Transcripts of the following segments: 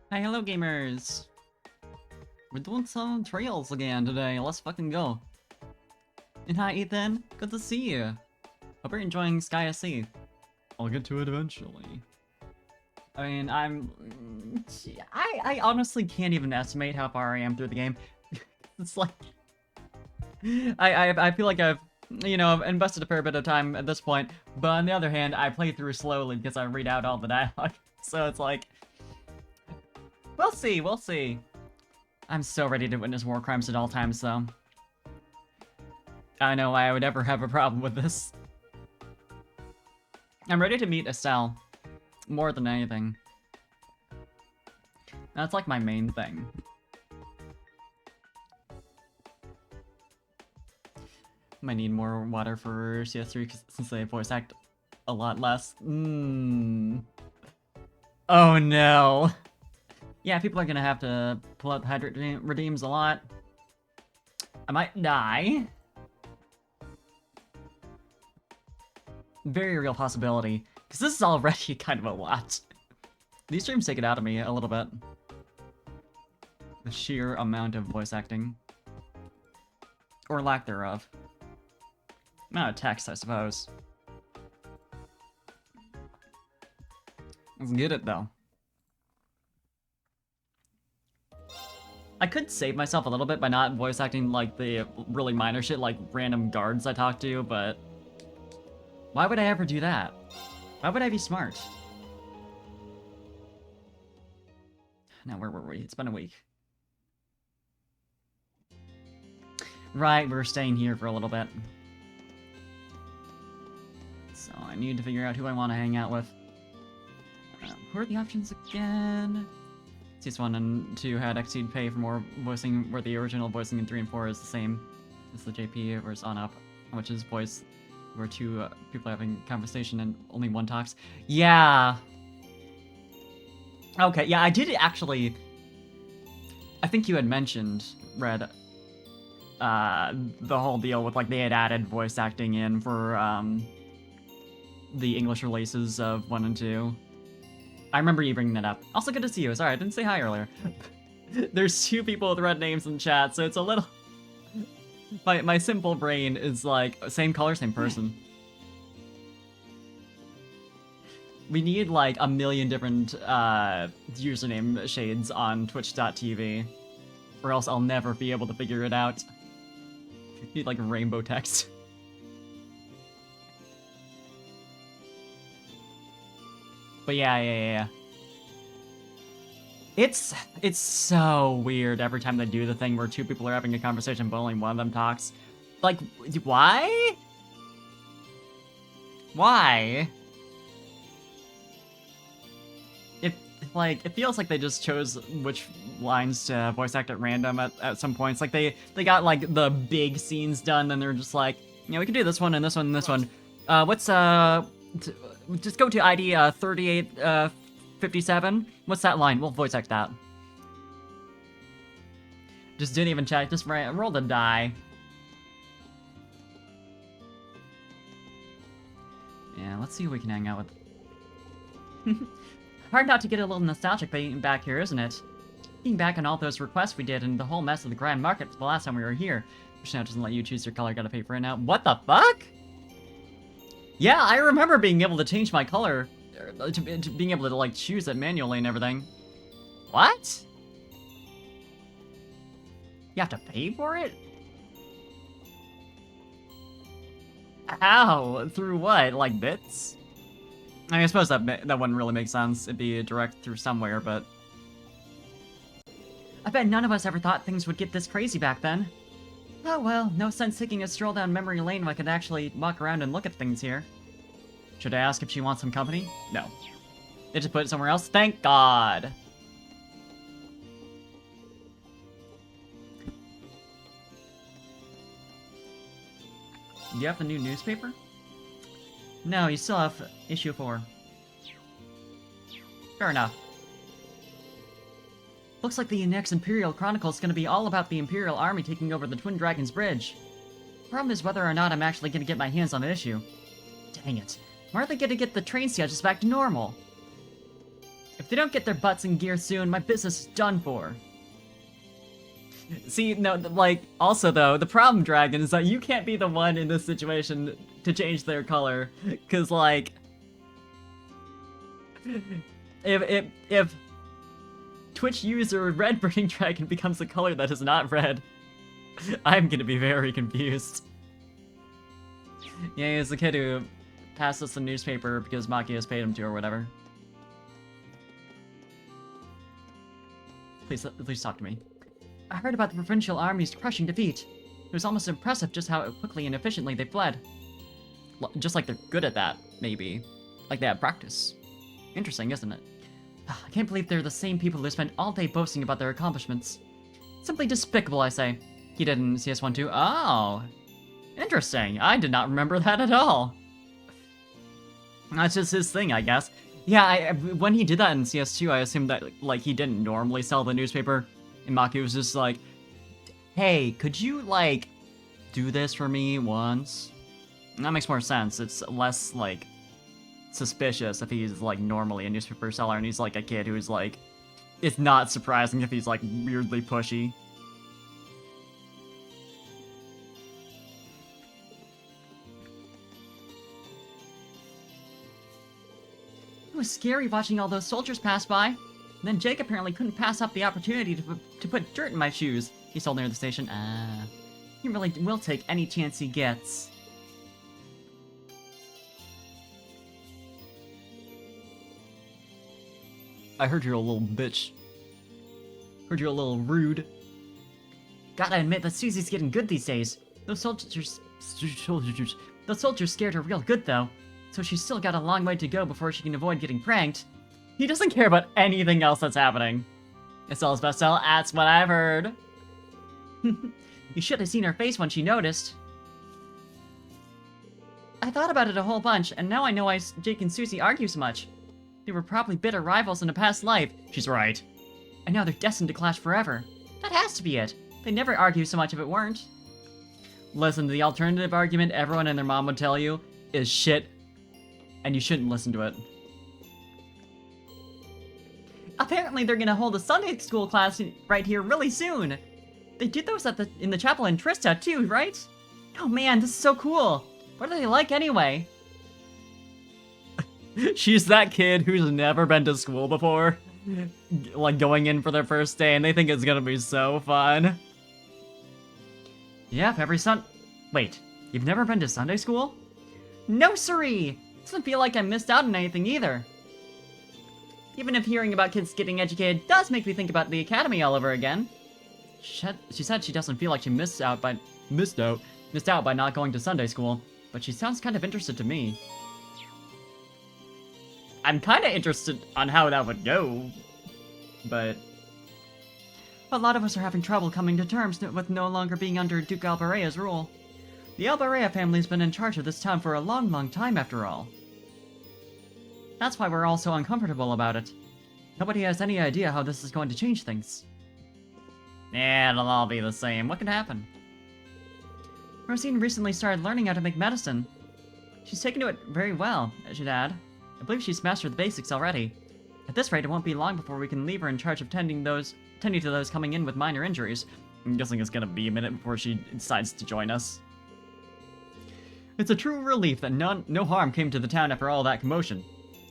Hi, hello gamers! We're doing some trails again today, let's fucking go. And hi Ethan, good to see you. Hope you're enjoying Sky SC. I'll get to it eventually. I mean, I honestly can't even estimate how far I am through the game. It's like... I feel like I've, I've invested a fair bit of time at this point, but on the other hand, I play through slowly because I read out all the dialogue. So it's like... We'll see, we'll see. I'm so ready to witness war crimes at all times, though. I know I would ever have a problem with this. I'm ready to meet Estelle. More than anything. That's like my main thing. Might need more water for CS3 since they voice act a lot less. Oh no. Yeah, people are gonna have to pull out the hydrate redeems a lot. I might die. Very real possibility, because this is already kind of a lot. These streams take it out of me a little bit. The sheer amount of voice acting. Or lack thereof. Not a text, I suppose. Let's get it, though. I could save myself a little bit by not voice acting like the really minor shit like random guards I talk to, but... Why would I ever do that? Why would I be smart? Now, where were we? It's been a week. Right, we're staying here for a little bit. So I need to figure out who I want to hang out with. Who are the options again? CS1 and 2 had Exceed pay for more voicing, where the original voicing in 3 and 4 is the same as the JP, whereas on up, which is voice where two people are having conversation and only one talks. Yeah. Okay, yeah, I did actually... I think you had mentioned, Red, the whole deal with, like, they had added voice acting in for, the English releases of 1 and 2. I remember you bringing that up. Also good to see you. Sorry, I didn't say hi earlier. There's 2 people with red names in chat, so it's a little... My simple brain is like, same color, same person. We need like a million different username shades on twitch.tv, or else I'll never be able to figure it out. Need like rainbow text. But yeah. It's so weird every time they do the thing where 2 people are having a conversation but only one of them talks. Like, why? Why? It feels like they just chose which lines to voice act at random at some points. Like, they got, like, the big scenes done, and they're just like, we can do this one and this one and this one. Just go to ID 3857. What's that line? We'll voice act that. Just didn't even check. Just rolled a die. Yeah, let's see who we can hang out with. Hard not to get a little nostalgic being back here, isn't it? Thinking back on all those requests we did and the whole mess of the Grand Market the last time we were here. Which now doesn't let you choose your color, gotta pay for it now. What the fuck? Yeah, I remember being able to change my color, to being able to, like, choose it manually and everything. What? You have to pay for it? How? Through what? Like bits? I mean, I suppose that wouldn't really make sense. It'd be direct through somewhere, but... I bet none of us ever thought things would get this crazy back then. Oh well, no sense taking a stroll down memory lane when I could actually walk around and look at things here. Should I ask if she wants some company? No. They just put it somewhere else? Thank God! Do you have the new newspaper? No, you still have issue 4. Fair enough. Looks like the next Imperial Chronicle is going to be all about the Imperial Army taking over the Twin Dragons Bridge. Problem is whether or not I'm actually going to get my hands on the issue. Dang it. Why are they going to get the train schedules back to normal? If If they don't get their butts in gear soon, my business is done for. See, no, like, also though, the problem, Dragon, is that you can't be the one in this situation to change their color. Cause like, if Twitch user Red Burning Dragon becomes a color that is not red, I'm gonna be very confused. Yeah, he's the kid who passed us the newspaper because Maki has paid him to or whatever. Please talk to me. I heard about the provincial army's crushing defeat. It was almost impressive just how quickly and efficiently they fled. Just like they're good at that, maybe. Like they have practice. Interesting, isn't it? I can't believe they're the same people who spent all day boasting about their accomplishments. Simply despicable, I say. He did in CS1 too. Oh! Interesting. I did not remember that at all. That's just his thing, I guess. Yeah, when he did that in CS2, I assumed that, like, he didn't normally sell the newspaper. And Maki was just like, hey, could you, like, do this for me once? And that makes more sense. It's less, like, suspicious if he's, like, normally a newspaper seller and he's, like, a kid who's, like... It's not surprising if he's, like, weirdly pushy. It was scary watching all those soldiers pass by. And then Jake apparently couldn't pass up the opportunity to put dirt in my shoes. He sold near the station. He really will take any chance he gets. I heard you're a little bitch. Heard you're a little rude. Gotta admit that Susie's getting good these days. Those soldiers scared her real good though. So she's still got a long way to go before she can avoid getting pranked. He doesn't care about anything else that's happening. It's all his best sell, that's what I've heard. You should have seen her face when she noticed. I thought about it a whole bunch, and now I know why Jake and Susie argue so much. They were probably bitter rivals in a past life. She's right. And now they're destined to clash forever. That has to be it. They'd never argue so much if it weren't. Listen, the alternative argument everyone and their mom would tell you is shit. And you shouldn't listen to it. Apparently they're gonna hold a Sunday school class right here really soon. They did those in the chapel in Trista too, right? Oh man, this is so cool. What are they like anyway? She's that kid who's never been to school before. Like going in for their first day and they think it's gonna be so fun. Yep, Wait, you've never been to Sunday school? No siree! Doesn't feel like I missed out on anything either. Even if hearing about kids getting educated does make me think about the academy all over again. She said she doesn't feel like she missed out by not going to Sunday school, but she sounds kind of interested to me. I'm kind of interested on how that would go, but... A lot of us are having trouble coming to terms with no longer being under Duke Albarea's rule. The Albarea family's been in charge of this town for a long, long time after all. That's why we're all so uncomfortable about it. Nobody has any idea how this is going to change things. Yeah, it'll all be the same. What could happen? Rosine recently started learning how to make medicine. She's taken to it very well, I should add. I believe she's mastered the basics already. At this rate, it won't be long before we can leave her in charge of tending to those coming in with minor injuries. I'm guessing it's gonna be a minute before she decides to join us. It's a true relief that no harm came to the town after all that commotion.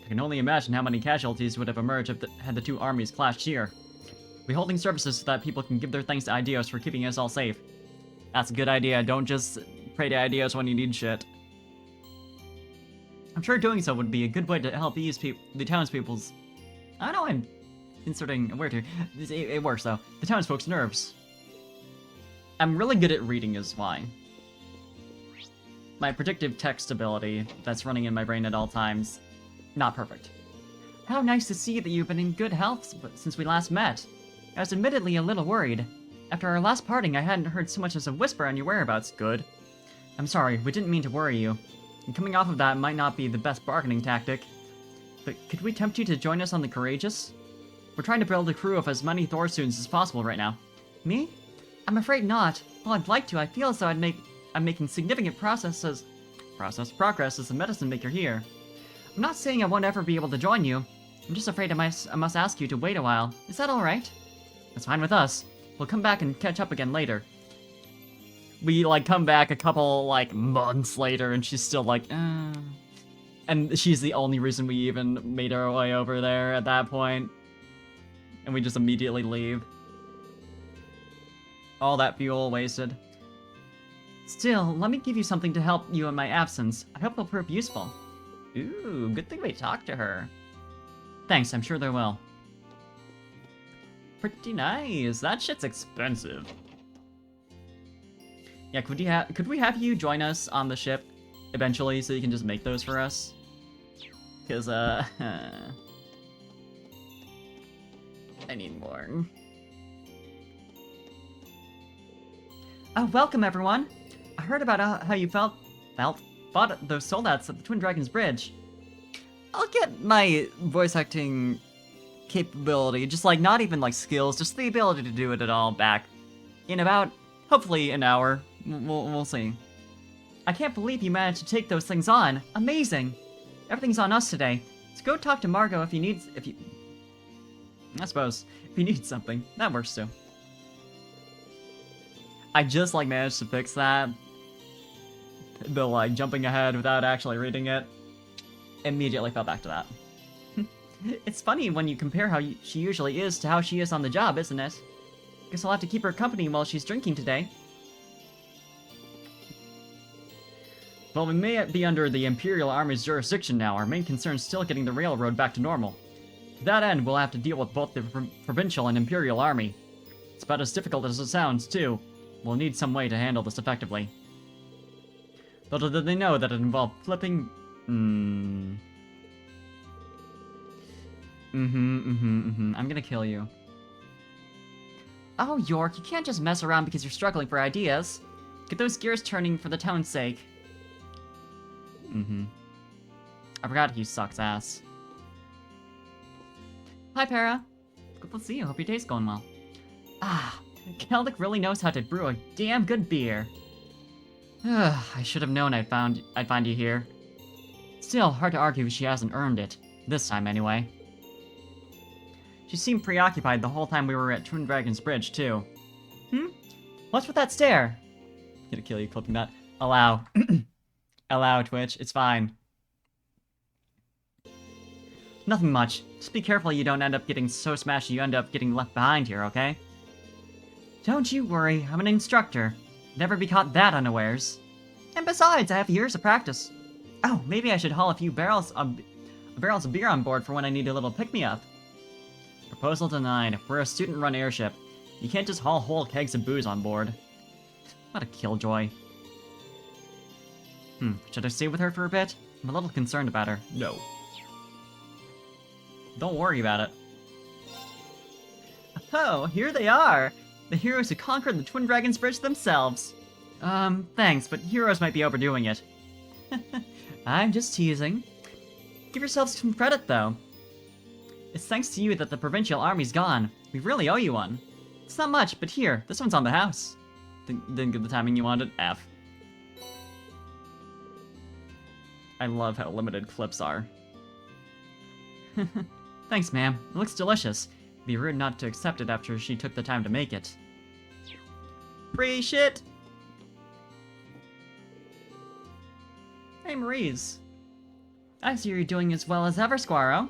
I can only imagine how many casualties would have emerged had the two armies clashed here. We'll be holding services so that people can give their thanks to Aidios for keeping us all safe. That's a good idea. Don't just pray to Aidios when you need shit. I'm sure doing so would be a good way to help ease the townspeople's... I know I'm inserting a word here. It works though. The townsfolk's nerves. I'm really good at reading is why. My predictive text ability that's running in my brain at all times, not perfect. How nice to see that you've been in good health since we last met. I was admittedly a little worried. After our last parting, I hadn't heard so much as a whisper on your whereabouts. Good. I'm sorry, we didn't mean to worry you. And coming off of that might not be the best bargaining tactic. But could we tempt you to join us on the Courageous? We're trying to build a crew of as many Thor students as possible right now. Me? I'm afraid not. Well, I'd like to. I feel as though I'm making significant progress as a medicine maker here. I'm not saying I won't ever be able to join you. I'm just afraid I must ask you to wait a while. Is that alright? That's fine with us. We'll come back and catch up again later. We, like, come back a couple, like, months later, and she's still like, And she's the only reason we even made our way over there at that point. And we just immediately leave. All that fuel wasted. Still, let me give you something to help you in my absence. I hope it'll prove useful. Ooh, good thing we talked to her. Thanks, I'm sure they will. Pretty nice. That shit's expensive. Yeah, could we have you join us on the ship eventually so you can just make those for us? Because, I need more. Welcome everyone! I heard about how you fought those soldats at the Twin Dragons Bridge. I'll get my voice acting capability, just like not even like skills, just the ability to do it at all back in about, hopefully, an hour. We'll see. I can't believe you managed to take those things on. Amazing! Everything's on us today. So go talk to Margot if you need something. That works too. I just like managed to fix that. The like jumping ahead without actually reading it. Immediately fell back to that. It's funny when you compare how she usually is to how she is on the job, isn't it? Guess I'll have to keep her company while she's drinking today. While we may be under the Imperial Army's jurisdiction now, our main concern is still getting the railroad back to normal. To that end, we'll have to deal with both the Provincial and Imperial Army. It's about as difficult as it sounds, too. We'll need some way to handle this effectively. Little did they know that it involved flipping... I'm gonna kill you. Oh, York, you can't just mess around because you're struggling for ideas. Get those gears turning for the town's sake. I forgot he sucks ass. Hi, Para. Good to see you. Hope your day's going well. Keldic really knows how to brew a damn good beer. I should have known I'd find you here. Still, hard to argue she hasn't earned it. This time, anyway. She seemed preoccupied the whole time we were at Twin Dragons Bridge, too. What's with that stare? I'm gonna kill you clipping that. Allow. Allow, Twitch. It's fine. Nothing much. Just be careful you don't end up getting so smashed you end up getting left behind here, okay? Don't you worry. I'm an instructor. Never be caught that unawares. And besides, I have years of practice. Oh, maybe I should haul a few barrels of beer on board for when I need a little pick-me-up. Proposal denied. We're a student-run airship. You can't just haul whole kegs of booze on board. What a killjoy. Should I stay with her for a bit? I'm a little concerned about her. No. Don't worry about it. Oh, here they are! The heroes who conquered the Twin Dragons Bridge themselves. Thanks, but heroes might be overdoing it. I'm just teasing. Give yourselves some credit, though. It's thanks to you that the Provincial Army's gone. We really owe you one. It's not much, but here, this one's on the house. Didn't get the timing you wanted? F. I love how limited clips are. Thanks, ma'am. It looks delicious. It'd be rude not to accept it after she took the time to make it. Free shit! Hey, Maurice. I see you're doing as well as ever, Squirrel.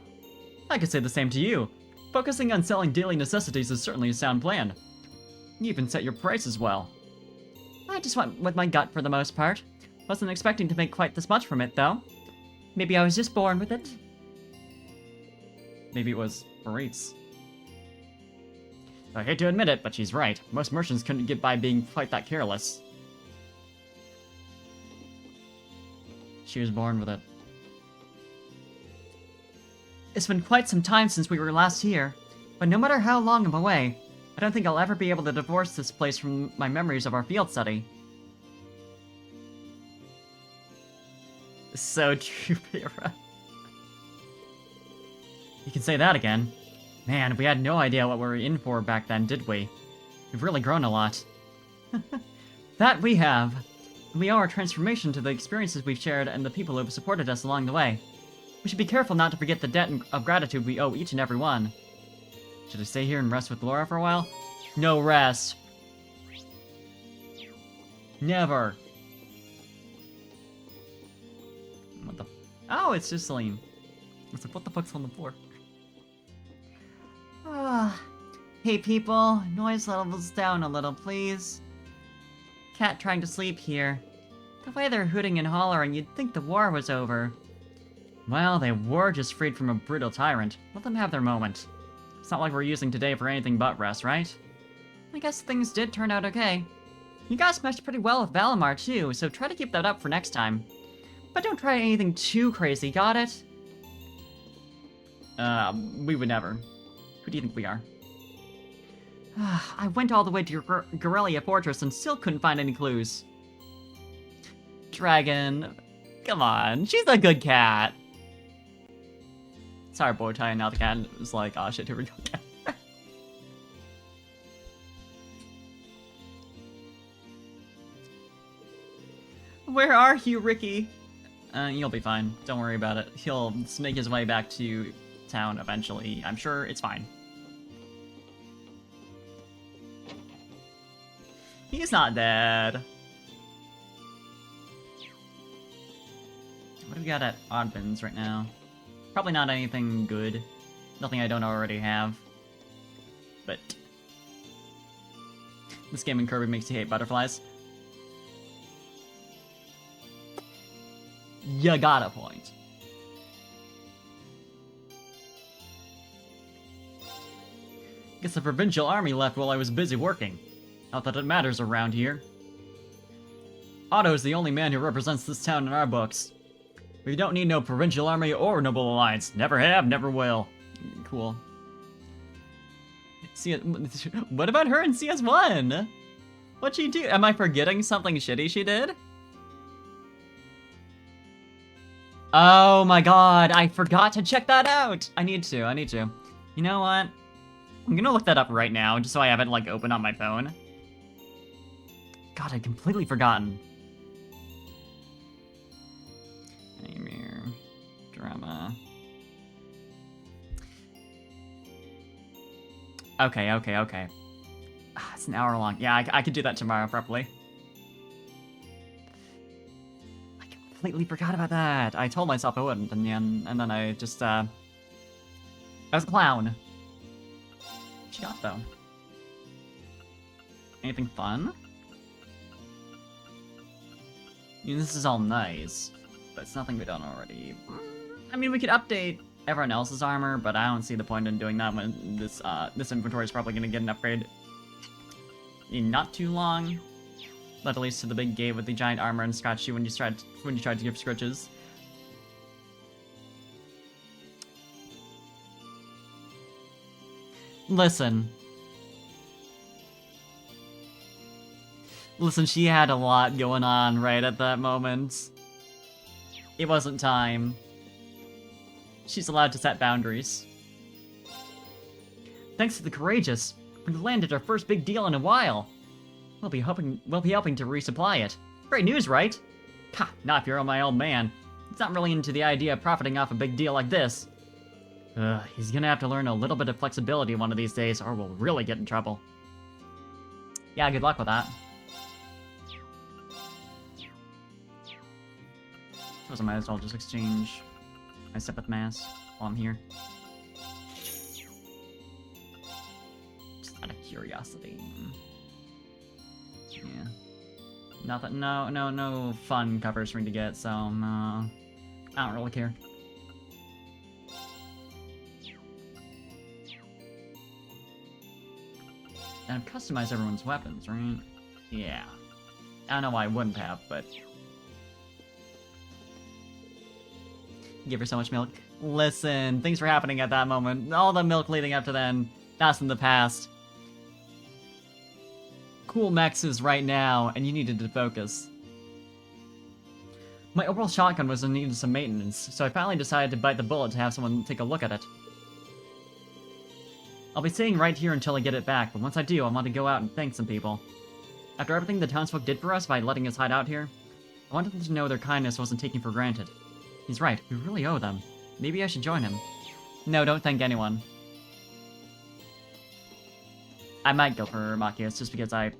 I could say the same to you. Focusing on selling daily necessities is certainly a sound plan. You even set your prices well. I just went with my gut for the most part. Wasn't expecting to make quite this much from it, though. Maybe I was just born with it. Maybe it was Maurice. I hate to admit it, but she's right. Most merchants couldn't get by being quite that careless. She was born with it. It's been quite some time since we were last here, but no matter how long I'm away, I don't think I'll ever be able to divorce this place from my memories of our field study. So true, Pyrrha. You can say that again. Man, we had no idea what we were in for back then, did we? We've really grown a lot. That we have. We owe our transformation to the experiences we've shared and the people who have supported us along the way. We should be careful not to forget the debt of gratitude we owe each and every one. Should I stay here and rest with Laura for a while? No rest. Never. What the... Oh, it's just Celine. It's like, what the fuck's on the floor? Hey people, noise levels down a little, please. Cat trying to sleep here. The way they're hooting and hollering, you'd think the war was over. Well, they were just freed from a brutal tyrant. Let them have their moment. It's not like we're using today for anything but rest, right? I guess things did turn out okay. You guys meshed pretty well with Valimar too, so try to keep that up for next time. But don't try anything too crazy, got it? We would never. Who do you think we are? I went all the way to Garrelia Fortress and still couldn't find any clues. Dragon. Come on, she's a good cat. Sorry, Bowtie, and now the cat is like, oh shit, here we go again. Where are you, Ricky? You'll be fine. Don't worry about it. He'll snake his way back to town eventually. I'm sure it's fine. He's not dead. What do we got at Oddbins right now? Probably not anything good. Nothing I don't already have. But... this game in Kirby makes you hate butterflies. You got a point. Guess the provincial army left while I was busy working. Not that it matters around here. Otto is the only man who represents this town in our books. We don't need no provincial army or noble alliance. Never have, never will. Cool. What about her in CS1? What'd she do? Am I forgetting something shitty she did? Oh my god, I forgot to check that out! I need to. You know what? I'm gonna look that up right now, just so I have it, like, open on my phone. God, I'd completely forgotten. Nightmare. Drama. Okay. It's an hour long. Yeah, I could do that tomorrow, probably. I completely forgot about that. I told myself I wouldn't, and then I just, I was a clown. What you got, though? Anything fun? I mean, this is all nice, but it's nothing we don't already... I mean, we could update everyone else's armor, but I don't see the point in doing that when this inventory is probably going to get an upgrade in not too long. Led at least to the big gate with the giant armor and scratch you when you tried to give scritches. Listen, she had a lot going on right at that moment. It wasn't time. She's allowed to set boundaries. Thanks to the Courageous, we've landed our first big deal in a while. We'll be helping to resupply it. Great news, right? Ha, not if you're my old man. He's not really into the idea of profiting off a big deal like this. He's gonna have to learn a little bit of flexibility one of these days, or we'll really get in trouble. Yeah, good luck with that. Suppose I might as well just exchange my Sepith Mass while I'm here. Just out of curiosity. Yeah. Nothing, no fun covers for me to get, so, I don't really care. And I've customized everyone's weapons, right? Yeah. I don't know why I wouldn't have, but... Give her so much milk. Listen, things were happening at that moment. All the milk leading up to then, that's in the past. Cool Max is right now, and you needed to focus. My overall shotgun was in need of some maintenance, so I finally decided to bite the bullet to have someone take a look at it. I'll be staying right here until I get it back, but once I do, I want to go out and thank some people. After everything the townsfolk did for us by letting us hide out here, I wanted them to know their kindness wasn't taken for granted. He's right, we really owe them. Maybe I should join him. No, don't thank anyone. I might go for Machias just because I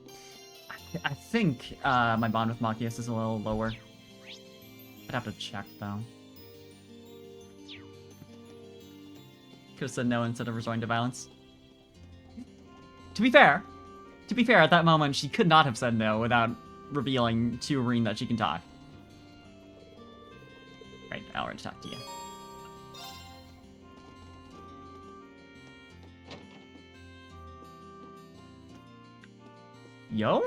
think my bond with Machias is a little lower. I'd have to check though. Could have said no instead of resorting to violence. To be fair, at that moment she could not have said no without revealing to Rean that she can talk. Right, I'll already talk to you. Yo?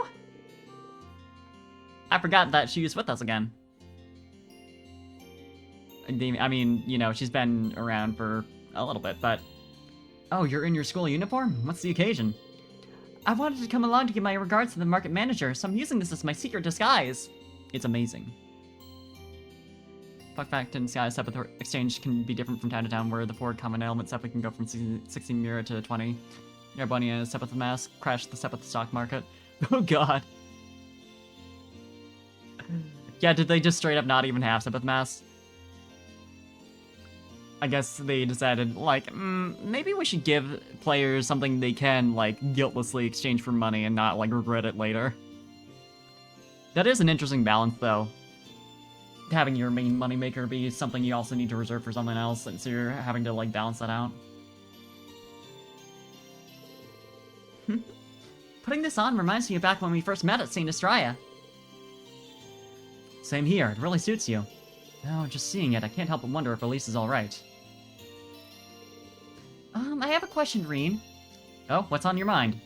I forgot that she was with us again. I mean, you know, she's been around for a little bit, but... Oh, you're in your school uniform? What's the occasion? I wanted to come along to give my regards to the market manager, so I'm using this as my secret disguise. It's amazing. Fun fact, in Sky, Sepith exchange can be different from town to town, where the forward common element Sepith can go from 16 Mira to 20. Yarbonia Sepith mask crashed the Sepith stock market. Oh god. Yeah, did they just straight up not even have Sepith masks? I guess they decided, like, maybe we should give players something they can, like, guiltlessly exchange for money and not, like, regret it later. That is an interesting balance, though. Having your main moneymaker be something you also need to reserve for something else, and so you're having to, like, balance that out. Putting this on reminds me of back when we first met at St. Estrella. Same here, it really suits you. Oh, just seeing it, I can't help but wonder if Elise is alright. I have a question, Rean. Oh, what's on your mind?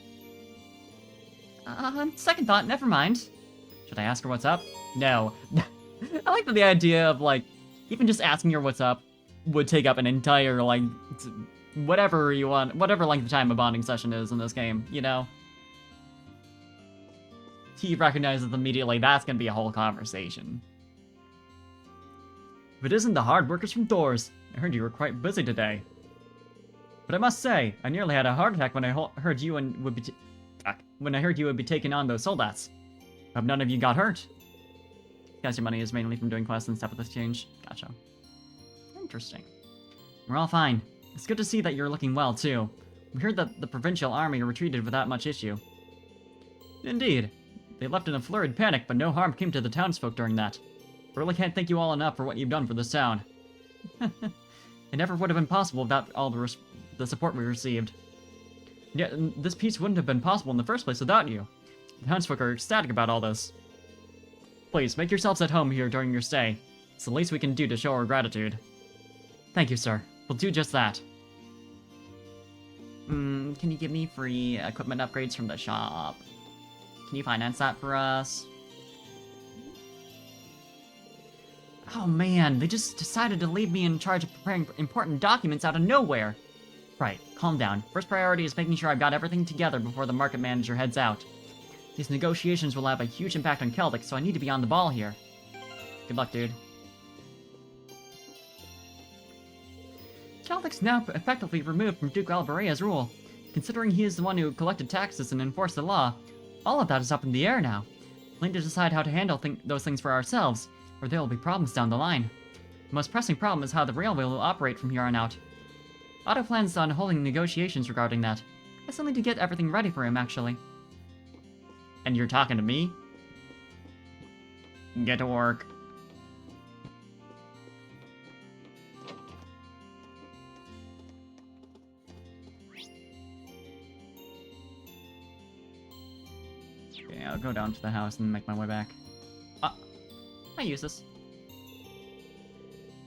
Second thought, never mind. Should I ask her what's up? No. I like the idea of, like, even just asking her what's up would take up an entire, like, whatever you want, whatever length of time a bonding session is in this game, you know? He recognizes immediately that's gonna be a whole conversation. If it isn't the hard workers from Thors, I heard you were quite busy today. But I must say, I nearly had a heart attack when I heard you would be taking on those soldats. Hope none of you got hurt. Guess your money is mainly from doing quests and stuff with exchange. Gotcha. Interesting. We're all fine. It's good to see that you're looking well, too. We heard that the provincial army retreated without much issue. Indeed. They left in a flurried panic, but no harm came to the townsfolk during that. I really can't thank you all enough for what you've done for this town. It never would have been possible without all the support we received. Yet, this peace wouldn't have been possible in the first place without you. The townsfolk are ecstatic about all this. Please, make yourselves at home here during your stay. It's the least we can do to show our gratitude. Thank you, sir. We'll do just that. Can you give me free equipment upgrades from the shop? Can you finance that for us? Oh man, they just decided to leave me in charge of preparing important documents out of nowhere. Right, calm down. First priority is making sure I've got everything together before the market manager heads out. These negotiations will have a huge impact on Celtic, so I need to be on the ball here. Good luck, dude. Celtic's now effectively removed from Duke Alvarea's rule. Considering he is the one who collected taxes and enforced the law, all of that is up in the air now. We need to decide how to handle those things for ourselves, or there will be problems down the line. The most pressing problem is how the railway will operate from here on out. Otto plans on holding negotiations regarding that. I still need to get everything ready for him, actually. And you're talking to me? Get to work. Okay, I'll go down to the house and make my way back. I use this.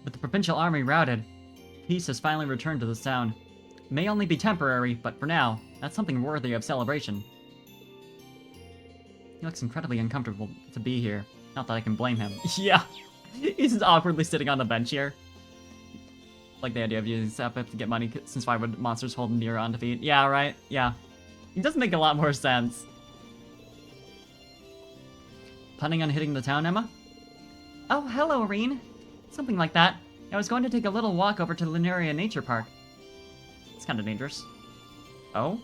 With the provincial army routed, peace has finally returned to this town. It may only be temporary, but for now, that's something worthy of celebration. He looks incredibly uncomfortable to be here. Not that I can blame him. Yeah! He's just awkwardly sitting on the bench here. Like the idea of using Sepith to get money, since why would monsters hold near on defeat? Yeah, right? Yeah. It does make a lot more sense. Planning on hitting the town, Emma? Oh, hello, Rean. Something like that. I was going to take a little walk over to Lunaria Nature Park. It's kind of dangerous. Oh?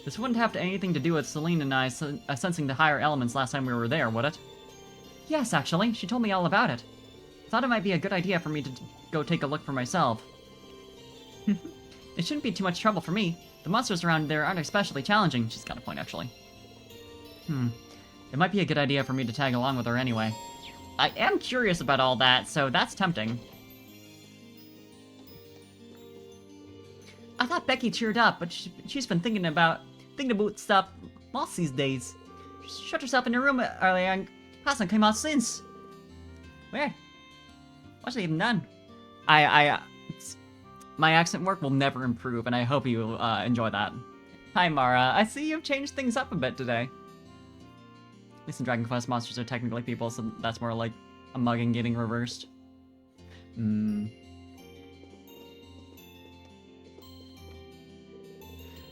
This wouldn't have anything to do with Celine and I sensing the higher elements last time we were there, would it? Yes, actually. She told me all about it. Thought it might be a good idea for me to go take a look for myself. It shouldn't be too much trouble for me. The monsters around there aren't especially challenging. She's got a point, actually. It might be a good idea for me to tag along with her anyway. I am curious about all that, so that's tempting. I thought Becky cheered up, but she's been thinking about stuff lost these days. She shut herself in her room earlier and hasn't come out since. Weird. What's she even done? My accent work will never improve, and I hope you enjoy that. Hi, Mara. I see you've changed things up a bit today. At least in Dragon Quest, monsters are technically people, so that's more like a mugging getting reversed.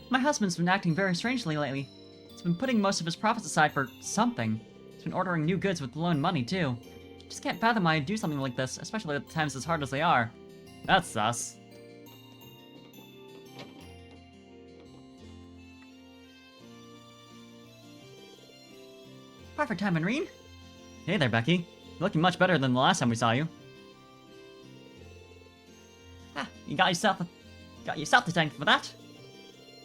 My husband's been acting very strangely lately. He's been putting most of his profits aside for something. He's been ordering new goods with loaned money, too. Just can't fathom why I'd do something like this, especially at times as hard as they are. That's sus. Perfect time, Irene. Hey there, Becky. You're looking much better than the last time we saw you. You got yourself to thank for that.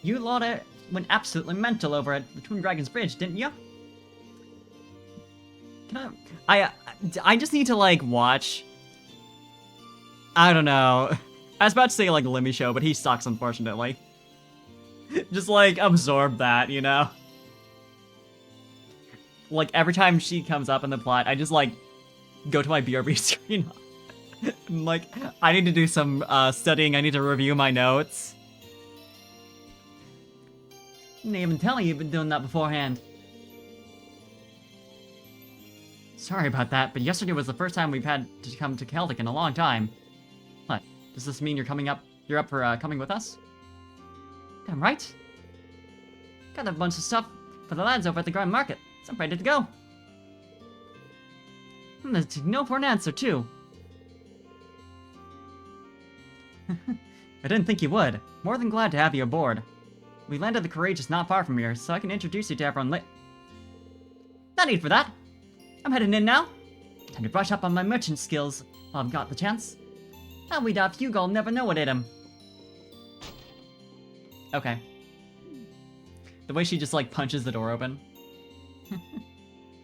You Lotta went absolutely mental over at the Twin Dragons Bridge, didn't you? Can I just need to, like, watch... I don't know. I was about to say, like, Lemmy Show, but he sucks, unfortunately. Just, like, absorb that, you know? Like, every time she comes up in the plot, I just, like, go to my BRB screen. I'm like, I need to do some studying, I need to review my notes. Didn't even tell me you've been doing that beforehand. Sorry about that, but yesterday was the first time we've had to come to Celtic in a long time. What? Does this mean you're up for coming with us? Damn right. Got a bunch of stuff for the lads over at the Grand Market, so I'm ready to go. And there's no for an answer, too. I didn't think you would. More than glad to have you aboard. We landed the Courageous not far from here, so I can introduce you to everyone No need for that. I'm heading in now. Time to brush up on my merchant skills while I've got the chance. How we doubt Hugo never know what hit him. Okay. The way she just, like, punches the door open.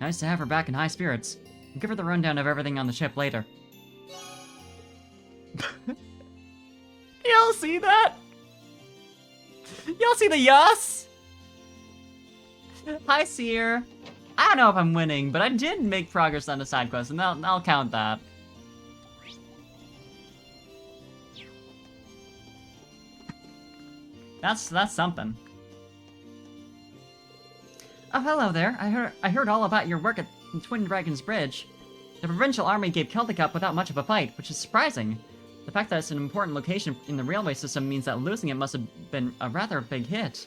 Nice to have her back in high spirits. I'll give her the rundown of everything on the ship later. Y'all see that? Y'all see the yas? Hi, Seer. I don't know if I'm winning, but I did make progress on the side quest, and I'll count that. That's something. Oh, hello there. I heard all about your work at Twin Dragons Bridge. The provincial army gave Celtic up without much of a fight, which is surprising. The fact that it's an important location in the railway system means that losing it must have been a rather big hit.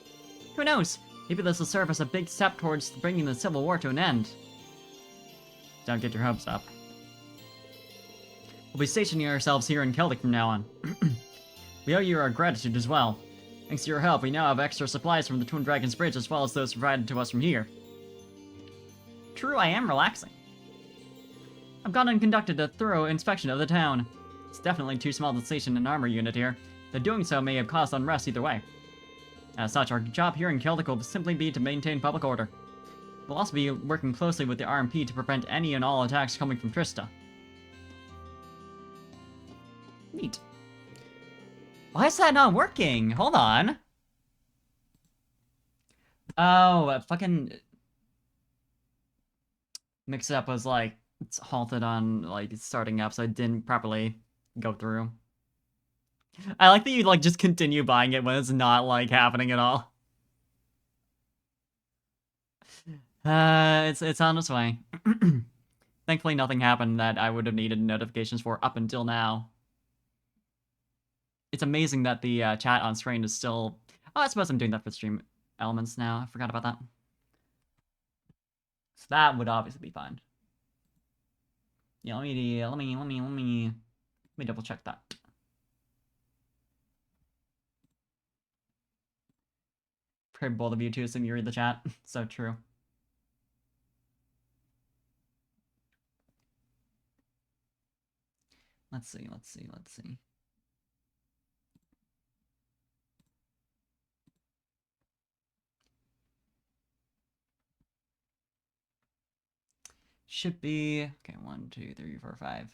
Who knows? Maybe this will serve as a big step towards bringing the Civil War to an end. Don't get your hopes up. We'll be stationing ourselves here in Celtic from now on. We owe you our gratitude as well. Thanks to your help, we now have extra supplies from the Twin Dragons Bridge as well as those provided to us from here. True, I am relaxing. I've gone and conducted a thorough inspection of the town. It's definitely too small to station an armor unit here, though doing so may have caused unrest either way. As such, our job here in Celtic will simply be to maintain public order. We'll also be working closely with the RMP to prevent any and all attacks coming from Trista. Neat. Why is that not working? Hold on. Oh, fucking... Mix-up was like, it's halted on, like, starting up, so it didn't properly go through. I like that you, like, just continue buying it when it's not, like, happening at all. It's on its way. Thankfully, nothing happened that I would have needed notifications for up until now. It's amazing that the chat on screen is still... Oh, I suppose I'm doing that for stream elements now. I forgot about that. So that would obviously be fine. Yeah, let me double check that. Pretty bold of you to assume you read the chat. So true. Let's see, let's see, let's see. Should be... Okay, 1, 2, 3, 4, 5.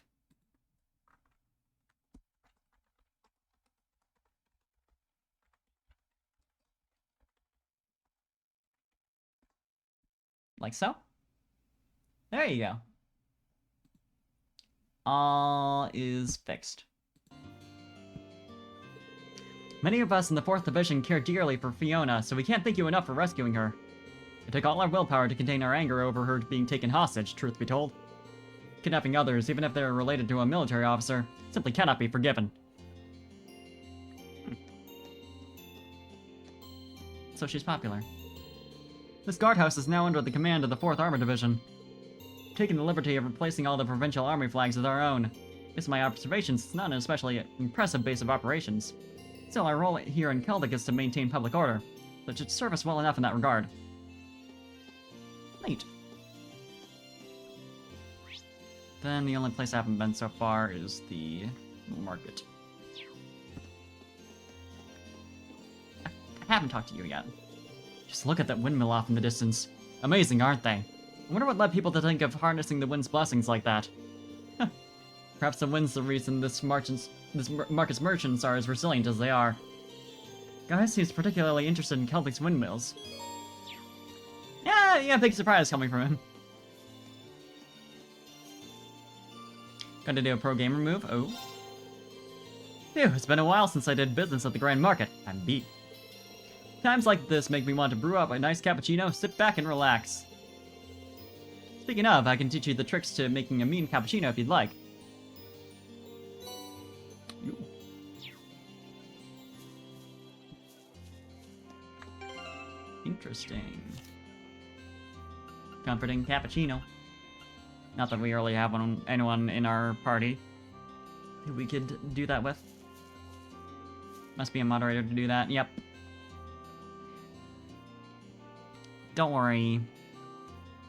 Like so? There you go. All is fixed. Many of us in the 4th Division care dearly for Fiona, so we can't thank you enough for rescuing her. It took all our willpower to contain our anger over her being taken hostage, truth be told. Kidnapping others, even if they're related to a military officer, simply cannot be forgiven. So she's popular. This guardhouse is now under the command of the 4th Armor Division. We've taken the liberty of replacing all the provincial army flags with our own. Based on my observations, it's not an especially impressive base of operations. Still, our role here in Keldic is to maintain public order, so it should serve us well enough in that regard. Neat. Then the only place I haven't been so far is the market. I haven't talked to you yet. Just look at that windmill off in the distance. Amazing, aren't they? I wonder what led people to think of harnessing the wind's blessings like that. Perhaps the wind's the reason this market's merchants are as resilient as they are. Guy seems particularly interested in Keldic's windmills. Yeah, big surprise coming from him. Gonna do a pro gamer move. Oh. Phew, it's been a while since I did business at the Grand Market. I'm beat. Times like this make me want to brew up a nice cappuccino, sit back and relax. Speaking of, I can teach you the tricks to making a mean cappuccino if you'd like. Ooh. Interesting. Comforting cappuccino. Not that we really have anyone in our party who we could do that with. Must be a moderator to do that. Yep. Don't worry.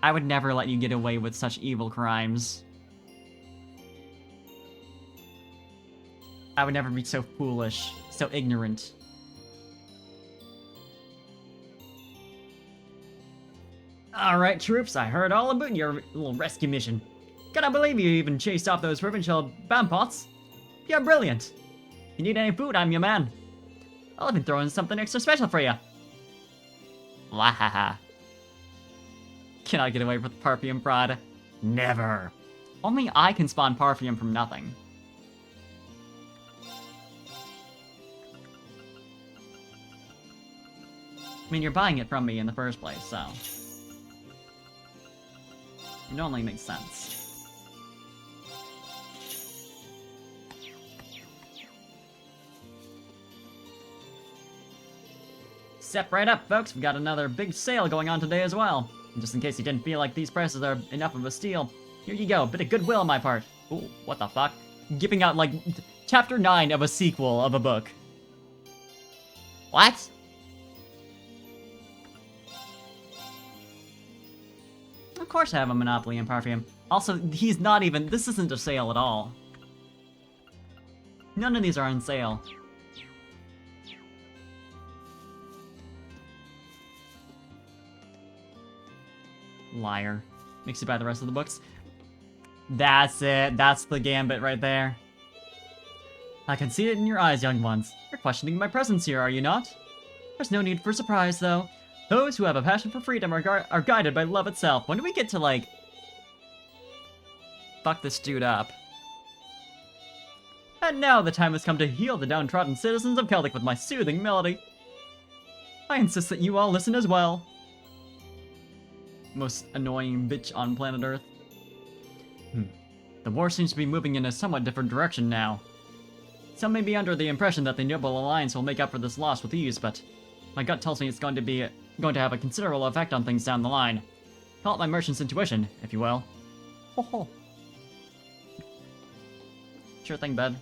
I would never let you get away with such evil crimes. I would never be so foolish, so ignorant. Alright, troops, I heard all about your little rescue mission. Cannot believe you even chased off those provincial bampots. You're brilliant. If you need any food, I'm your man. I'll even throw in something extra special for you. Wahaha. Can I get away with Parthian prod? Never. Only I can spawn Parthian from nothing. I mean, you're buying it from me in the first place, so... it only makes sense. Step right up, folks. We got another big sale going on today as well. And just in case you didn't feel like these prices are enough of a steal, here you go. Bit of goodwill on my part. Ooh, what the fuck? Giving out, like, chapter 9 of a sequel of a book. What? Of course I have a monopoly in Parthian. Also, he's not even... this isn't a sale at all. None of these are on sale. Liar. Makes you buy the rest of the books. That's it. That's the gambit right there. I can see it in your eyes, young ones. You're questioning my presence here, are you not? There's no need for surprise, though. Those who have a passion for freedom are guided by love itself. When do we get to, like... fuck this dude up? And now the time has come to heal the downtrodden citizens of Keldic with my soothing melody. I insist that you all listen as well. Most annoying bitch on planet Earth. The war seems to be moving in a somewhat different direction now. Some may be under the impression that the Noble Alliance will make up for this loss with ease, but my gut tells me it's going to have a considerable effect on things down the line. Call it my merchant's intuition, if you will. Ho ho. Sure thing, bud.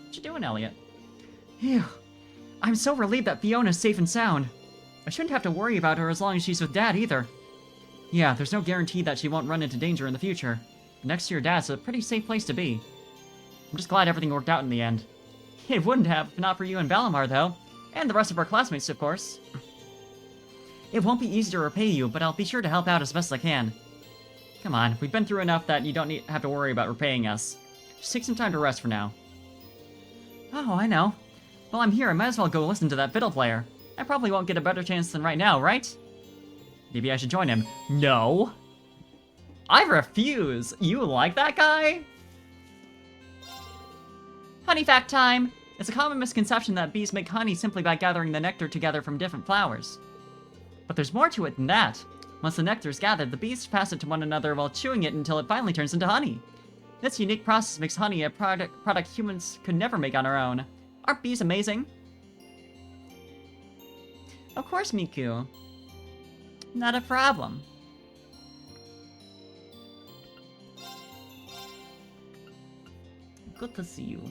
What you doing, Elliot? Phew. I'm so relieved that Fiona's safe and sound. I shouldn't have to worry about her as long as she's with Dad either. Yeah, there's no guarantee that she won't run into danger in the future. Next to your dad's a pretty safe place to be. I'm just glad everything worked out in the end. It wouldn't have, if not for you and Valimar, though. And the rest of our classmates, of course. It won't be easy to repay you, but I'll be sure to help out as best I can. Come on, we've been through enough that you don't have to worry about repaying us. Just take some time to rest for now. Oh, I know. While I'm here, I might as well go listen to that fiddle player. I probably won't get a better chance than right now, right? Maybe I should join him. No! I refuse! You like that guy? Honey fact time! It's a common misconception that bees make honey simply by gathering the nectar together from different flowers. But there's more to it than that. Once the nectar is gathered, the bees pass it to one another while chewing it until it finally turns into honey. This unique process makes honey a product humans could never make on our own. Aren't bees amazing? Of course, Miku. Not a problem. Good to see you.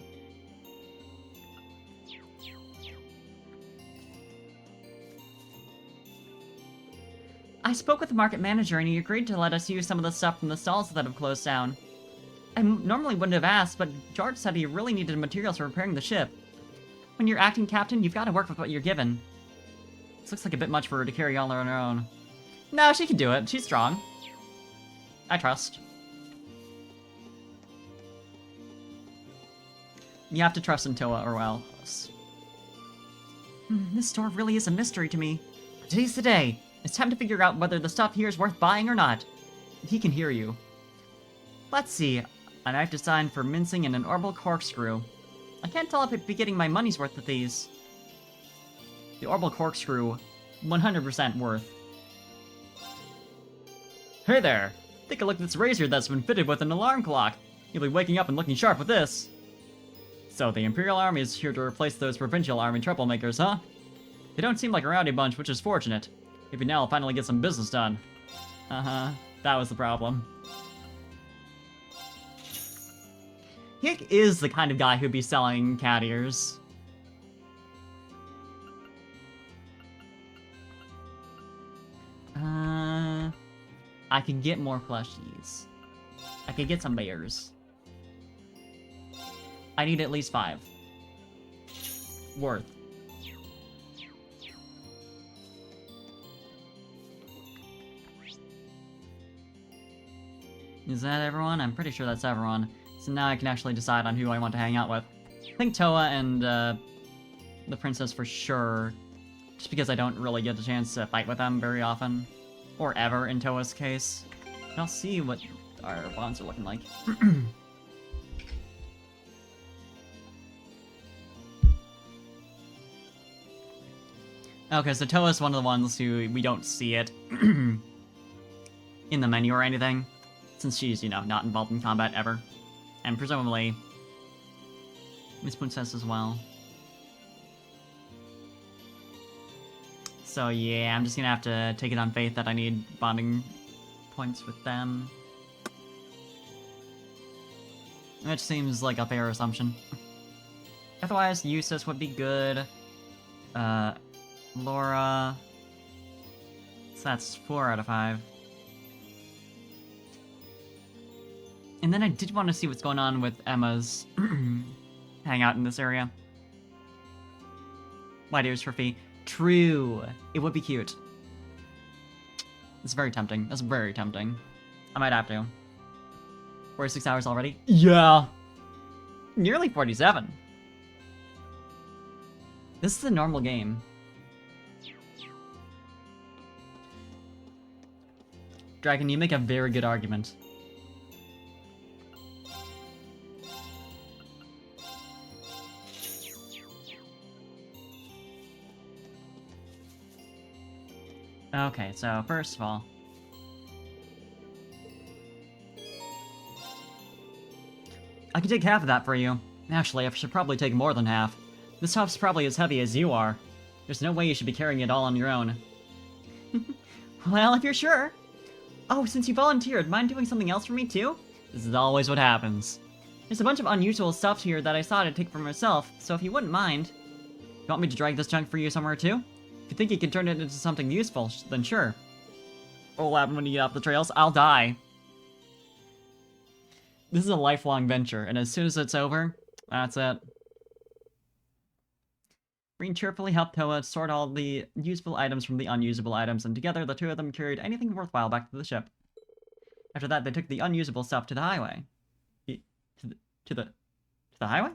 I spoke with the market manager and he agreed to let us use some of the stuff from the stalls that have closed down. I normally wouldn't have asked, but George said he really needed materials for repairing the ship. When you're acting captain, you've got to work with what you're given. This looks like a bit much for her to carry all on her own. No, she can do it. She's strong. I trust. You have to trust in Toa or else. This store really is a mystery to me. Today's the day. It's time to figure out whether the stuff here is worth buying or not. He can hear you. Let's see. A knife designed for mincing and an orbital corkscrew. I can't tell if I'd be getting my money's worth with these. The orbital corkscrew, 100% worth. Hey there! Take a look at this razor that's been fitted with an alarm clock. You'll be waking up and looking sharp with this. So the Imperial Army is here to replace those Provincial Army troublemakers, huh? They don't seem like a rowdy bunch, which is fortunate. Maybe now I'll finally get some business done. Uh-huh, that was the problem. Hick is the kind of guy who'd be selling cat ears. I can get more plushies. I could get some bears. I need at least 5. Worth. Is that everyone? I'm pretty sure that's everyone. So now I can actually decide on who I want to hang out with. I think Toa and the princess for sure. Just because I don't really get the chance to fight with them very often. Or ever in Toa's case. And I'll see what our bonds are looking like. Okay, so Toa's one of the ones who we don't see it in the menu or anything. Since she's, you know, not involved in combat ever. And presumably Miss Princess as well. So yeah, I'm just gonna have to take it on faith that I need bonding points with them. Which seems like a fair assumption. Otherwise, Eustace would be good. Laura. So that's 4 out of 5. And then I did want to see what's going on with Emma's hangout in this area. White ears for fee. True. It would be cute. It's very tempting. That's very tempting. I might have to. 46 hours already? Yeah. Nearly 47. This is a normal game. Dragon, you make a very good argument. Okay, so first of all... I can take half of that for you. Actually, I should probably take more than half. This stuff's probably as heavy as you are. There's no way you should be carrying it all on your own. Well, if you're sure. Oh, since you volunteered, mind doing something else for me too? This is always what happens. There's a bunch of unusual stuff here that I thought I'd take for myself, so if you wouldn't mind... You want me to drag this junk for you somewhere too? If you think you can turn it into something useful, then sure. What'll happen when you get off the trails? I'll die. This is a lifelong venture, and as soon as it's over, that's it. Breen cheerfully helped Toa sort all the useful items from the unusable items, and together the two of them carried anything worthwhile back to the ship. After that, they took the unusable stuff to the highway. To the highway?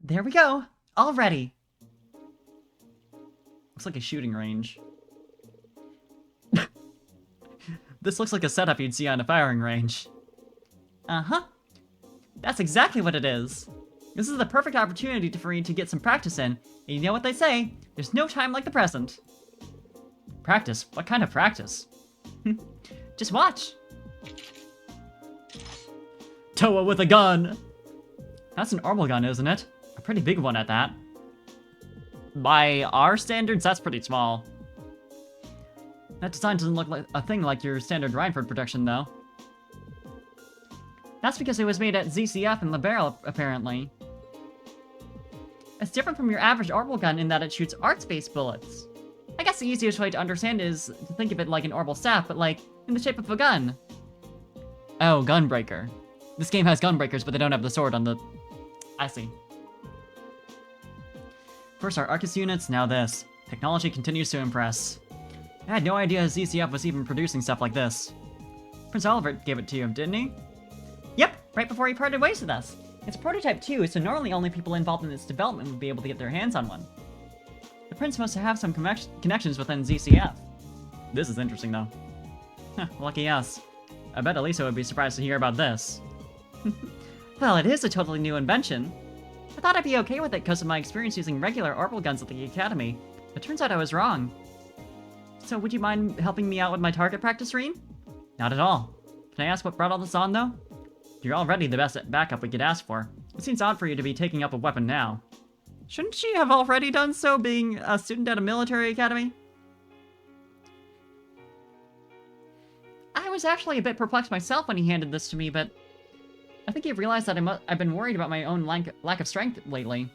There we go! All ready! Looks like a shooting range. This looks like a setup you'd see on a firing range. Uh-huh. That's exactly what it is. This is the perfect opportunity for you to get some practice in. And you know what they say, there's no time like the present. Practice? What kind of practice? Just watch. Toa with a gun! That's an orbital gun, isn't it? A pretty big one at that. By our standards, that's pretty small. That design doesn't look like a thing like your standard Reinford protection, though. That's because it was made at ZCF in the barrel, apparently. It's different from your average orbital gun in that it shoots art-based bullets. I guess the easiest way to understand is to think of it like an orbital staff, but like, in the shape of a gun. Oh, Gunbreaker. This game has gunbreakers, but they don't have the sword on the... I see. First our Arcus units, now this. Technology continues to impress. I had no idea ZCF was even producing stuff like this. Prince Oliver gave it to you, didn't he? Yep, right before he parted ways with us. It's a prototype too, so normally only people involved in its development would be able to get their hands on one. The Prince must have some connections within ZCF. This is interesting though. Lucky us. I bet Elisa would be surprised to hear about this. Well, it is a totally new invention. I thought I'd be okay with it because of my experience using regular orbital guns at the Academy. It turns out I was wrong. So would you mind helping me out with my target practice, Rean? Not at all. Can I ask what brought all this on, though? You're already the best backup we could ask for. It seems odd for you to be taking up a weapon now. Shouldn't she have already done so, being a student at a military academy? I was actually a bit perplexed myself when he handed this to me, but I think he realized that I've been worried about my own lack of strength lately.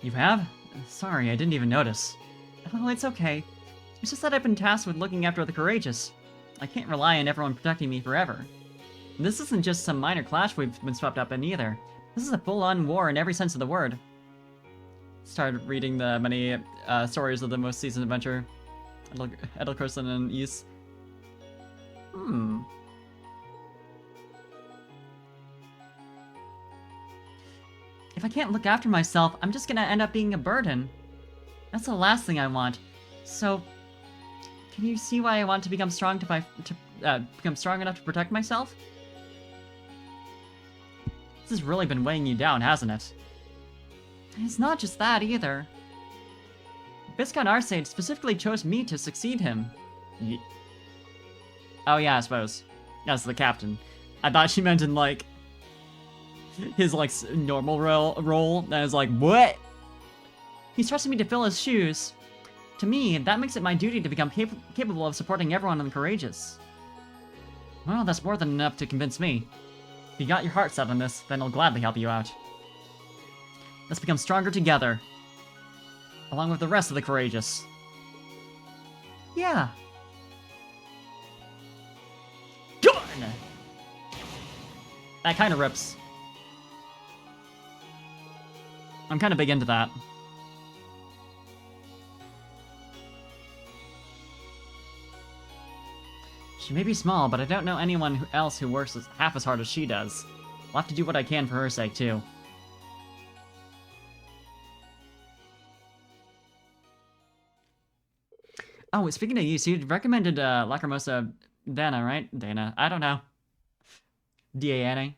You have? Sorry, I didn't even notice. Oh, it's okay. It's just that I've been tasked with looking after the courageous. I can't rely on everyone protecting me forever. This isn't just some minor clash we've been swept up in either. This is a full-on war in every sense of the word. Started reading the many stories of the most seasoned adventure. Edelkerson and Ys. If I can't look after myself, I'm just gonna end up being a burden. That's the last thing I want. So, can you see why I want to become strong become strong enough to protect myself? This has really been weighing you down, hasn't it? It's not just that either. Viscount Arcade specifically chose me to succeed him. Oh yeah, I suppose. That's the captain. I thought she meant in like his like normal role. And I was like, what? He's trusting me to fill his shoes. To me, that makes it my duty to become capable of supporting everyone in the Courageous. Well, that's more than enough to convince me. If you got your heart set on this, then I'll gladly help you out. Let's become stronger together. Along with the rest of the Courageous. Yeah. Done! That kind of rips. I'm kind of big into that. She may be small, but I don't know anyone else who works half as hard as she does. I'll have to do what I can for her sake, too. Oh, speaking of use, you recommended Lacrimosa Dana, right? Dana. I don't know. D-A-N-A.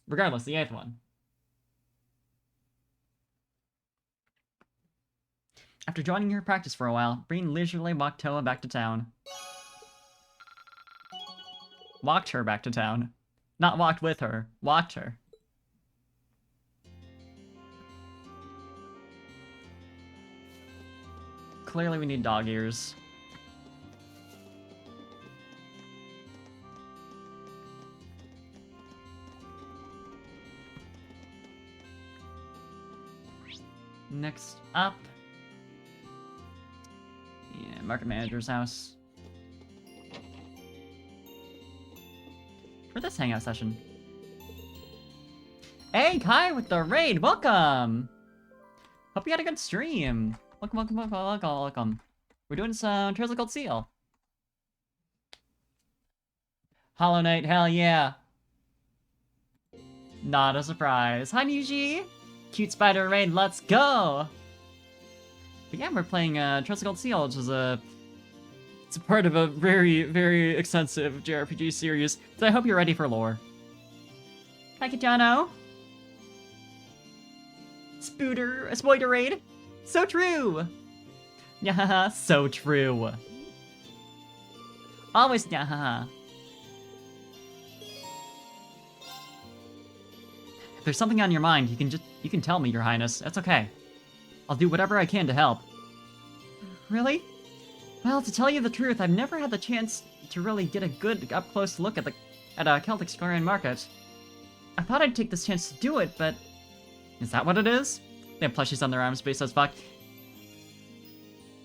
Regardless, the 8th one. After joining her practice for a while, Breen leisurely walked Toa back to town. Walked her back to town. Not walked with her. Walked her. Clearly we need dog ears. Next up... yeah, Market Manager's house. for this hangout session. Hey, Kai with the raid, welcome! Hope you had a good stream. Welcome. We're doing some Trails of Cold Steel. Hollow Knight, hell yeah. Not a surprise. Hi, Niji! Cute spider raid, let's go! But yeah, we're playing Trails of Cold Steel, which is it's a part of a very, very extensive JRPG series, so I hope you're ready for lore. Hi, Kitano! Spoiler raid! So true! Nyahaha, so true. Always nyahaha. If there's something on your mind, you can tell me, Your Highness. That's okay. I'll do whatever I can to help. Really? Well, to tell you the truth, I've never had the chance to really get a good up-close look at a Celtic Grand Market. I thought I'd take this chance to do it, but... Is that what it is? They have plushies on their arms, space as fuck.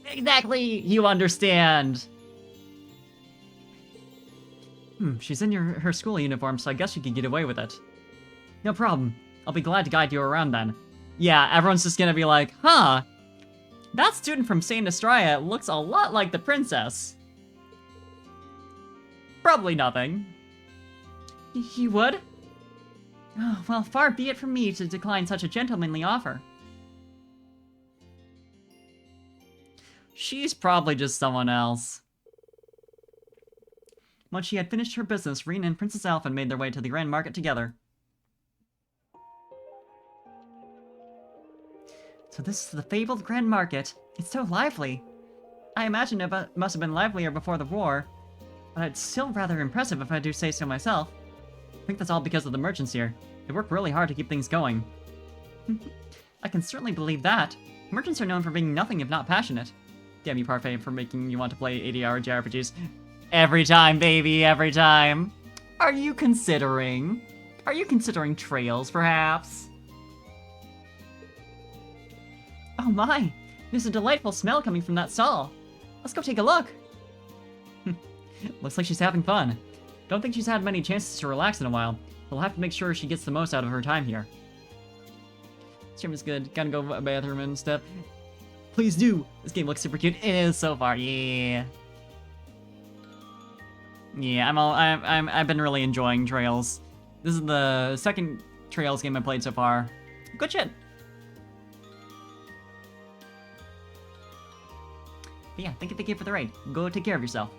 Exactly! You understand! She's in her school uniform, so I guess you can get away with it. No problem. I'll be glad to guide you around then. Yeah, everyone's just gonna be like, huh, that student from Saint Estrella looks a lot like the princess. Probably nothing. He would? Oh, well, far be it from me to decline such a gentlemanly offer. She's probably just someone else. Once she had finished her business, Rean and Princess Alphen made their way to the Grand Market together. So this is the fabled Grand Market. It's so lively. I imagine it must have been livelier before the war, but it's still rather impressive if I do say so myself. I think that's all because of the merchants here. They work really hard to keep things going. I can certainly believe that. Merchants are known for being nothing if not passionate. Damn you, Parfait, for making you want to play 80-hour JRPGs. Every time, baby, every time. Are you considering Trails, perhaps? Oh my, there's a delightful smell coming from that stall. Let's go take a look. Looks like she's having fun. Don't think she's had many chances to relax in a while. We'll have to make sure she gets the most out of her time here. Stream is good. Gotta go to the bathroom and stuff. Please do. This game looks super cute. It is so far. Yeah. Yeah, I've been really enjoying Trails. This is the second Trails game I played so far. Good shit. But yeah, thank you for the raid. Go take care of yourself.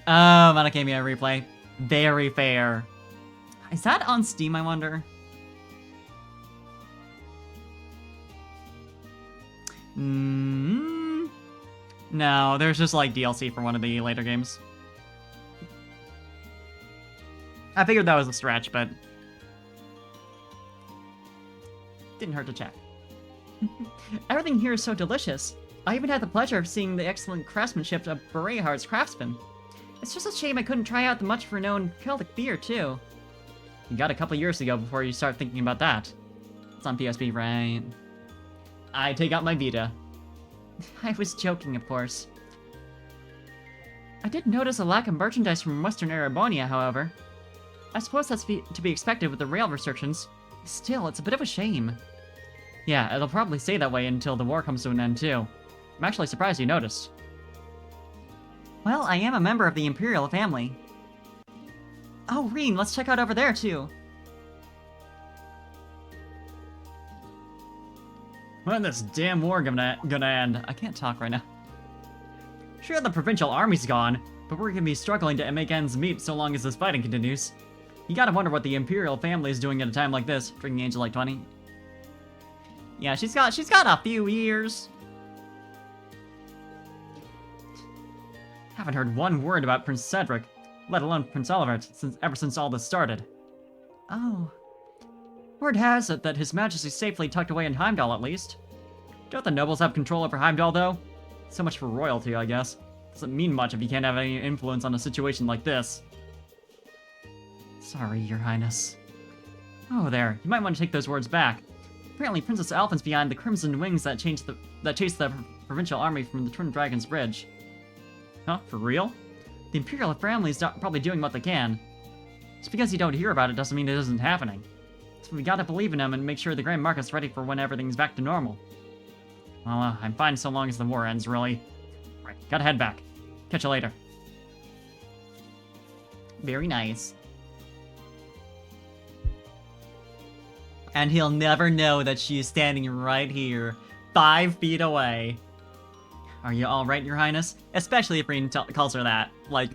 Oh, Monokamiya replay. Very fair. Is that on Steam, I wonder? No, there's just like DLC for one of the later games. I figured that was a stretch, but didn't hurt to check. Everything here is so delicious. I even had the pleasure of seeing the excellent craftsmanship of Berehard's craftsman. It's just a shame I couldn't try out the much-renowned Celtic beer, too. You got a couple years to go before you start thinking about that. It's on PSP, right? I take out my Vita. I was joking, of course. I did notice a lack of merchandise from Western Erebonia, however. I suppose that's to be expected with the rail restrictions. Still, it's a bit of a shame. Yeah, it'll probably stay that way until the war comes to an end, too. I'm actually surprised you noticed. Well, I am a member of the Imperial family. Oh, Rean, let's check out over there, too. When this damn war gonna end? I can't talk right now. Sure, the provincial army's gone, but we're gonna be struggling to make ends meet so long as this fighting continues. You gotta wonder what the Imperial family is doing at a time like this, drinking Angel like 20. Yeah, she's got a few years. Haven't heard one word about Prince Cedric, let alone Prince Olivert, ever since all this started. Oh. Word has it that His Majesty's safely tucked away in Heimdall, at least. Don't the nobles have control over Heimdall, though? So much for royalty, I guess. Doesn't mean much if you can't have any influence on a situation like this. Sorry, Your Highness. Oh, there. You might want to take those words back. Apparently, Princess Alphen's behind the Crimson Wings that chased the provincial army from the Twin Dragons Bridge. Huh? For real? The Imperial family's probably doing what they can. Just because you don't hear about it doesn't mean it isn't happening. So we gotta believe in them and make sure the Grand Market's ready for when everything's back to normal. Well, I'm fine so long as the war ends, really. Right, gotta head back. Catch you later. Very nice. And he'll never know that she is standing right here, 5 feet away. Are you alright, Your Highness? Especially if Rean calls her that, like,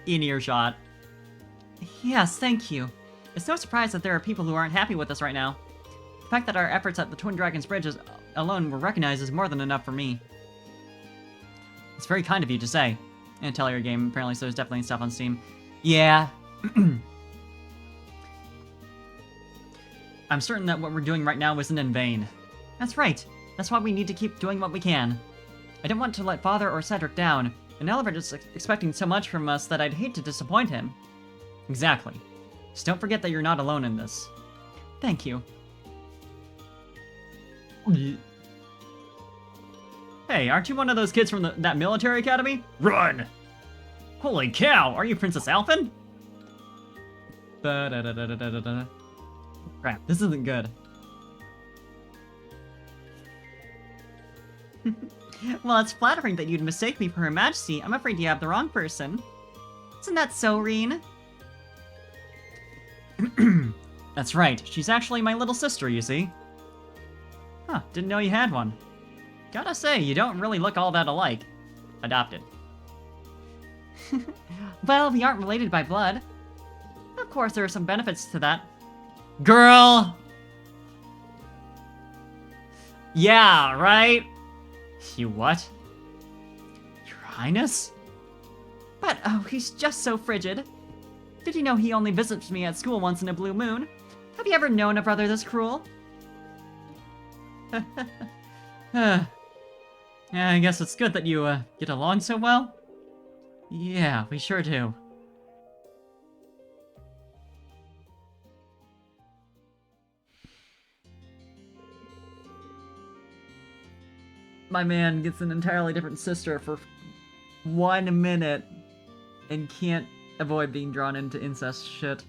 in earshot. Yes, thank you. It's no surprise that there are people who aren't happy with us right now. The fact that our efforts at the Twin Dragons Bridge alone were recognized is more than enough for me. It's very kind of you to say. And tell your game, apparently, so there's definitely stuff on Steam. Yeah. I'm certain that what we're doing right now isn't in vain. That's right. That's why we need to keep doing what we can. I don't want to let Father or Cedric down, and Elevert is expecting so much from us that I'd hate to disappoint him. Exactly. Just don't forget that you're not alone in this. Thank you. Hey, aren't you one of those kids from that military academy? Run! Holy cow, are you Princess Alphen? Crap, this isn't good. Well, it's flattering that you'd mistake me for Her Majesty. I'm afraid you have the wrong person. Isn't that so, Rean? That's right. She's actually my little sister, you see. Huh, didn't know you had one. Gotta say, you don't really look all that alike. Adopted. Well, we aren't related by blood. Of course, there are some benefits to that. Girl! Yeah, right? You what? Your Highness? But, oh, he's just so frigid. Did you know he only visits me at school once in a blue moon? Have you ever known a brother this cruel? Yeah, I guess it's good that you, get along so well. Yeah, we sure do. My man gets an entirely different sister for 1 minute and can't avoid being drawn into incest shit.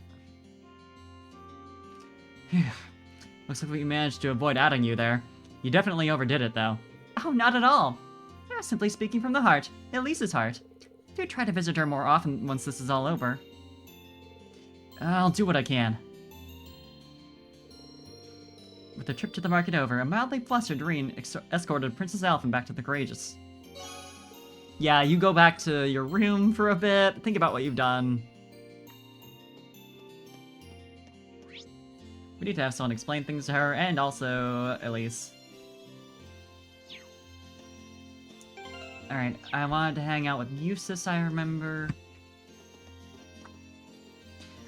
Looks like we managed to avoid adding you there. You definitely overdid it, though. Oh, not at all. I was simply speaking from the heart. Elise's heart. Do try to visit her more often once this is all over. I'll do what I can. With the trip to the market over, a mildly flustered Rean escorted Princess Alphen back to the Courageous. Yeah, you go back to your room for a bit, think about what you've done. We need to have someone explain things to her, and also Elise. Alright, I wanted to hang out with Eustace, I remember.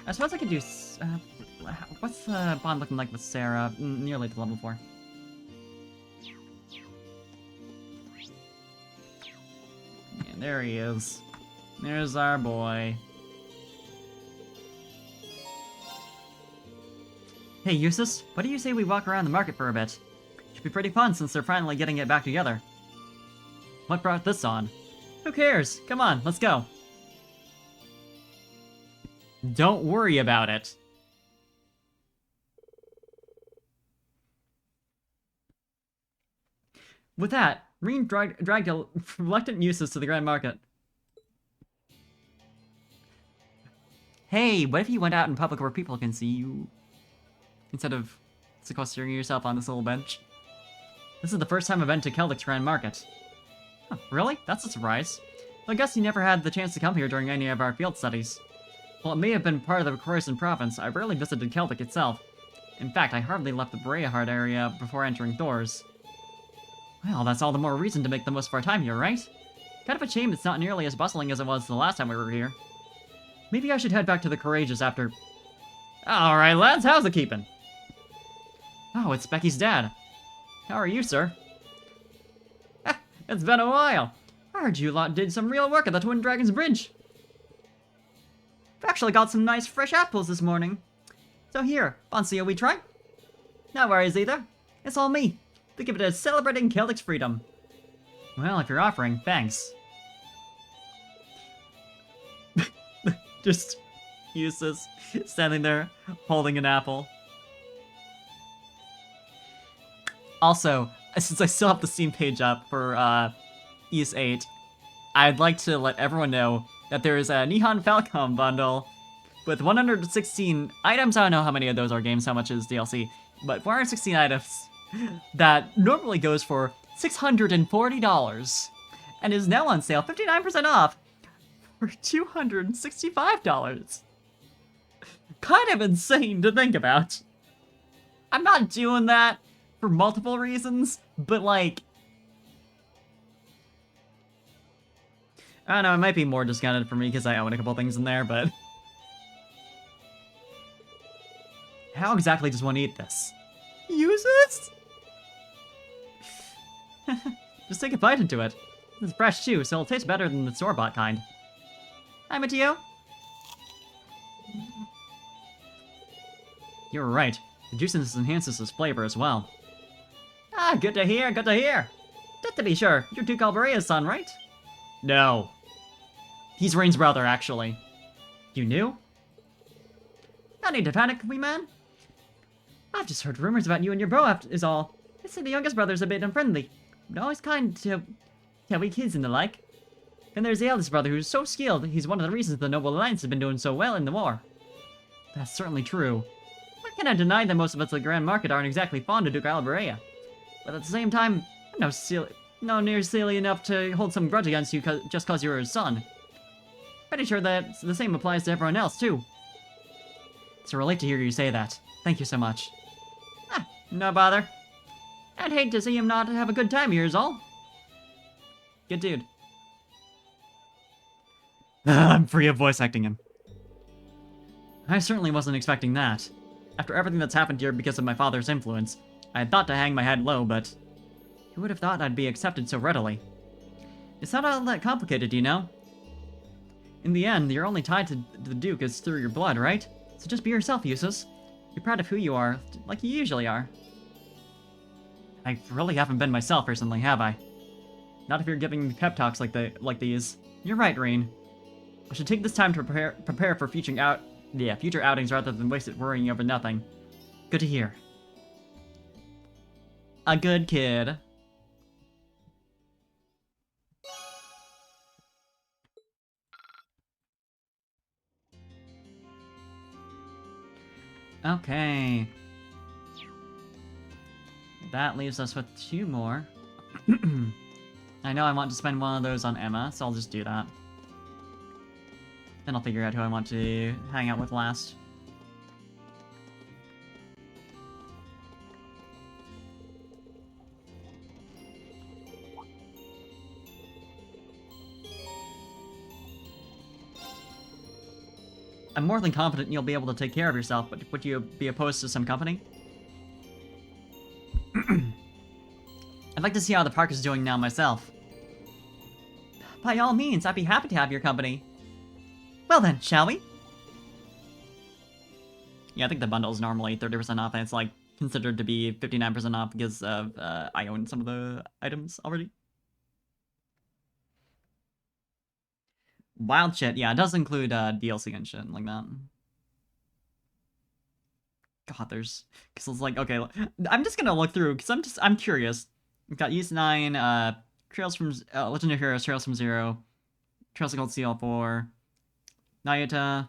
I suppose I could do... what's the bond looking like with Sarah? Nearly to level 4. Yeah, there he is. There's our boy. Hey, Eustace, what do you say we walk around the market for a bit? Should be pretty fun since they're finally getting it back together. What brought this on? Who cares? Come on, let's go. Don't worry about it. With that, Rean dragged a reluctant Eustace to the Grand Market. Hey, what if you went out in public where people can see you? Instead of sequestering yourself on this little bench. This is the first time I've been to Celdic's Grand Market. Huh, really? That's a surprise. Well, I guess you never had the chance to come here during any of our field studies. While it may have been part of the Khorasan province, I rarely visited Celdic itself. In fact, I hardly left the Breahard area before entering Thors. Well, that's all the more reason to make the most of our time here, right? Kind of a shame it's not nearly as bustling as it was the last time we were here. Maybe I should head back to the Courageous after... Alright, lads, how's it keeping? Oh, it's Becky's dad. How are you, sir? It's been a while. I heard you lot did some real work at the Twin Dragons Bridge. I've actually got some nice fresh apples this morning. So here, fancy a wee try? No worries either. It's all me. Think of it as celebrating Celdic's freedom. Well, if you're offering, thanks. Just useless, standing there holding an apple. Also, since I still have the Steam page up for Ys 8, I'd like to let everyone know that there is a Nihon Falcom bundle with 116 items. I don't know how many of those are games, how much is DLC, but 416 items that normally goes for $640 and is now on sale 59% off for $265. Kind of insane to think about. I'm not doing that for multiple reasons, but like, I don't know, it might be more discounted for me because I own a couple things in there, but how exactly does one eat this? Use it? Just take a bite into it. It's fresh too, so it'll taste better than the store-bought kind. Hi, Mateo. You're right. The juiciness enhances its flavor as well. Ah, good to hear, good to hear. Just to be sure, you're Duke Alberea's son, right? No. He's Rain's brother, actually. You knew? No need to panic, wee man. I've just heard rumors about you and your bro is all. They say the youngest brother's a bit unfriendly, but always kind to we kids and the like. And there's the eldest brother who's so skilled, he's one of the reasons the Noble Alliance has been doing so well in the war. That's certainly true. I cannot deny that most of us at the Grand Market aren't exactly fond of Duke Alberea. But at the same time, I'm no near silly enough to hold some grudge against you just cause you're his son. Pretty sure that the same applies to everyone else, too. It's a relief to hear you say that. Thank you so much. Ah, no bother. I'd hate to see him not have a good time here is all. Good dude. I'm free of voice acting him. I certainly wasn't expecting that. After everything that's happened here because of my father's influence, I had thought to hang my head low, but who would have thought I'd be accepted so readily? It's not all that complicated, you know? In the end, you're only tied to the Duke is through your blood, right? So just be yourself, Eustace. Be proud of who you are, like you usually are. I really haven't been myself recently, have I? Not if you're giving me pep talks like these. You're right, Rain. I should take this time to prepare for future outings rather than waste it worrying over nothing. Good to hear. A good kid. Okay. That leaves us with 2 more. I know I want to spend one of those on Emma, so I'll just do that. Then I'll figure out who I want to hang out with last. I'm more than confident you'll be able to take care of yourself, but would you be opposed to some company? I'd like to see how the park is doing now myself. By all means, I'd be happy to have your company. Well then, shall we? Yeah, I think the bundle is normally 30% off, and it's like considered to be 59% off because of I own some of the items already. Wild shit, yeah, it does include DLC and shit like that. God, because it's like, okay, I'm just gonna look through because I'm curious. We've got Ys 9, Trails from Legendary Heroes, Trails from Zero, Trails of Cold Steel 4, Nayuta,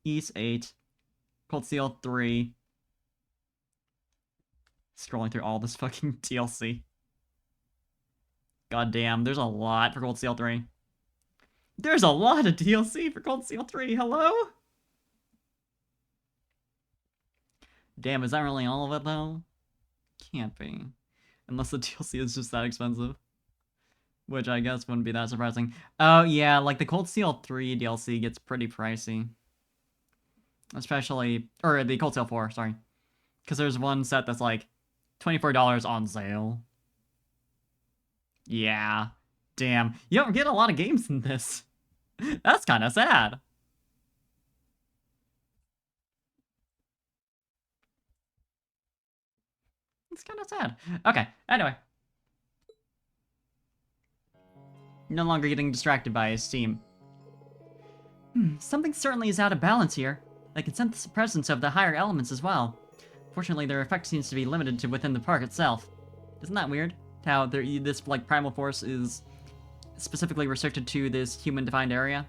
Ys 8, Cold Steel 3. Scrolling through all this fucking DLC. God damn, there's a lot for Cold Steel 3. There's a lot of DLC for Cold Steel 3, hello? Damn, is that really all of it, though? Can't be. Unless the DLC is just that expensive. Which I guess wouldn't be that surprising. Oh, yeah, like the Cold Steel 3 DLC gets pretty pricey. Especially... Or the Cold Steel 4, sorry. Because there's one set that's like $24 on sale. Yeah. Damn. You don't get a lot of games in this. That's kind of sad. It's kind of sad. Okay, anyway. No longer getting distracted by Steam. Something certainly is out of balance here. I can sense the presence of the higher elements as well. Fortunately, their effect seems to be limited to within the park itself. Isn't that weird? How this, like, primal force is specifically restricted to this human-defined area?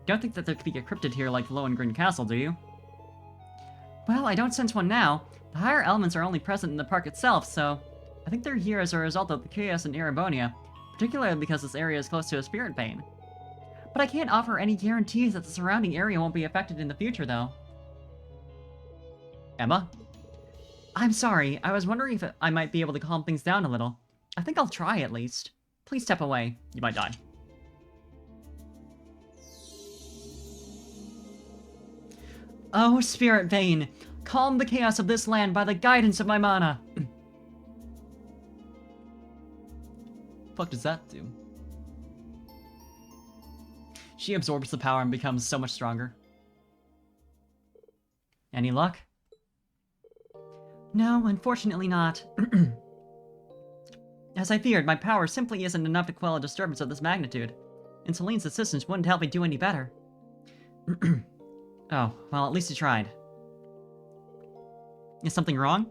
Don't think that there could be a cryptid here like Lohengrin Castle, do you? Well, I don't sense one now. The higher elements are only present in the park itself, so I think they're here as a result of the chaos in Erebonia, particularly because this area is close to a spirit bane. But I can't offer any guarantees that the surrounding area won't be affected in the future, though. Emma? I'm sorry, I was wondering if I might be able to calm things down a little. I think I'll try, at least. Please step away. You might die. Oh, Spirit Bane, calm the chaos of this land by the guidance of my mana. Fuck does that do? She absorbs the power and becomes so much stronger. Any luck? No, unfortunately not. As I feared, my power simply isn't enough to quell a disturbance of this magnitude, and Celine's assistance wouldn't help me do any better. Oh, well, at least you tried. Is something wrong?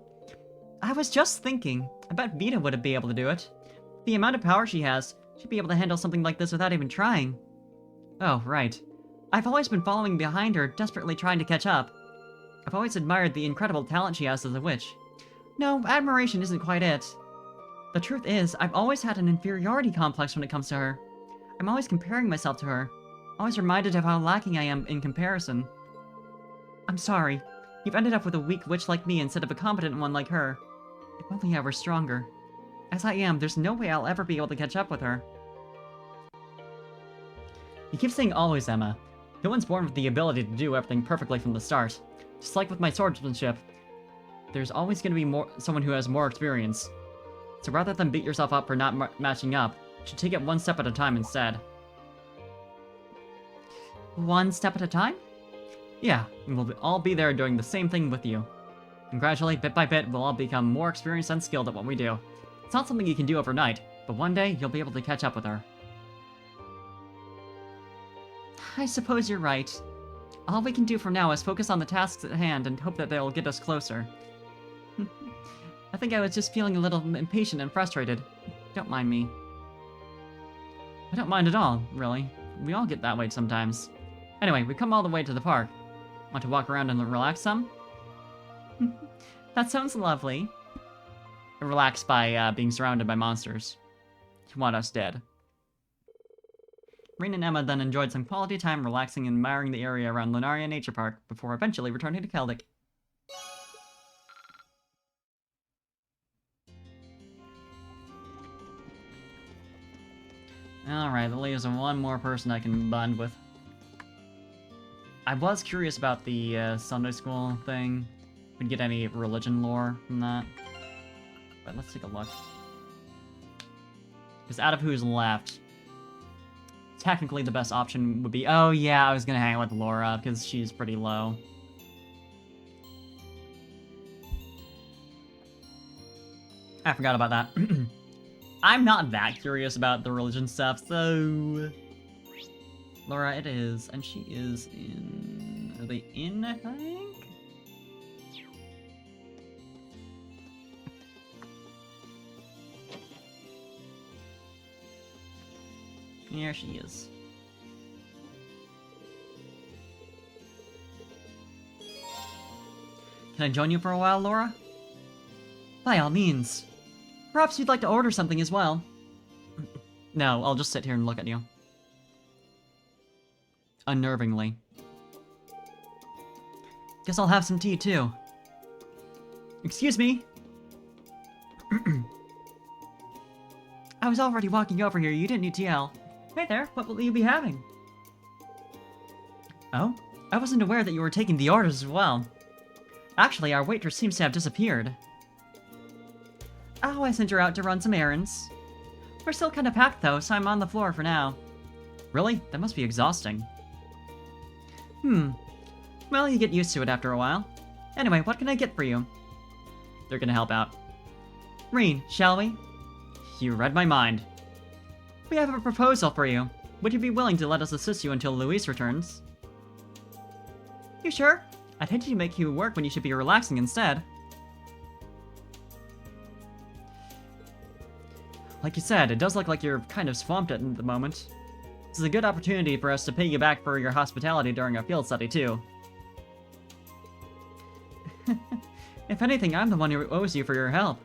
I was just thinking. I bet Vita would be able to do it. The amount of power she has, she'd be able to handle something like this without even trying. Oh, right. I've always been following behind her, desperately trying to catch up. I've always admired the incredible talent she has as a witch. No, admiration isn't quite it. The truth is, I've always had an inferiority complex when it comes to her. I'm always comparing myself to her, always reminded of how lacking I am in comparison. I'm sorry. You've ended up with a weak witch like me instead of a competent one like her. If only I were stronger. As I am, there's no way I'll ever be able to catch up with her. You keep saying always, Emma. No one's born with the ability to do everything perfectly from the start. Just like with my swordsmanship, there's always going to be someone who has more experience. So rather than beat yourself up for not matching up, you should take it one step at a time instead. One step at a time? Yeah, and we'll all be there doing the same thing with you. And gradually, bit by bit, we'll all become more experienced and skilled at what we do. It's not something you can do overnight, but one day you'll be able to catch up with her. I suppose you're right. All we can do for now is focus on the tasks at hand and hope that they'll get us closer. I think I was just feeling a little impatient and frustrated. Don't mind me. I don't mind at all, really. We all get that way sometimes. Anyway, we've come all the way to the park. Want to walk around and relax some? That sounds lovely. Relax by being surrounded by monsters. You want us dead. Rean and Emma then enjoyed some quality time relaxing and admiring the area around Lunaria Nature Park before eventually returning to Keldic. Alright, that leaves one more person I can bond with. I was curious about the Sunday school thing. If we get any religion lore from that. But let's take a look. Because out of who's left, technically the best option would be... Oh yeah, I was gonna hang out with Laura, because she's pretty low. I forgot about that. I'm not that curious about the religion stuff, so... Laura it is, and she is in... Are they in, I think? Here she is. Can I join you for a while, Laura? By all means. Perhaps you'd like to order something as well. No, I'll just sit here and look at you. Unnervingly. Guess I'll have some tea, too. Excuse me? I was already walking over here, you didn't need TL. Hey there, what will you be having? Oh? I wasn't aware that you were taking the orders as well. Actually, our waitress seems to have disappeared. Oh, I sent her out to run some errands. We're still kind of packed though, so I'm on the floor for now. Really? That must be exhausting. Well, you get used to it after a while. Anyway, what can I get for you? They're gonna help out. Rean, shall we? You read my mind. We have a proposal for you. Would you be willing to let us assist you until Luis returns? You sure? I'd hate to make you work when you should be relaxing instead. Like you said, it does look like you're kind of swamped at the moment. This is a good opportunity for us to pay you back for your hospitality during our field study, too. If anything, I'm the one who owes you for your help.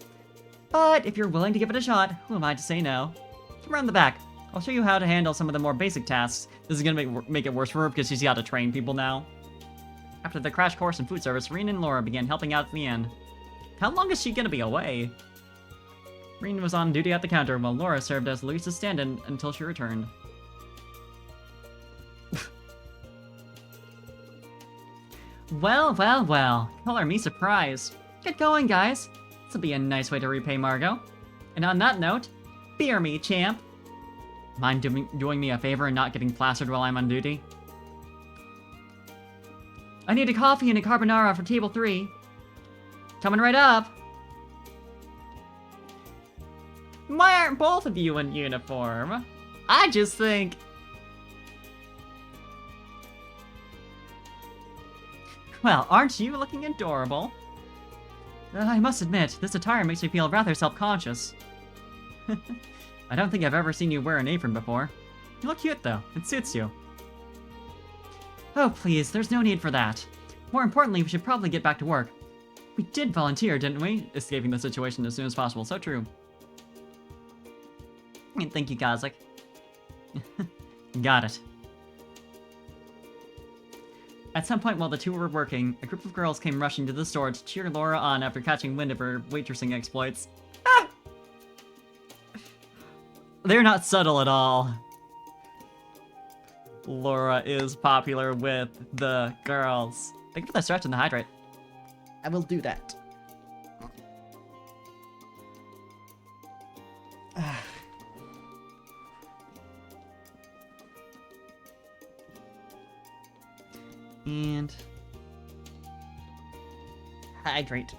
But if you're willing to give it a shot, who am I to say no? Come around the back. I'll show you how to handle some of the more basic tasks. This is gonna make it worse for her because she's got to train people now. After the crash course in food service, Reen and Laura began helping out at the end. How long is she gonna be away? Reen was on duty at the counter while Laura served as Luisa's stand-in until she returned. Well, well, well. Color me surprised. Get going, guys. This'll be a nice way to repay Margot. And on that note, beer me, champ. Mind doing me a favor and not getting plastered while I'm on duty? I need a coffee and a carbonara for table 3. Coming right up. Why aren't both of you in uniform? I just think... Well, aren't you looking adorable? I must admit, this attire makes me feel rather self-conscious. I don't think I've ever seen you wear an apron before. You look cute, though. It suits you. Oh, please, there's no need for that. More importantly, we should probably get back to work. We did volunteer, didn't we? Escaping the situation as soon as possible. So true. Thank you, Kazik. Got it. At some point while the two were working, a group of girls came rushing to the store to cheer Laura on after catching wind of her waitressing exploits. Ah! They're not subtle at all. Laura is popular with the girls. Thank you for the stretch and the hydrate. I will do that. And hydrate.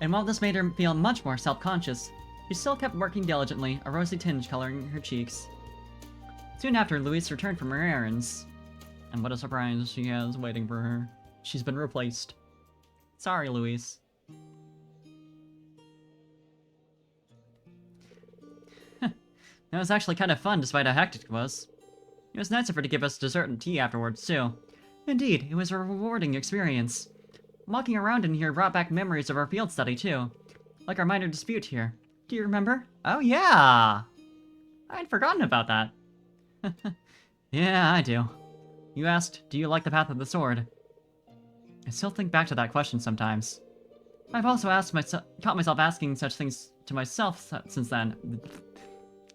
And while this made her feel much more self-conscious, she still kept working diligently, a rosy tinge coloring her cheeks. Soon after, Louise returned from her errands. And what a surprise she has waiting for her. She's been replaced. Sorry, Louise. It was actually kind of fun despite how hectic it was. It was nice of her to give us dessert and tea afterwards, too. Indeed, it was a rewarding experience. Walking around in here brought back memories of our field study, too. Like our minor dispute here. Do you remember? Oh, yeah! I'd forgotten about that. Yeah, I do. You asked, do you like the path of the sword? I still think back to that question sometimes. I've also caught myself asking such things to myself since then.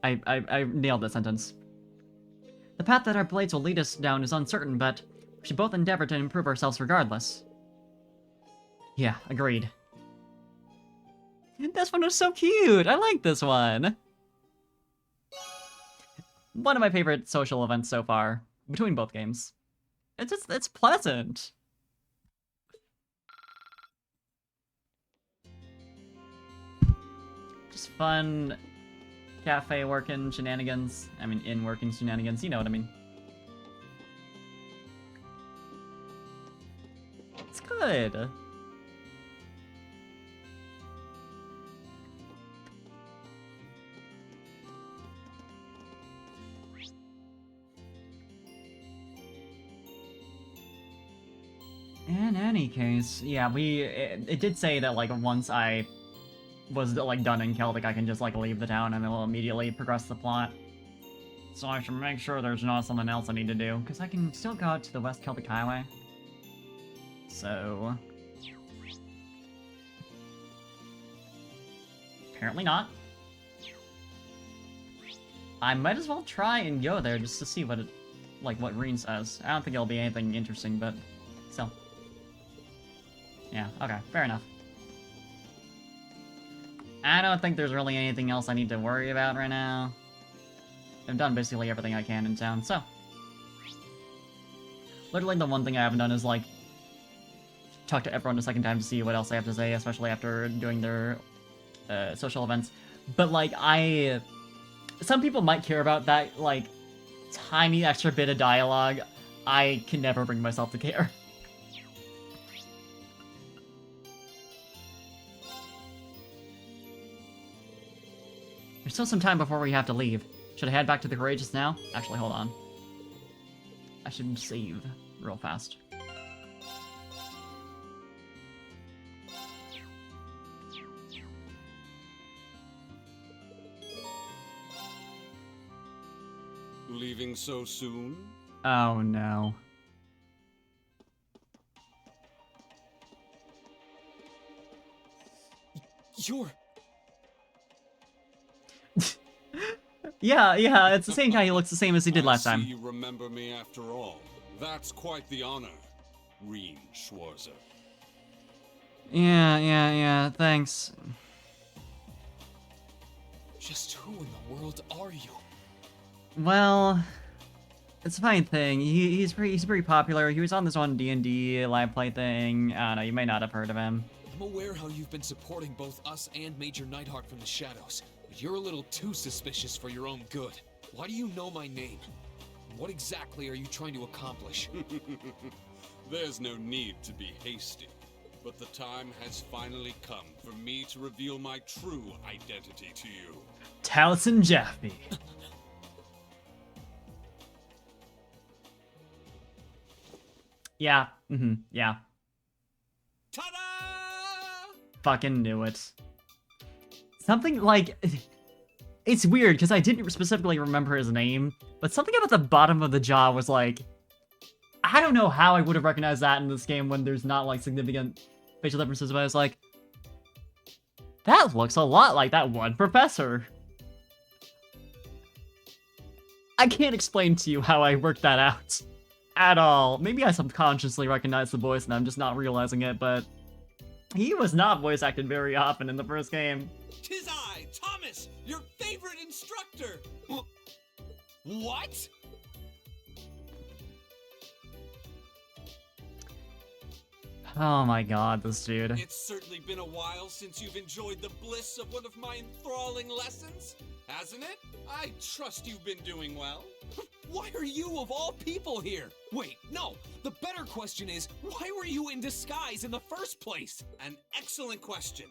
I nailed that sentence. The path that our blades will lead us down is uncertain, but we should both endeavor to improve ourselves regardless. Yeah, agreed. This one was so cute! I like this one! One of my favorite social events so far, between both games. It's pleasant! Just fun cafe working shenanigans. I mean, in working shenanigans, you know what I mean. It's good. In any case, yeah, it did say that, like, once I was, like, done in Celtic, I can just, like, leave the town and it'll immediately progress the plot. So I should make sure there's not something else I need to do, because I can still go out to the West Celtic Highway. So... apparently not. I might as well try and go there just to see what it, like, what Reen says. I don't think it'll be anything interesting, but still. Yeah, okay, fair enough. I don't think there's really anything else I need to worry about right now. I've done basically everything I can in town, so. Literally the one thing I haven't done is, like, talk to everyone a second time to see what else they have to say, especially after doing their social events. But like some people might care about that like tiny extra bit of dialogue. I can never bring myself to care. There's still some time before we have to leave. Should I head back to the Courageous now? Actually, hold on. I should save real fast. Leaving so soon? Oh no. You're... Yeah, it's the same guy. He looks the same as he did last time. I see you remember me after all. That's quite the honor, Rean Schwarzer. Yeah, thanks. Just who in the world are you? Well, it's a fine thing. He's pretty popular. He was on this one D&D live play thing. I don't know, you may not have heard of him. I'm aware how you've been supporting both us and Major Nighthawk from the shadows, but you're a little too suspicious for your own good. Why do you know my name? What exactly are you trying to accomplish? There's no need to be hasty, but the time has finally come for me to reveal my true identity to you. Taliesin Jaffe. Yeah, yeah. Ta-da! Fucking knew it. Something like... It's weird, because I didn't specifically remember his name, but something about the bottom of the jaw was like... I don't know how I would have recognized that in this game when there's not, like, significant facial differences, but I was like... That looks a lot like that one professor. I can't explain to you how I worked that out. At all. Maybe I subconsciously recognize the voice and I'm just not realizing it, but... He was not voice acted very often in the first game. 'Tis I, Thomas, your favorite instructor! What? Oh my god, this dude. It's certainly been a while since you've enjoyed the bliss of one of my enthralling lessons, hasn't it? I trust you've been doing well. Why are you of all people here? Wait, no. The better question is, why were you in disguise in the first place? An excellent question.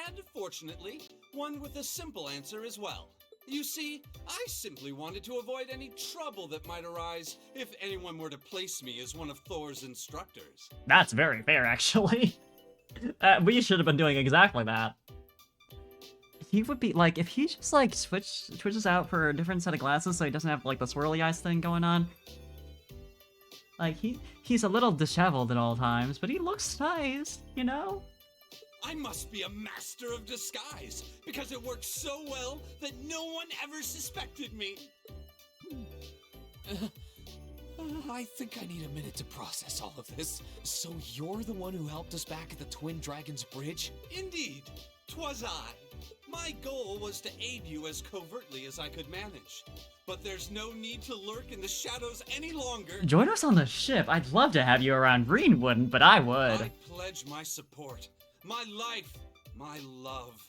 And, fortunately, one with a simple answer as well. You see, I simply wanted to avoid any trouble that might arise if anyone were to place me as one of Thor's instructors. That's very fair, actually. We should have been doing exactly that. He would be, like, if he just, like, switches out for a different set of glasses so he doesn't have, like, the swirly eyes thing going on. Like, he's a little disheveled at all times, but he looks nice, you know? I must be a master of disguise, because it works so well that no one ever suspected me. I think I need a minute to process all of this. So you're the one who helped us back at the Twin Dragons Bridge? Indeed, 'twas I. My goal was to aid you as covertly as I could manage. But there's no need to lurk in the shadows any longer. Join us on the ship. I'd love to have you around. Green wouldn't, but I would. I pledge my support, my life, my love.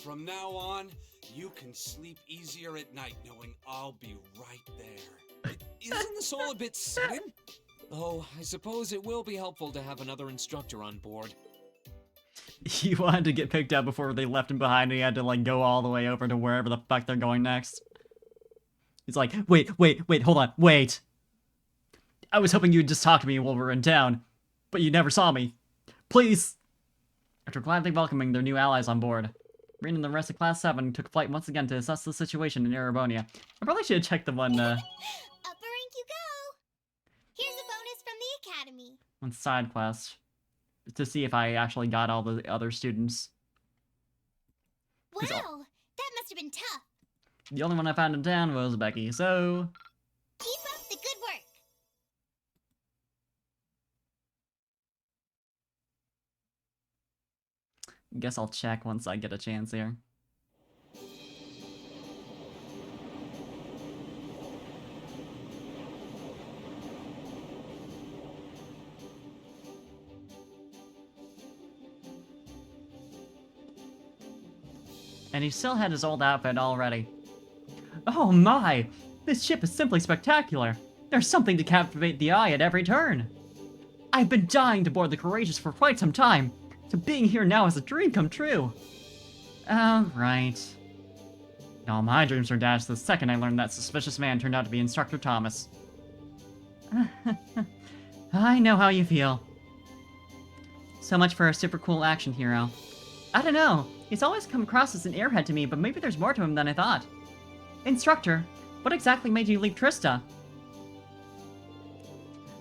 From now on, you can sleep easier at night knowing I'll be right there. Isn't this all a bit sudden? Oh, I suppose it will be helpful to have another instructor on board. He wanted to get picked up before they left him behind, and he had to, like, go all the way over to wherever the fuck they're going next. He's like, wait, hold on, wait. I was hoping you'd just talk to me while we were in town, but you never saw me. Please. After gladly welcoming their new allies on board, Rean and the rest of Class 7 took flight once again to assess the situation in Erebonia. I probably should have checked the one, Upper rank you go! Here's a bonus from the Academy. one side quest, to see if I actually got all the other students. Wow, that must have been tough. The only one I found in town was Becky, so... Keep up the good work. Guess I'll check once I get a chance here. And he still had his old outfit already. Oh my! This ship is simply spectacular! There's something to captivate the eye at every turn! I've been dying to board the Courageous for quite some time, so being here now is a dream come true! Oh, right. All my dreams were dashed the second I learned that suspicious man turned out to be Instructor Thomas. I know how you feel. So much for a super cool action hero. I don't know, he's always come across as an airhead to me, but maybe there's more to him than I thought. Instructor, what exactly made you leave Trista?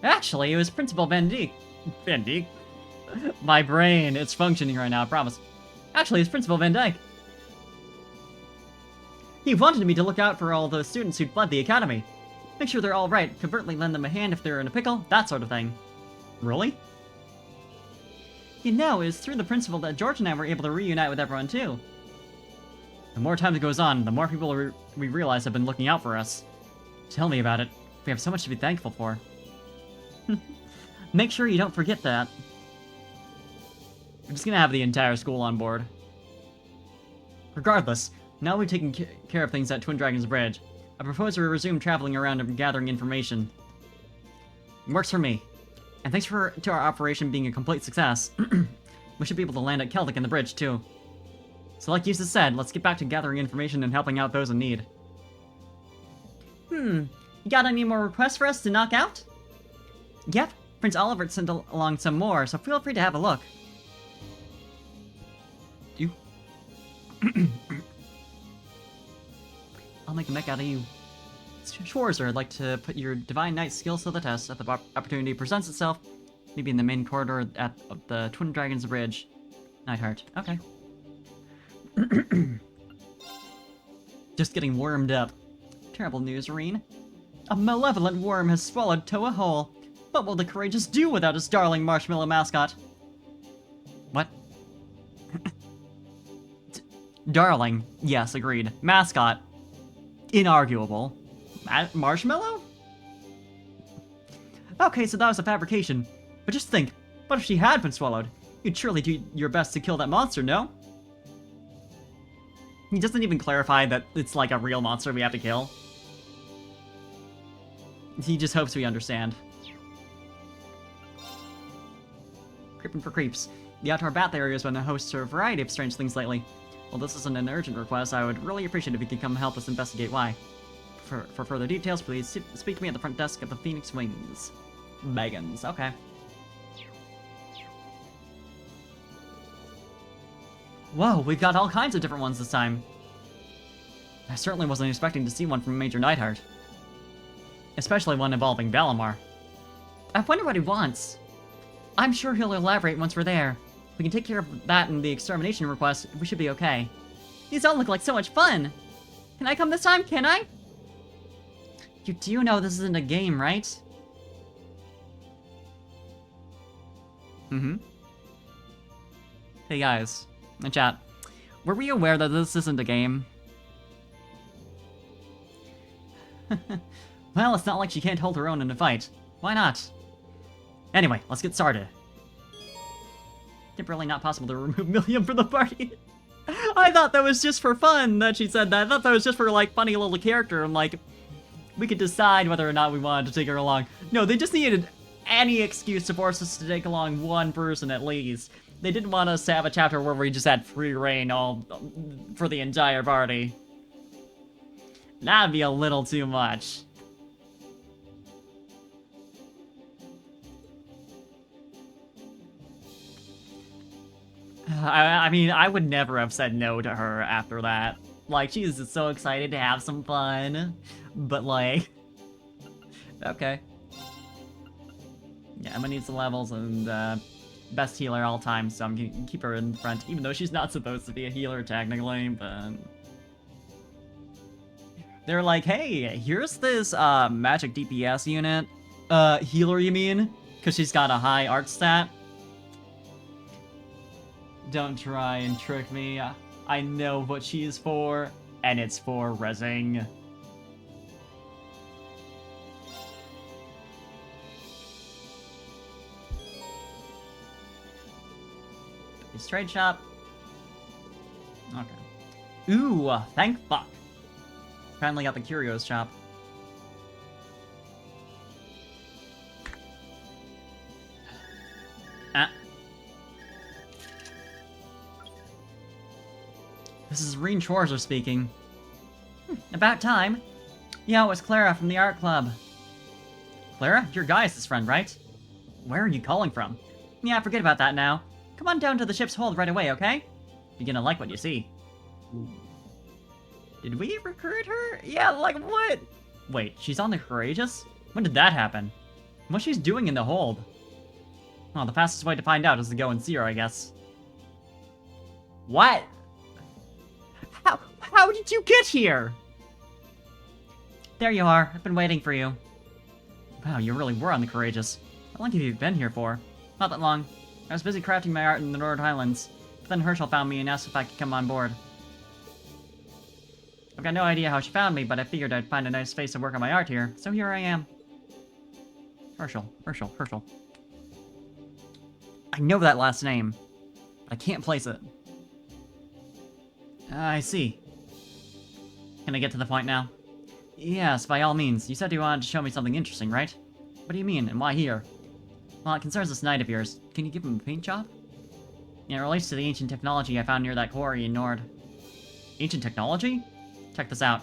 Actually, it was Principal Van Dijk. Van Dijk? My brain, it's functioning right now, I promise. Actually, it's Principal Van Dijk. He wanted me to look out for all those students who'd fled the academy. Make sure they're all right, covertly lend them a hand if they're in a pickle, that sort of thing. Really? You know, it's through the principal that George and I were able to reunite with everyone, too. The more time that goes on, the more people we realize have been looking out for us. Tell me about it. We have so much to be thankful for. Make sure you don't forget that. I'm just gonna have the entire school on board. Regardless, now we've taken care of things at Twin Dragons Bridge, I propose we resume traveling around and gathering information. Works for me. And thanks to our operation being a complete success, we should be able to land at Celtic in the bridge, too. So like Eustace said, let's get back to gathering information and helping out those in need. You got any more requests for us to knock out? Yep, Prince Oliver sent along some more, so feel free to have a look. You? I'll make a mech out of you. Schwarzer, I'd like to put your Divine Knight skills to the test if the opportunity presents itself. Maybe in the main corridor at the Twin Dragons Bridge. Nightheart. Okay. Just getting wormed up. Terrible news, Reen. A malevolent worm has swallowed Toa whole. What will the Courageous do without his darling marshmallow mascot? What? Darling. Yes, agreed. Mascot. Inarguable. Marshmallow? Okay, so that was a fabrication. But just think, what if she had been swallowed? You'd surely do your best to kill that monster, no? He doesn't even clarify that it's like a real monster we have to kill. He just hopes we understand. Creeping for creeps. The outdoor bath area has been a host to a variety of strange things lately. While this isn't an urgent request, I would really appreciate if you could come help us investigate why. For further details, please speak to me at the front desk of the Phoenix Wings. Bagans, okay. Whoa, we've got all kinds of different ones this time. I certainly wasn't expecting to see one from Major Neidhart. Especially one involving Valimar. I wonder what he wants. I'm sure he'll elaborate once we're there. If we can take care of that and the extermination request, we should be okay. These all look like so much fun! Can I come this time, can I? You do know this isn't a game, right? Hey guys, in chat, were we aware that this isn't a game? Well, it's not like she can't hold her own in a fight. Why not? Anyway, let's get started. It's really not possible to remove Milliam from the party. I thought that was just for fun that she said that. I thought that was just for, like, funny little character, and, like, we could decide whether or not we wanted to take her along. No, they just needed any excuse to force us to take along one person at least. They didn't want us to have a chapter where we just had free reign all for the entire party. That'd be a little too much. I mean, I would never have said no to her after that. Like, she's just so excited to have some fun. But, like... okay. Yeah, Emma needs the levels and, best healer all time, so I'm gonna keep her in front, even though she's not supposed to be a healer, technically, but... They're like, hey, here's this, magic DPS unit. Healer, you mean? Because she's got a high art stat. Don't try and trick me. I know what she's for, and it's for rezzing. Trade shop. Okay. Ooh, thank fuck. Finally got the curios shop. Ah. This is Reen Schwarzer speaking. About time. Yeah, it was Clara from the art club. Clara? You're Gaius' friend, right? Where are you calling from? Yeah, forget about that now. Come on down to the ship's hold right away, okay? You're gonna like what you see. Did we recruit her? Yeah, like what? Wait, she's on the Courageous? When did that happen? What's she's doing in the hold? Well, the fastest way to find out is to go and see her, I guess. What? How did you get here? There you are. I've been waiting for you. Wow, you really were on the Courageous. How long have you been here for? Not that long. I was busy crafting my art in the Nord Highlands. But then Herschel found me and asked if I could come on board. I've got no idea how she found me, but I figured I'd find a nice space to work on my art here, so here I am. Herschel. I know that last name, but I can't place it. I see. Can I get to the point now? Yes, by all means. You said you wanted to show me something interesting, right? What do you mean, and why here? Well, it concerns this knight of yours. Can you give him a paint job? Yeah, it relates to the ancient technology I found near that quarry in Nord. Ancient technology? Check this out.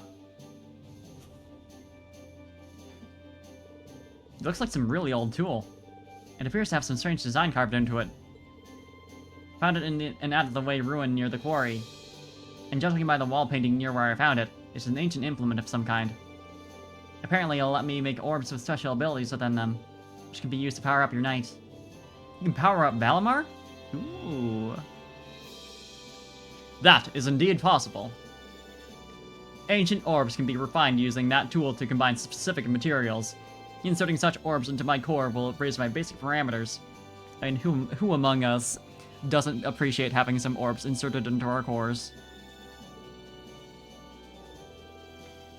It looks like some really old tool. It appears to have some strange design carved into it. Found it in an out-of-the-way ruin near the quarry. And judging by the wall painting near where I found it, it's an ancient implement of some kind. Apparently it'll let me make orbs with special abilities within them, which can be used to power up your knight. You can power up Valimar? Ooh. That is indeed possible. Ancient orbs can be refined using that tool to combine specific materials. Inserting such orbs into my core will raise my basic parameters. I mean, who among us doesn't appreciate having some orbs inserted into our cores?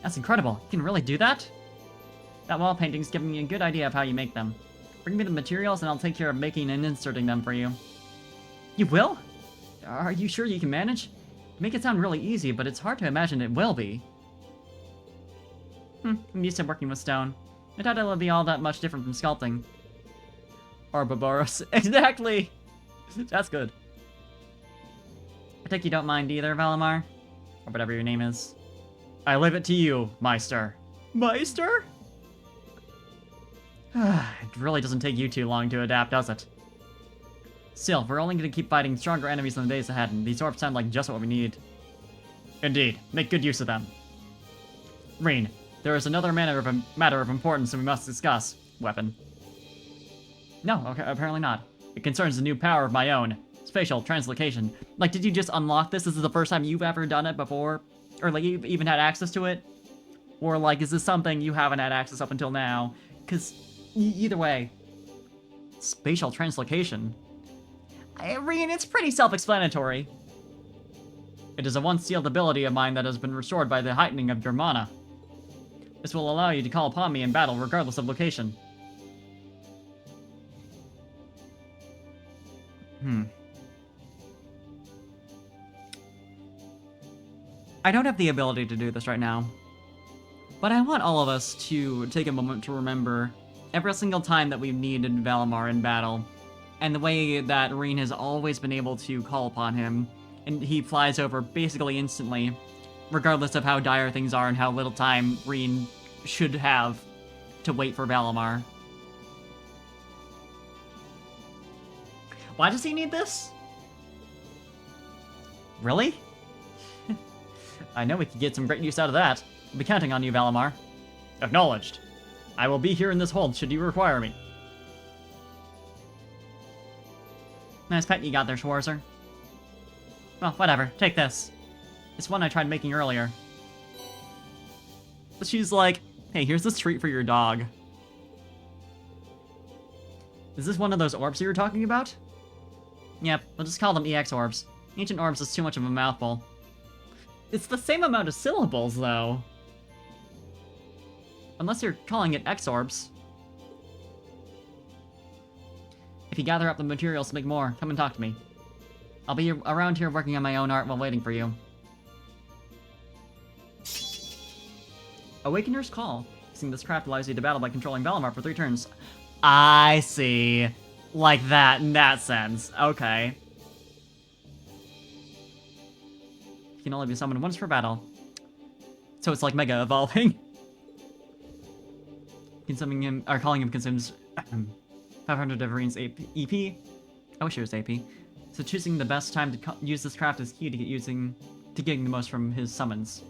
That's incredible. You can really do that? That wall painting's giving me a good idea of how you make them. Bring me the materials and I'll take care of making and inserting them for you. You will? Are you sure you can manage? You make it sound really easy, but it's hard to imagine it will be. I'm used to working with stone. I doubt it'll be all that much different from sculpting. Arboboros. Exactly! That's good. I think you don't mind either, Valimar? Or whatever your name is. I leave it to you, Meister. Meister? It really doesn't take you too long to adapt, does it? Still, we're only going to keep fighting stronger enemies in the days ahead, and these orbs sound like just what we need. Indeed. Make good use of them. Reen, there is another matter of importance that we must discuss. Weapon. No, okay, apparently not. It concerns a new power of my own. Spatial translocation. Like, did you just unlock this? This is the first time you've ever done it before? Or, like, you've even had access to it? Or, like, is this something you haven't had access up until now? Because, either way. Spatial translocation. Reen, it's pretty self-explanatory. It is a once sealed ability of mine that has been restored by the heightening of your mana. This will allow you to call upon me in battle regardless of location. I don't have the ability to do this right now. But I want all of us to take a moment to remember every single time that we've needed Valimar in battle, and the way that Reen has always been able to call upon him, and he flies over basically instantly, regardless of how dire things are and how little time Reen should have to wait for Valimar. Why does he need this? Really? I know we could get some great use out of that. I'll be counting on you, Valimar. Acknowledged. I will be here in this hold should you require me. Nice pet you got there, Schwarzer. Well, whatever. Take this. It's one I tried making earlier. She's like, hey, here's this treat for your dog. Is this one of those orbs you were talking about? Yep, we'll just call them EX orbs. Ancient orbs is too much of a mouthful. It's the same amount of syllables, though. Unless you're calling it X orbs. If you gather up the materials to make more, come and talk to me. I'll be around here working on my own art while waiting for you. Awakener's Call. Using this craft allows you to battle by controlling Valimar for 3 turns. I see. Like that, in that sense. Okay. You can only be summoned once per battle. So it's like Mega Evolving. Consuming him, or calling him consumes 500 of Rene's EP. I wish it was AP. So choosing the best time to use this craft is key to getting the most from his summons.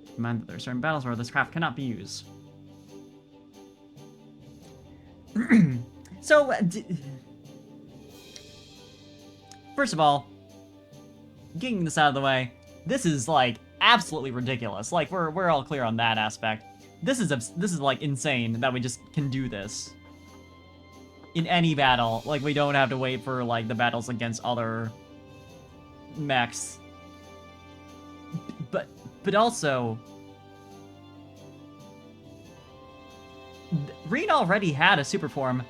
Keep in mind that there are certain battles where this craft cannot be used. So, first of all, getting this out of the way, this is like absolutely ridiculous. Like we're all clear on that aspect. This is like insane that we just can do this in any battle. Like we don't have to wait for like the battles against other mechs. But also, Reen already had a super form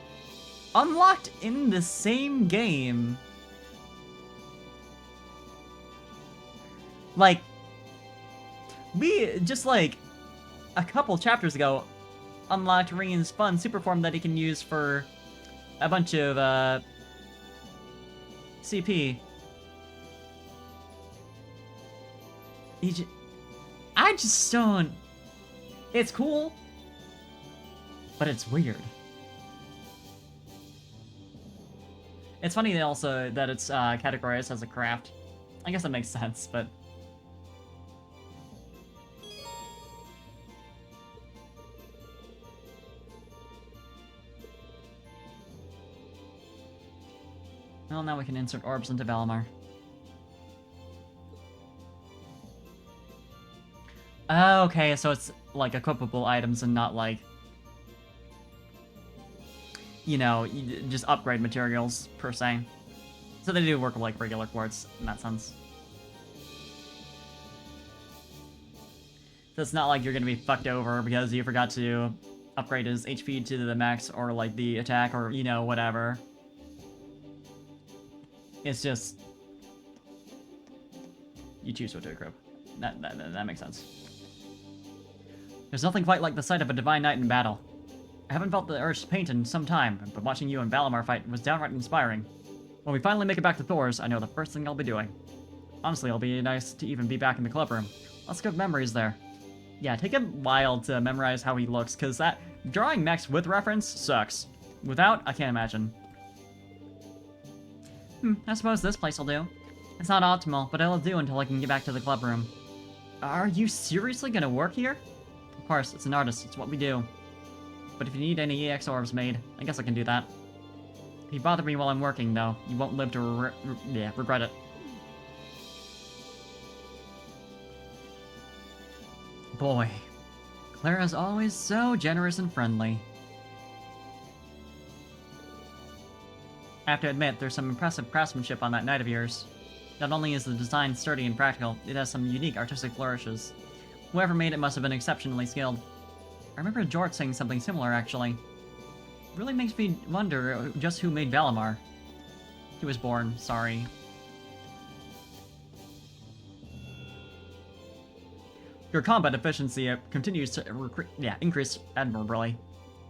unlocked in the same game. Like, we just like a couple chapters ago unlocked Reen's fun super form that he can use for a bunch of CP. I just don't. It's cool, but it's weird. It's funny also that it's categorized as a craft. I guess that makes sense, but... Well, now we can insert orbs into Valimar. Oh, okay, so it's like equipable items and not like... you know, just upgrade materials, per se. So they do work like regular quartz, in that sense. So it's not like you're gonna be fucked over because you forgot to upgrade his HP to the max, or like the attack, or, you know, whatever. It's just... you choose what to equip. That makes sense. There's nothing quite like the sight of a divine knight in battle. I haven't felt the urge to paint in some time, but watching you and Valimar fight was downright inspiring. When we finally make it back to Thor's, I know the first thing I'll be doing. Honestly, it'll be nice to even be back in the club room. Lots of good memories there. Yeah, take a while to memorize how he looks, because that drawing mechs with reference sucks. Without, I can't imagine. I suppose this place will do. It's not optimal, but it'll do until I can get back to the club room. Are you seriously gonna work here? Of course, it's an artist, it's what we do. But if you need any EX orbs made, I guess I can do that. If you bother me while I'm working, though, you won't live to regret it. Boy, Clara's always so generous and friendly. I have to admit, there's some impressive craftsmanship on that knight of yours. Not only is the design sturdy and practical, it has some unique artistic flourishes. Whoever made it must have been exceptionally skilled. I remember Jort saying something similar, actually. It really makes me wonder just who made Valimar. He was born, sorry. Your combat efficiency continues to increase admirably.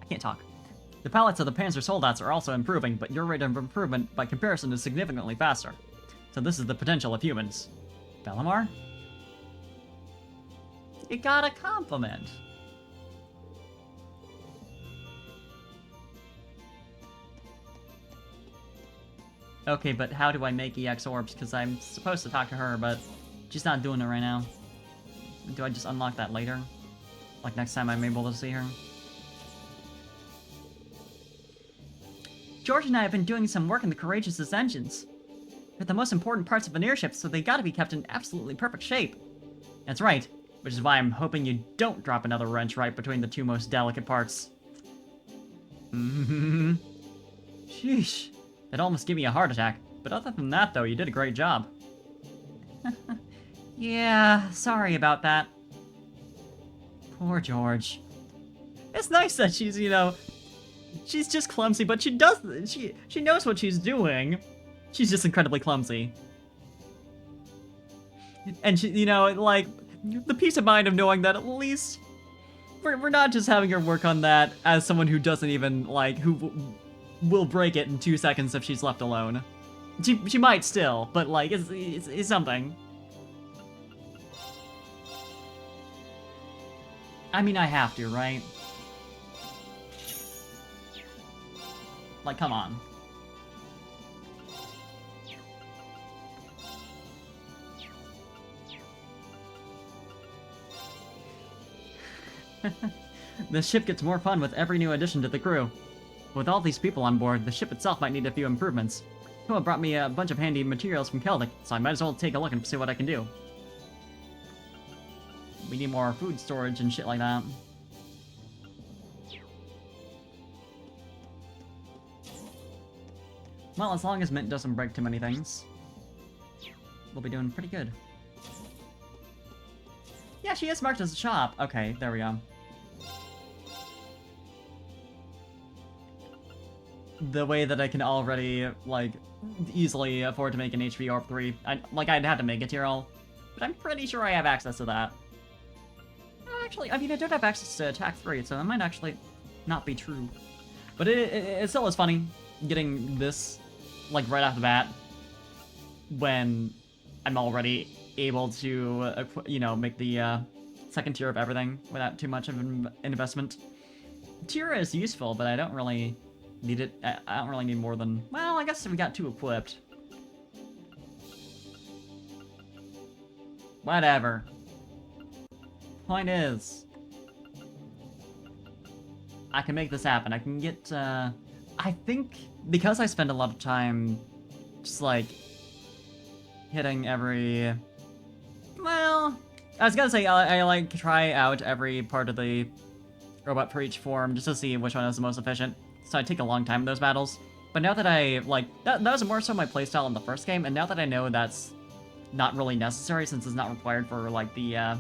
I can't talk. The pallets of the Panzer Soldats are also improving, but your rate of improvement by comparison is significantly faster. So this is the potential of humans. Valimar? You got a compliment. Okay, but how do I make EX orbs? Because I'm supposed to talk to her, but she's not doing it right now. Do I just unlock that later? Like next time I'm able to see her? George and I have been doing some work in the Courageous' engines. They're the most important parts of an airship, so they gotta be kept in absolutely perfect shape. That's right, which is why I'm hoping you don't drop another wrench right between the two most delicate parts. Sheesh. That almost gave me a heart attack. But other than that, though, you did a great job. Yeah, sorry about that. Poor George. It's nice that she's, you know, she's just clumsy, but she knows what she's doing. She's just incredibly clumsy. And she, you know, like, the peace of mind of knowing that at least we're not just having her work on that as someone who doesn't even, like, who will break it in 2 seconds if she's left alone. She might still, but, like, it's something. I mean, I have to, right? Like, come on. The ship gets more fun with every new addition to the crew. With all these people on board, the ship itself might need a few improvements. Koa brought me a bunch of handy materials from Celtic, so I might as well take a look and see what I can do. We need more food storage and shit like that. Well, as long as Mint doesn't break too many things, we'll be doing pretty good. Yeah, she is marked as a shop. Okay, there we go. The way that I can already, like, easily afford to make an HP Orb 3. I'd have to make a tier all, but I'm pretty sure I have access to that. Actually, I mean, I don't have access to attack 3, so that might actually not be true. But it still is funny getting this, like, right off the bat, when I'm already able to, you know, make the second tier of everything without too much of an investment. Tier is useful, but I don't really need it. I don't really need more than, well, I guess we got 2 equipped. Whatever. Point is, I can make this happen. I can get, I think, because I spend a lot of time just, like, hitting every, well, I was gonna say, I like, try out every part of the robot for each form just to see which one is the most efficient. So I take a long time in those battles. But now that I, like, that was more so my playstyle in the first game, and now that I know that's not really necessary since it's not required for, like, the,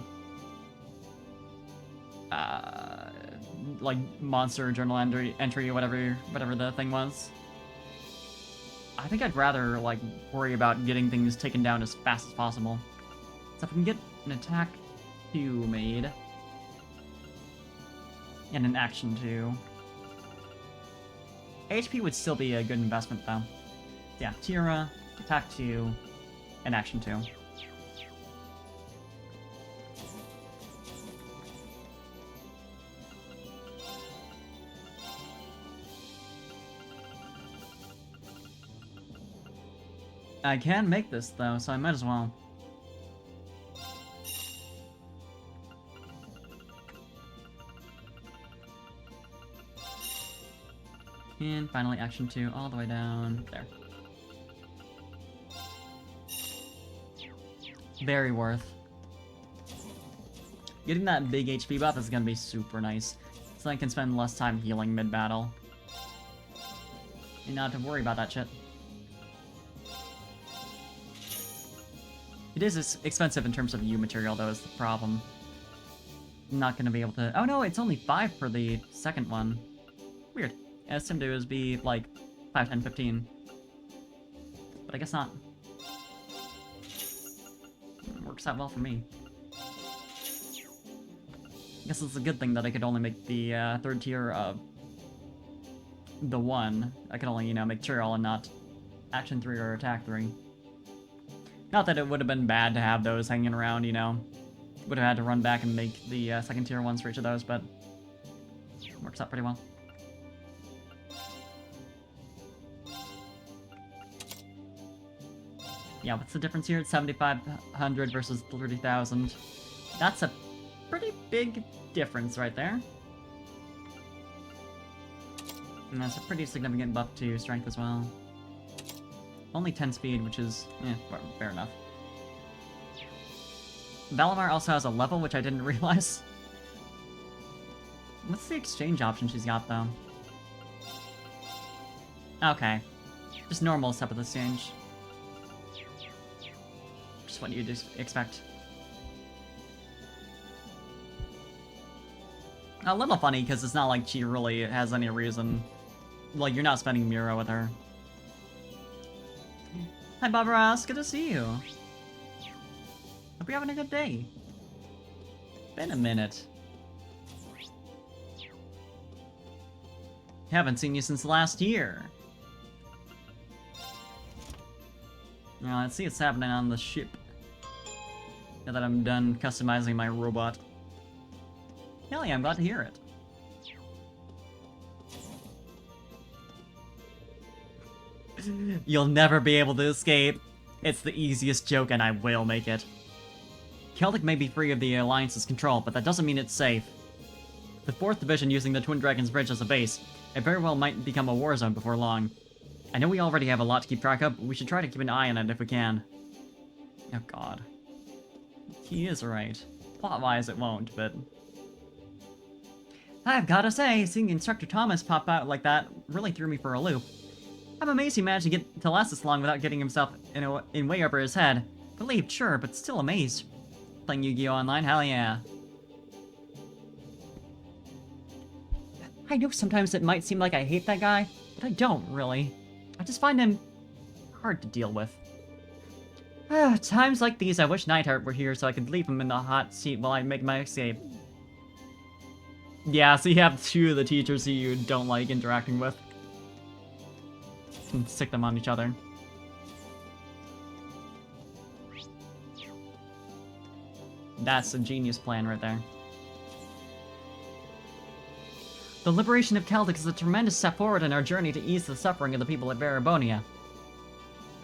like, monster journal entry, whatever the thing was. I think I'd rather, like, worry about getting things taken down as fast as possible. So if we can get an attack 2 made, and an action 2. HP would still be a good investment, though. Yeah, Tira, attack 2, and action 2. I can make this, though, so I might as well. And finally, action 2 all the way down there. Very worth. Getting that big HP buff is gonna be super nice, so I can spend less time healing mid-battle. And not have to worry about that shit. It is expensive in terms of U material, though, is the problem. I'm not gonna be able to... Oh no, it's only 5 for the second one. Weird. I assumed it would be, like, 5, 10, 15. But I guess not. Works out well for me. I guess it's a good thing that I could only make the third tier of the 1. I could only, you know, make tier all and not action 3 or attack 3. Not that it would have been bad to have those hanging around, you know. Would have had to run back and make the second tier ones for each of those, but works out pretty well. Yeah, what's the difference here? It's 7,500 versus 30,000. That's a pretty big difference right there. And that's a pretty significant buff to strength as well. Only 10 speed, which is, fair enough. Valimar also has a level, which I didn't realize. What's the exchange option she's got, though? Okay. Just normal step of the exchange. Just what you'd expect. A little funny, because it's not like she really has any reason. Like, you're not spending Mira with her. Hi, Barbaras. Good to see you. Hope you're having a good day. Been a minute. Haven't seen you since last year. Now, let's see what's happening on the ship. Now that I'm done customizing my robot. Hell yeah, I'm glad to hear it. You'll never be able to escape. It's the easiest joke and I will make it. Celtic may be free of the Alliance's control, but that doesn't mean it's safe. The 4th Division using the Twin Dragons Bridge as a base, it very well might become a war zone before long. I know we already have a lot to keep track of, but we should try to keep an eye on it if we can. Oh god. He is right. Plot-wise it won't, but... I've gotta say, seeing Instructor Thomas pop out like that really threw me for a loop. I'm amazed he managed to get to last this long without getting himself in way over his head. Relieved, sure, but still amazed. Playing Yu-Gi-Oh! Online? Hell yeah. I know sometimes it might seem like I hate that guy, but I don't, really. I just find him hard to deal with. Times like these, I wish Neidhart were here so I could leave him in the hot seat while I make my escape. Yeah, so you have 2 of the teachers who you don't like interacting with. And stick them on each other. That's a genius plan right there. The liberation of Celtic is a tremendous step forward in our journey to ease the suffering of the people at Barebonia.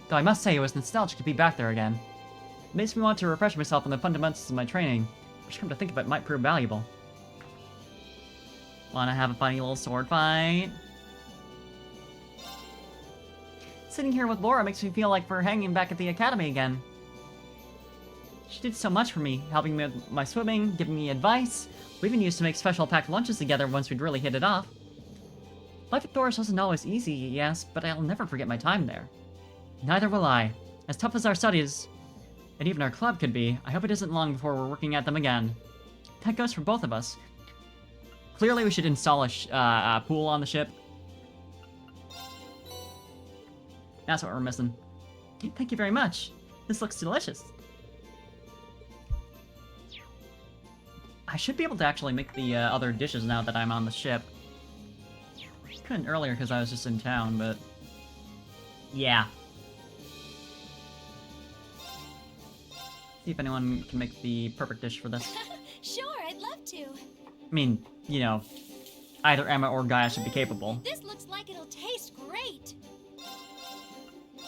Though I must say it was nostalgic to be back there again. It makes me want to refresh myself on the fundamentals of my training, which come to think of it might prove valuable. Wanna have a funny little sword fight? Sitting here with Laura makes me feel like we're hanging back at the academy again. She did so much for me, helping me with my swimming, giving me advice. We even used to make special packed lunches together once we'd really hit it off. Life at Thoris wasn't always easy, yes, but I'll never forget my time there. Neither will I. As tough as our studies, and even our club could be, I hope it isn't long before we're working at them again. That goes for both of us. Clearly we should install a pool on the ship. That's what we're missing. Thank you very much. This looks delicious. I should be able to actually make the other dishes now that I'm on the ship. Couldn't earlier because I was just in town, but... yeah. See if anyone can make the perfect dish for this. Sure, I'd love to. I mean, you know, either Emma or Gaia should be capable. This looks like it'll taste great.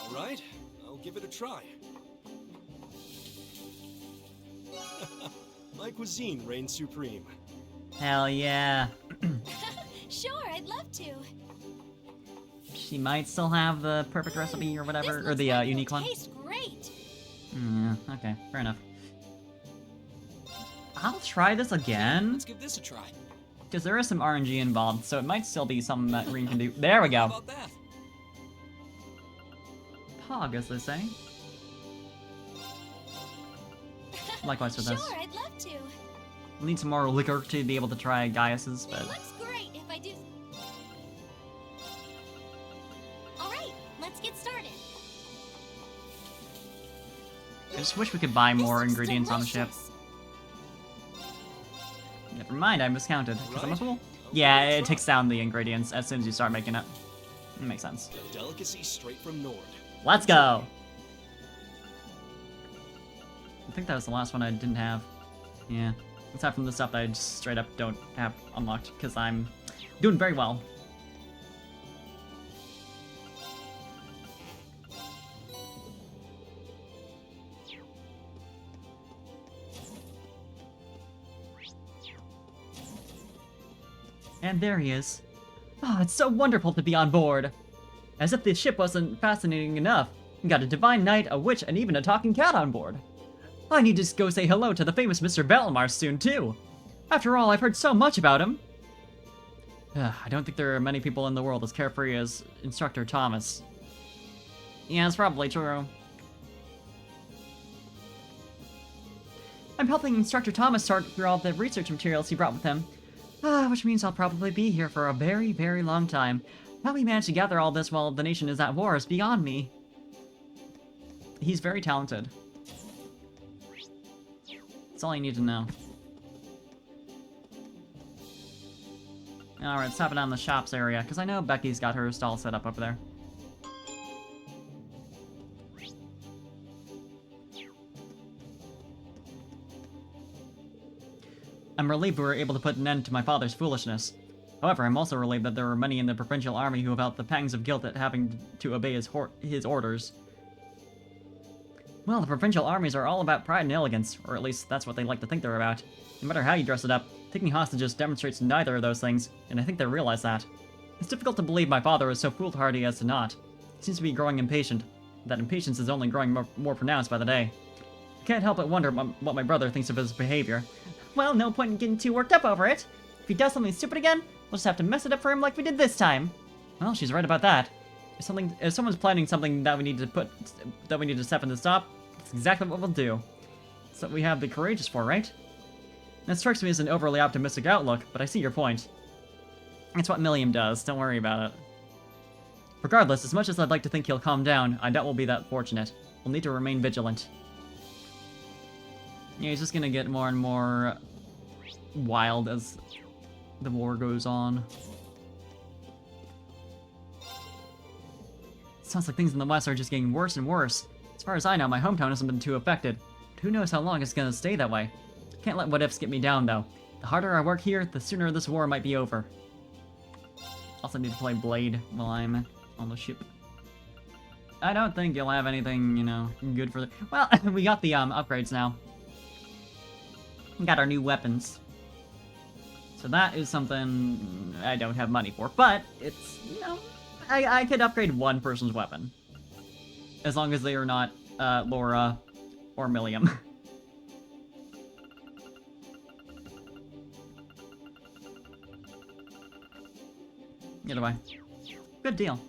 Alright, I'll give it a try. My cuisine reigns supreme. Hell yeah. Sure, I'd love to. She might still have the perfect recipe or whatever, or the unique one. Tastes great. Yeah, okay, fair enough. I'll try this again, Let's give this a try. because there is some RNG involved, so it might still be something that Reen can do. There we How go. about that? Pog, as they say. Likewise for this. Sure, I'd love to. We'll need some more liquor to be able to try Gaius's, It but... looks great if I do. Alright, let's get started. I just wish we could buy more This looks ingredients on the ship. delicious. Never mind, I miscounted. Because I'm a Right. fool. I'll Yeah, give it a it try. takes down the ingredients as soon as you start making it. It makes sense. A delicacy straight from Nord. Let's go! I think that was the last one I didn't have. Yeah. Aside from the stuff that I just straight up don't have unlocked, because I'm doing very well. And there he is. Oh, it's so wonderful to be on board! As if the ship wasn't fascinating enough. We got a divine knight, a witch, and even a talking cat on board. I need to go say hello to the famous Mr. Belmar soon, too. After all, I've heard so much about him. I don't think there are many people in the world as carefree as Instructor Thomas. Yeah, it's probably true. I'm helping Instructor Thomas sort through all the research materials he brought with him. Which means I'll probably be here for a very, very long time. How he managed to gather all this while the nation is at war is beyond me. He's very talented. That's all I need to know. Alright, let's have it on the shops area, because I know Becky's got her stall set up over there. I'm relieved we were able to put an end to my father's foolishness. However, I'm also relieved that there were many in the provincial army who have felt the pangs of guilt at having to obey his orders. Well, the provincial armies are all about pride and elegance, or at least that's what they like to think they're about. No matter how you dress it up, taking hostages demonstrates neither of those things, and I think they realize that. It's difficult to believe my father was so foolhardy as to not. He seems to be growing impatient. That impatience is only growing more pronounced by the day. I can't help but wonder what my brother thinks of his behavior. Well, no point in getting too worked up over it. If he does something stupid again, we'll just have to mess it up for him like we did this time. Well, she's right about that. If someone's planning something that we need to step in to stop, that's exactly what we'll do. That's what we have the courageous for, right? That strikes me as an overly optimistic outlook, but I see your point. It's what Milliam does, don't worry about it. Regardless, as much as I'd like to think he'll calm down, I doubt we'll be that fortunate. We'll need to remain vigilant. Yeah, he's just gonna get more and more wild as the war goes on. Sounds like things in the West are just getting worse and worse. As far as I know, my hometown hasn't been too affected. But who knows how long it's gonna stay that way. Can't let what-ifs get me down, though. The harder I work here, the sooner this war might be over. Also need to play Blade while I'm on the ship. I don't think you'll have anything, you know, good for the... Well, we got the upgrades now. We got our new weapons. So that is something I don't have money for, but it's, you know, I could upgrade one person's weapon. As long as they are not Laura or Milliam. Either way. Good deal.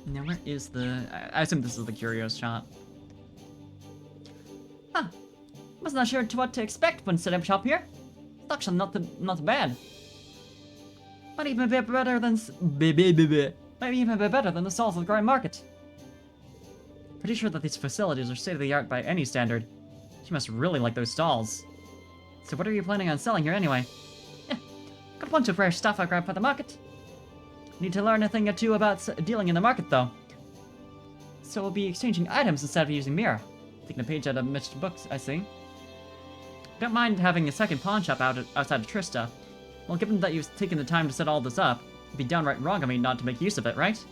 Now where is the... I assume this is the Curios shop. Huh. Was not sure what to expect when setting up shop here. Stocks are not bad. Might even be better than... Maybe even be better than the stalls of the Grand Market. Pretty sure that these facilities are state-of-the-art by any standard. She must really like those stalls. So what are you planning on selling here anyway? Yeah, got a bunch of rare stuff I grabbed for the market. Need to learn a thing or two about dealing in the market, though. So we'll be exchanging items instead of using Mira. Taking a page out of Mitch's books, I see. Don't mind having a second pawn shop outside of Trista. Well, given that you've taken the time to set all this up, it'd be downright wrong of me not to make use of it, right?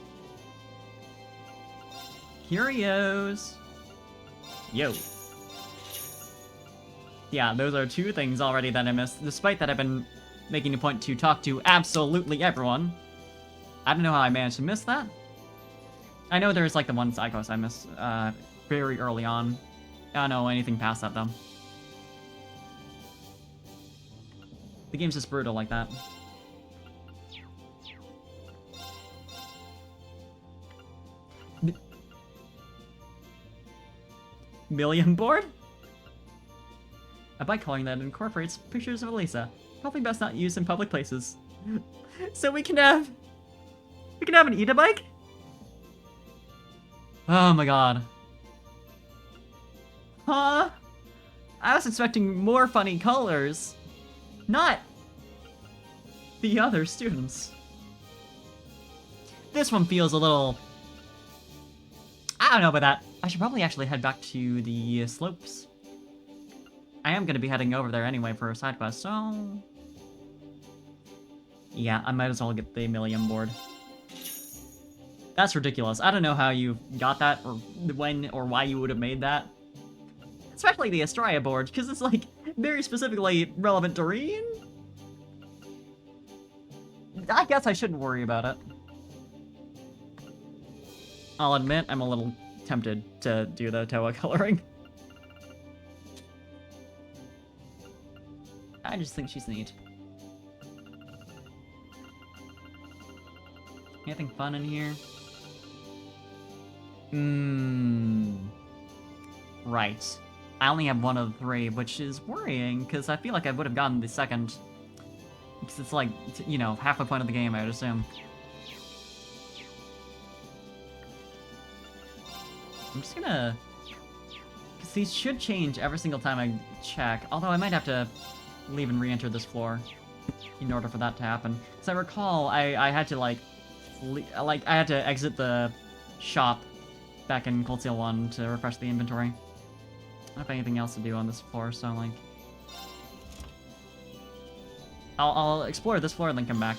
Curios! Yo. Yeah, those are two things already that I missed, despite that I've been making a point to talk to absolutely everyone. I don't know how I managed to miss that. I know there's like the one side quest I missed very early on. I don't know anything past that though. The game's just brutal like that. Milliam board? A bike calling that incorporates pictures of Elisa. Probably best not used in public places. So we can have an Ida bike? Oh my god. Huh? I was expecting more funny colors. Not the other students. This one feels a little... I don't know about that. I should probably actually head back to the slopes. I am going to be heading over there anyway for a side quest, so... Yeah, I might as well get the Milliam board. That's ridiculous. I don't know how you got that, or when or why you would have made that. Especially the Astraea board, because it's, like, very specifically relevant to Reen. I guess I shouldn't worry about it. I'll admit, I'm a little tempted to do the Toa coloring. I just think she's neat. Anything fun in here? Right. I only have one of the three, which is worrying, because I feel like I would have gotten the second. Because it's like, you know, half the point of the game, I would assume. I'm just gonna... Because these should change every single time I check, although I might have to leave and re-enter this floor in order for that to happen. So I recall I had to like I had to exit the shop back in Cold Steel 1 to refresh the inventory. I don't have anything else to do on this floor, so like I'll explore this floor and then come back.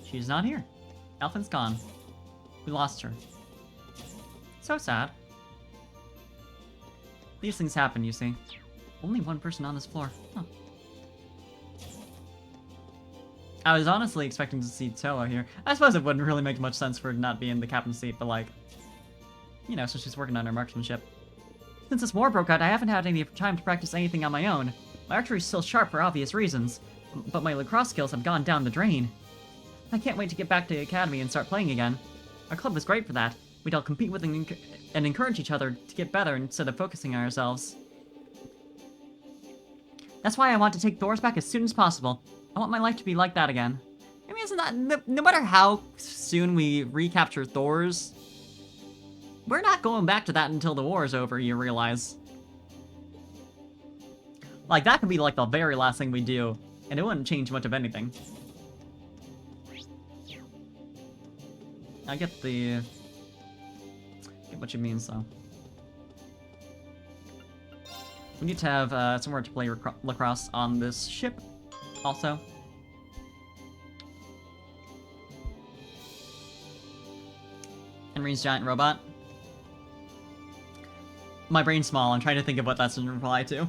She's not here. Elfin's gone. We lost her. So sad. These things happen, you see. Only one person on this floor. Huh. I was honestly expecting to see Toa here. I suppose it wouldn't really make much sense for her to not be in the captain's seat, but like, you know, so she's working on her marksmanship. Since this war broke out, I haven't had any time to practice anything on my own. My archery is still sharp for obvious reasons, but my lacrosse skills have gone down the drain. I can't wait to get back to the academy and start playing again. Our club was great for that. We'd all compete with and encourage each other to get better instead of focusing on ourselves. That's why I want to take Thors back as soon as possible. I want my life to be like that again. I mean, isn't that... No matter how soon we recapture Thors, we're not going back to that until the war is over, you realize. Like, that could be like the very last thing we do, and it wouldn't change much of anything. I get what you mean, so. We need to have somewhere to play lacrosse on this ship, also. Henry's giant robot. My brain's small, I'm trying to think of what that's in reply to.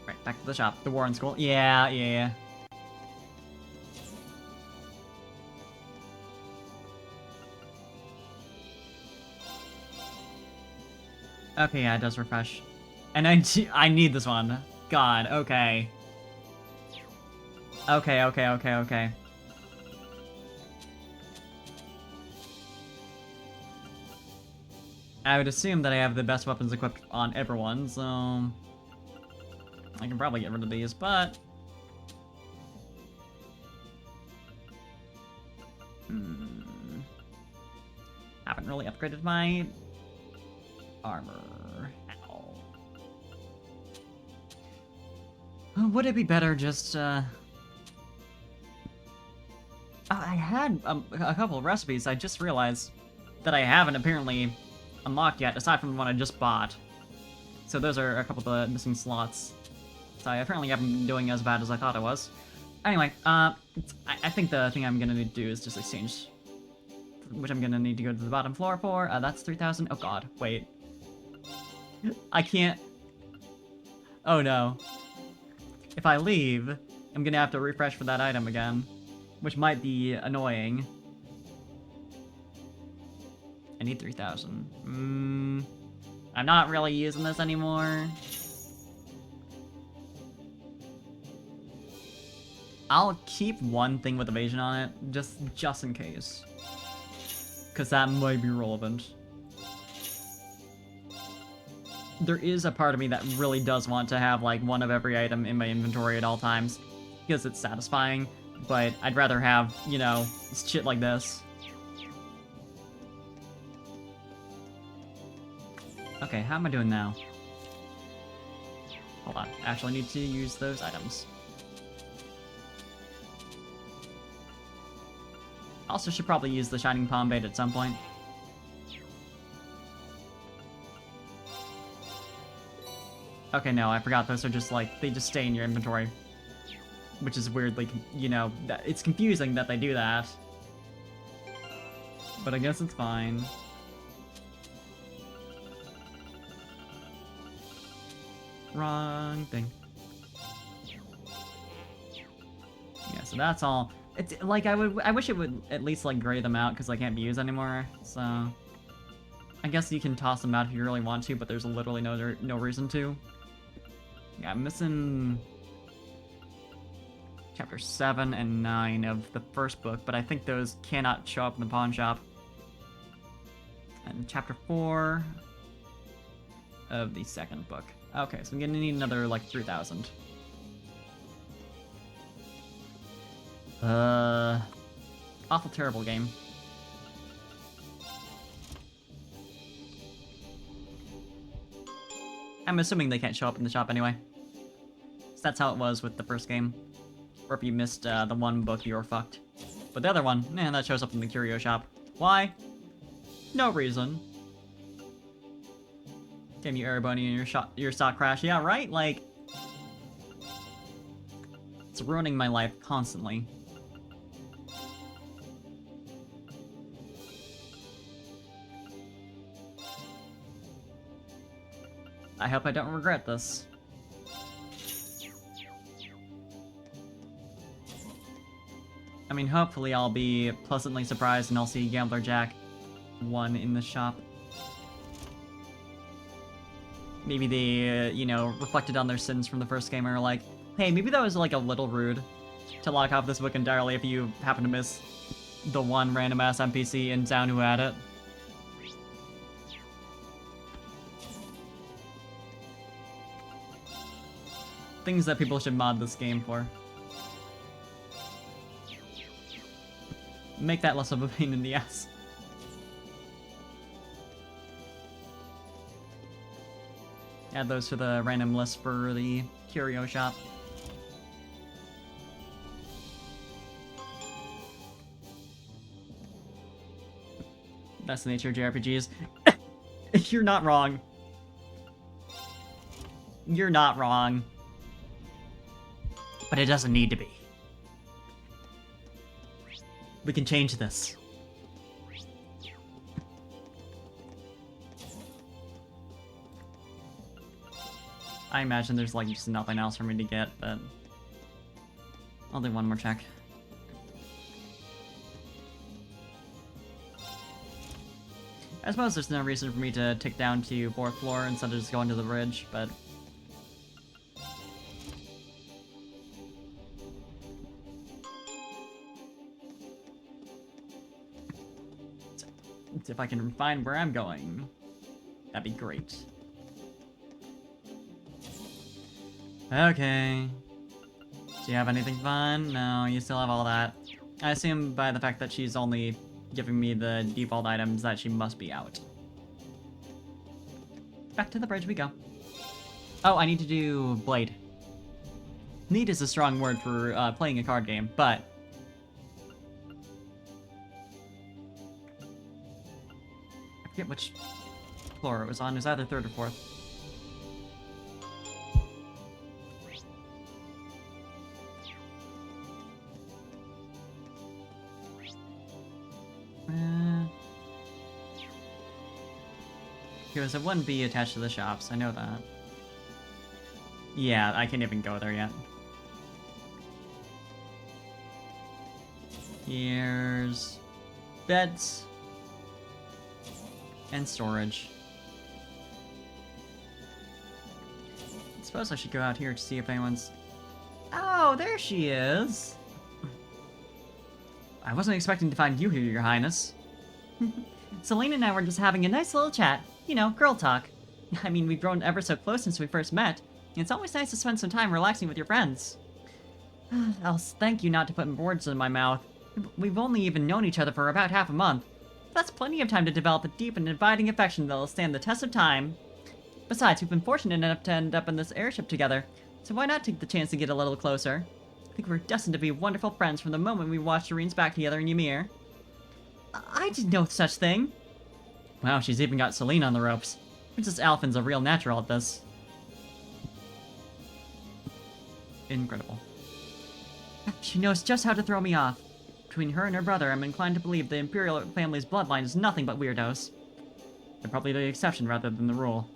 Right, back to the shop. The Warren School. Yeah. Okay, yeah, it does refresh. And I need this one. God, okay. Okay. I would assume that I have the best weapons equipped on everyone, so... I can probably get rid of these, but... Haven't really upgraded my... armor. Ow. Would it be better just, I had a couple of recipes I just realized that I haven't apparently unlocked yet, aside from the one I just bought. So those are a couple of the missing slots. So I apparently haven't been doing as bad as I thought I was. Anyway, I think the thing I'm gonna need to do is just exchange, which I'm gonna need to go to the bottom floor for. That's 3,000. Oh god, wait. I can't... Oh no. If I leave, I'm gonna have to refresh for that item again, which might be annoying. I need 3,000. I'm not really using this anymore. I'll keep one thing with evasion on it, just in case. Because that might be relevant. There is a part of me that really does want to have, like, one of every item in my inventory at all times, because it's satisfying, but I'd rather have, you know, shit like this. Okay, how am I doing now? Hold on, I actually need to use those items. Also should probably use the Shining Palm Bait at some point. Okay, no, I forgot. Those are just, like, they just stay in your inventory. Which is weirdly, you know, it's confusing that they do that. But I guess it's fine. Wrong thing. Yeah, so that's all. It's, like, I wish it would at least, like, gray them out, because I can't be used anymore, so... I guess you can toss them out if you really want to, but there's literally no reason to. Yeah, I'm missing chapter 7 and 9 of the first book, but I think those cannot show up in the pawn shop. And chapter 4 of the second book. Okay, so I'm gonna need another, like, 3,000. Awful terrible game. I'm assuming they can't show up in the shop anyway. So that's how it was with the first game. Or if you missed the one book, you were fucked. But the other one, that shows up in the curio shop. Why? No reason. Damn you, Erebony, and your stock crash. Yeah, right? Like, it's ruining my life constantly. I hope I don't regret this. I mean, hopefully I'll be pleasantly surprised and I'll see Gambler Jack 1 in the shop. Maybe they, you know, reflected on their sins from the first game and are like, hey, maybe that was like a little rude to lock off this book entirely if you happen to miss the one random ass NPC in town who had it. Things that people should mod this game for. Make that less of a pain in the ass. Add those to the random list for the curio shop. That's the nature of JRPGs. You're not wrong. You're not wrong. But it doesn't need to be. We can change this. I imagine there's like just nothing else for me to get, but I'll do one more check. I suppose there's no reason for me to tick down to 4th floor instead of just going to the bridge, but if I can find where I'm going, that'd be great. Okay. Do you have anything fun? No, you still have all that. I assume by the fact that she's only giving me the default items that she must be out. Back to the bridge we go. Oh, I need to do Blade. Need is a strong word for playing a card game, but I forget which floor it was on. It was either 3rd or 4th. Because it wouldn't be attached to the shops, I know that. Yeah, I can't even go there yet. Here's beds and storage. I suppose I should go out here to see if anyone's... Oh, there she is! I wasn't expecting to find you here, Your Highness. Selena and I were just having a nice little chat. You know, girl talk. I mean, we've grown ever so close since we first met. It's always nice to spend some time relaxing with your friends. I'll thank you not to put words in my mouth. We've only even known each other for about half a month. That's plenty of time to develop a deep and abiding affection that'll stand the test of time. Besides, we've been fortunate enough to end up in this airship together, so why not take the chance to get a little closer? I think we're destined to be wonderful friends from the moment we watched Irene's back together in Ymir. I didn't know such thing. Wow, she's even got Celine on the ropes. Princess Alphen's a real natural at this. Incredible. She knows just how to throw me off. Between her and her brother, I'm inclined to believe the Imperial family's bloodline is nothing but weirdos. They're probably the exception rather than the rule.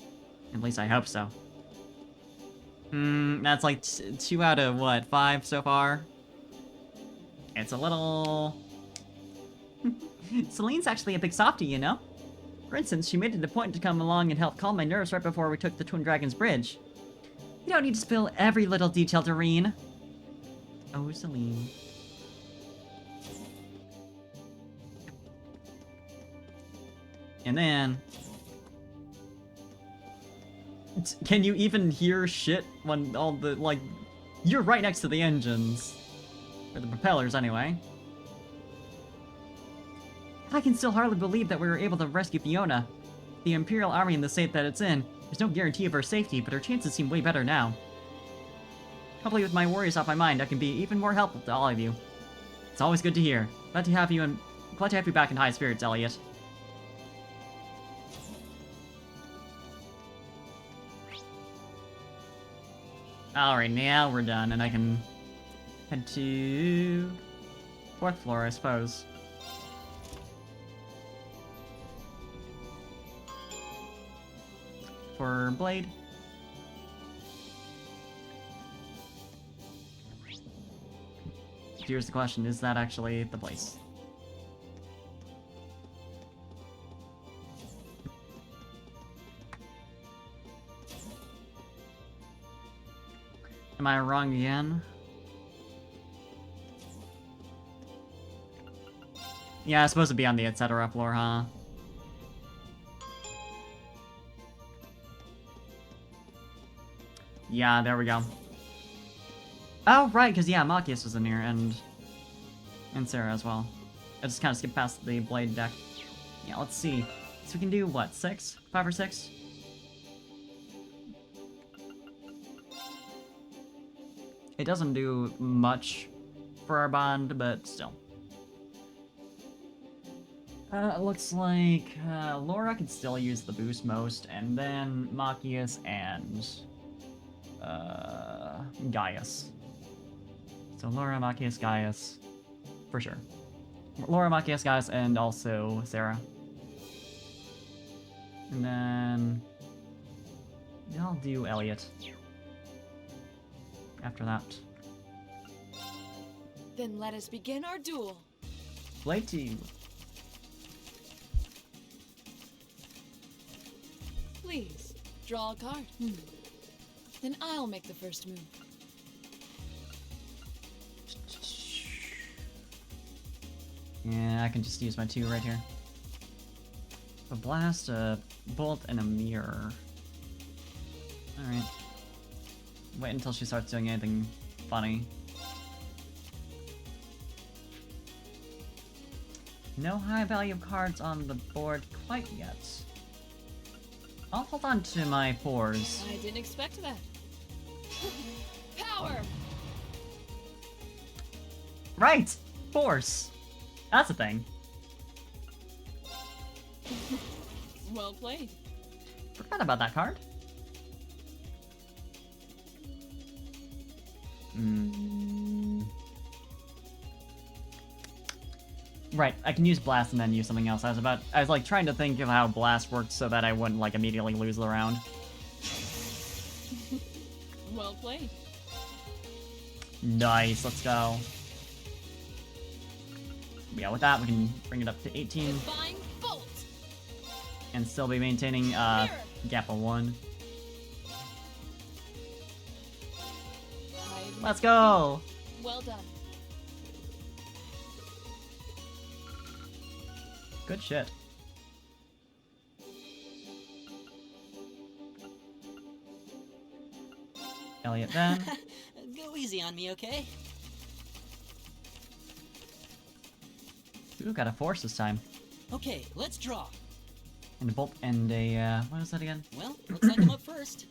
At least I hope so. That's like 2 out of, what, 5 so far? It's a little... Celine's actually a big softie, you know? For instance, she made it a point to come along and help calm my nerves right before we took the Twin Dragons Bridge. You don't need to spill every little detail, Doreen. Oh, Celine. And then... Can you even hear shit when all the, like... You're right next to the engines. Or the propellers, anyway. I can still hardly believe that we were able to rescue Fiona. The Imperial Army in the state that it's in, there's no guarantee of her safety, but her chances seem way better now. Hopefully with my worries off my mind, I can be even more helpful to all of you. It's always good to hear. Glad to have you back in high spirits, Elliot. Alright, now we're done, and I can head to 4th floor, I suppose. For Blade. Here's the question, is that actually the place? Am I wrong again? Yeah, it's supposed to be on the etc. floor, huh? Yeah, there we go. Oh, right, because, yeah, Machias was in here, and Sarah as well. I just kind of skipped past the Blade deck. Yeah, let's see. So we can do, what, 6? 5 or 6? It doesn't do much for our bond, but still. Looks like Laura could still use the boost most, and then Machias and Gaius. So Laura, Machias, Gaius, for sure. Laura, Machias, Gaius, and also Sarah. And then I'll do Elliot after that. Then let us begin our duel. Blade 2. Please, draw a card. Then I'll make the first move. Yeah, I can just use my 2 right here. A blast, a bolt, and a mirror. Alright. Wait until she starts doing anything funny. No high value cards on the board quite yet. I'll hold on to my 4s. I didn't expect that. Power! Right! Force! That's a thing. Well played. Forgot about that card. Right, I can use Blast and then use something else. I was like trying to think of how Blast worked so that I wouldn't like immediately lose the round. Well played. Nice, let's go. Yeah, with that we can bring it up to 18 Divine Bolt! and still be maintaining gap of 1. Let's go! Well done. Good shit. Elliot then. Go easy on me, okay? Ooh, got a force this time. Okay, let's draw. And a bolt and a, what is that again? Well, looks like I'm up first.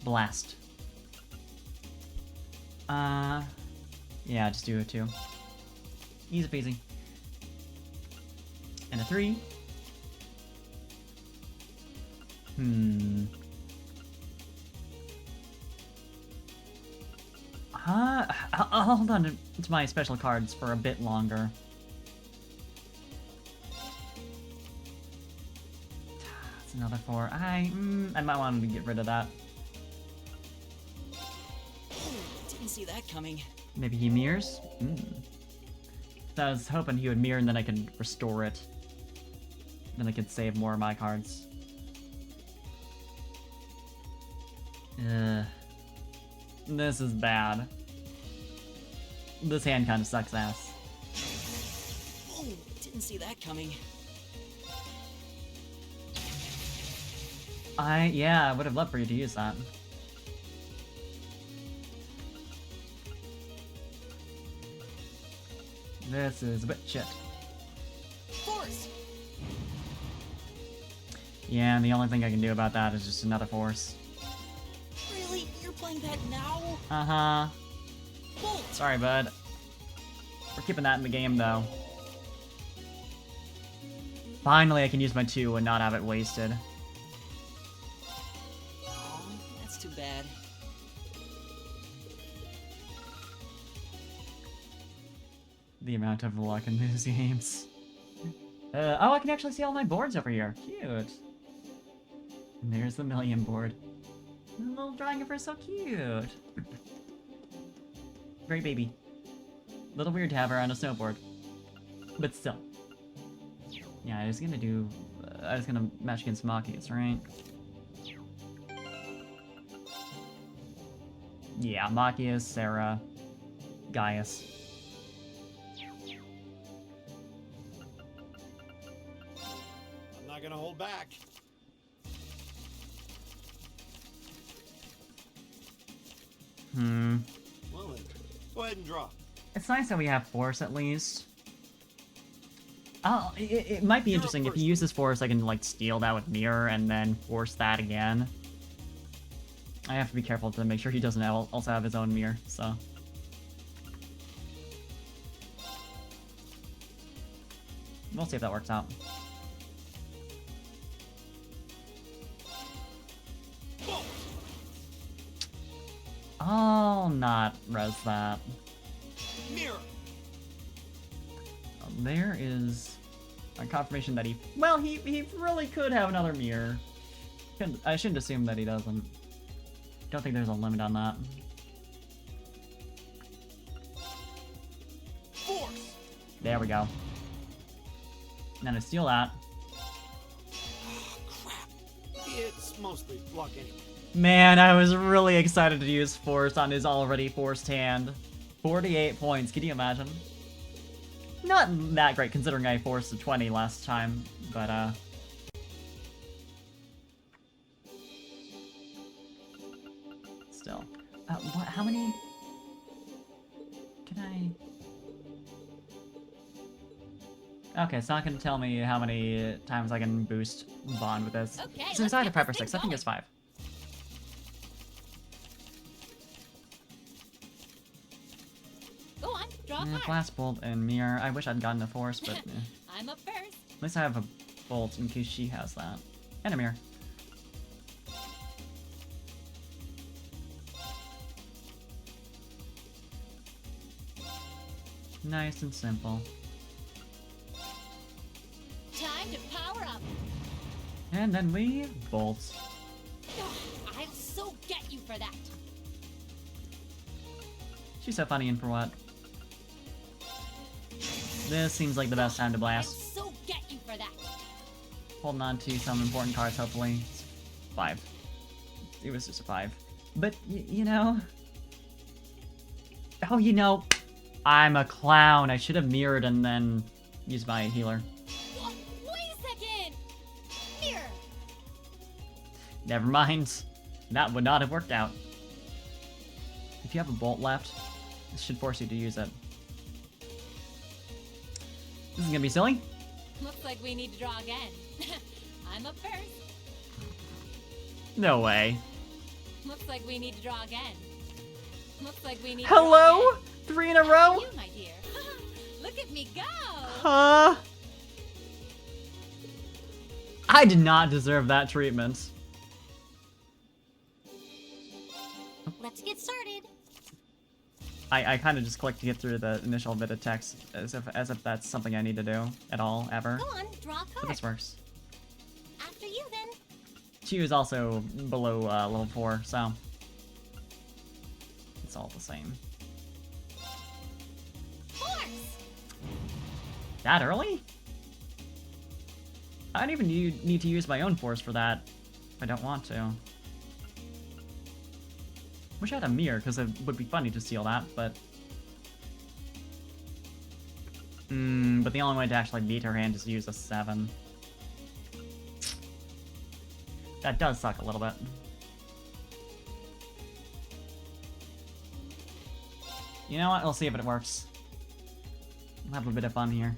Blast. Yeah, just do it too. Easy peasy. And a 3. I'll hold on to my special cards for a bit longer. That's another 4. I might want to get rid of that. Didn't see that coming. Maybe he mirrors? I was hoping he would mirror and then I could restore it. Then I could save more of my cards. This is bad. This hand kind of sucks ass. Oh, didn't see that coming. Yeah, I would have loved for you to use that. This is a bit shit. Force! Yeah, and the only thing I can do about that is just another force. Really? You're playing that now? Uh-huh. Bolt! Sorry, bud. We're keeping that in the game, though. Finally, I can use my 2 and not have it wasted. Oh, that's too bad. The amount of luck in these games. Oh, I can actually see all my boards over here. Cute. And there's the million board. The little drawing of her, so cute. Very baby. Little weird to have her on a snowboard. But still. Yeah, I was gonna match against Machias, right? Yeah, Machias, Sarah, Gaius. I'm not gonna hold back. Well then, go ahead and draw. It's nice that we have force at least. Oh, it might be interesting if you use this force, I can like steal that with mirror and then force that again. I have to be careful to make sure he doesn't also have his own mirror, so. We'll see if that works out. I'll not res that. Mirror. There is a confirmation that he really could have another mirror. I shouldn't assume that he doesn't. Don't think there's a limit on that. Force. There we go. Now to steal that. Oh, crap. It's mostly luck anyway. Man, I was really excited to use force on his already forced hand. 48 points, can you imagine? Not that great considering I forced a 20 last time, but still. What, how many? Can I? Okay, it's not gonna tell me how many times I can boost Bond with this. Okay, So it's let's either get 5 or this thing 6, I think it's 5. Go on, draw a Yeah, card. Blast Bolt and Mirror. I wish I'd gotten a Force, but I'm up first. at least I have a Bolt in case she has that. And a Mirror. Nice and simple. Time to power up. And then we Bolt. Ugh, I'll so get you for that. She's so funny and for what? This seems like the best time to I'll blast. so get you for that. Holding on to some important cards, hopefully. 5. It was just a 5. But, you know... Oh, you know... I'm a clown. I should have mirrored and then used my healer. What? Wait a second. Mirror. Never mind. That would not have worked out. If you have a bolt left, this should force you to use it. This is gonna be silly. Looks like we need to draw again. I'm up first. No way. Looks like we need to draw again. Looks like we need to Hello? draw again. 3 in a How row? are you, my dear? Look at me go. Huh? I did not deserve that treatment. Let's get started. I kind of just clicked to get through the initial bit of text as if that's something I need to do at all, ever. Go on, draw a But card. this works. After you, then. She was also below level 4, so it's all the same. Force. That early? I don't even need to use my own force for that if I don't want to. Wish I had a mirror, because it would be funny to steal that, but... but the only way to actually beat her hand is to use a 7. That does suck a little bit. You know what? We'll see if it works. We'll have a bit of fun here.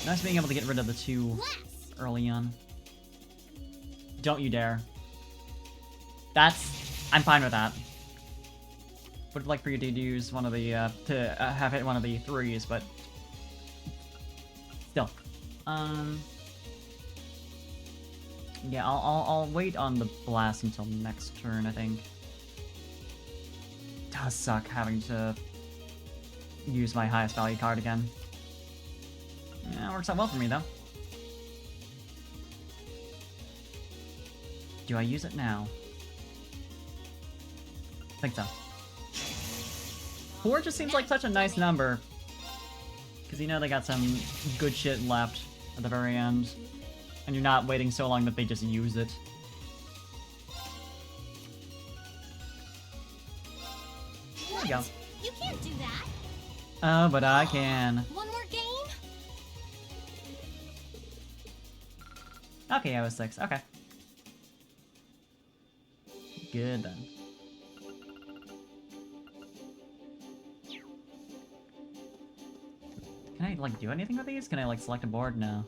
Nice being able to get rid of the 2 Less. early on. Don't you dare. I'm fine with that. Would like for you to use one of the, to have hit one of the 3s, but... Still. Yeah, I'll wait on the blast until next turn, I think. Does suck having to use my highest value card again. Yeah, it works out well for me, though. Do I use it now? I think so. 4 just seems like such a nice number. Because you know they got some good shit left at the very end. And you're not waiting so long that they just use it. There we go. What? You can't do that. Oh, but I can. One more game? Okay, I was 6. Okay. Good then. Can I, like, do anything with these? Can I, like, select a board? No.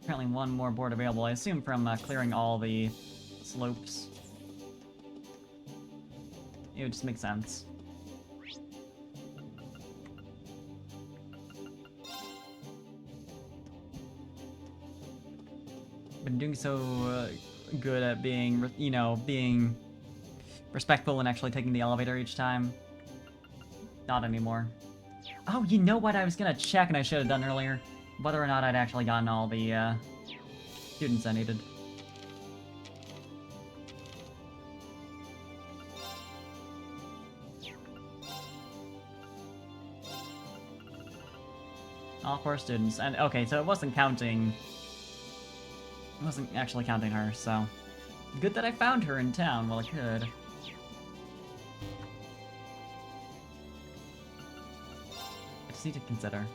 Apparently one more board available, I assume from clearing all the slopes. It would just make sense. Been doing so good at being, you know, being respectful and actually taking the elevator each time. Not anymore. Oh, you know what? I was gonna check and I should have done earlier. Whether or not I'd actually gotten all the students I needed. All 4 students. And okay, so it wasn't counting... It wasn't actually counting her, so... Good that I found her in town while I could. I just need to consider.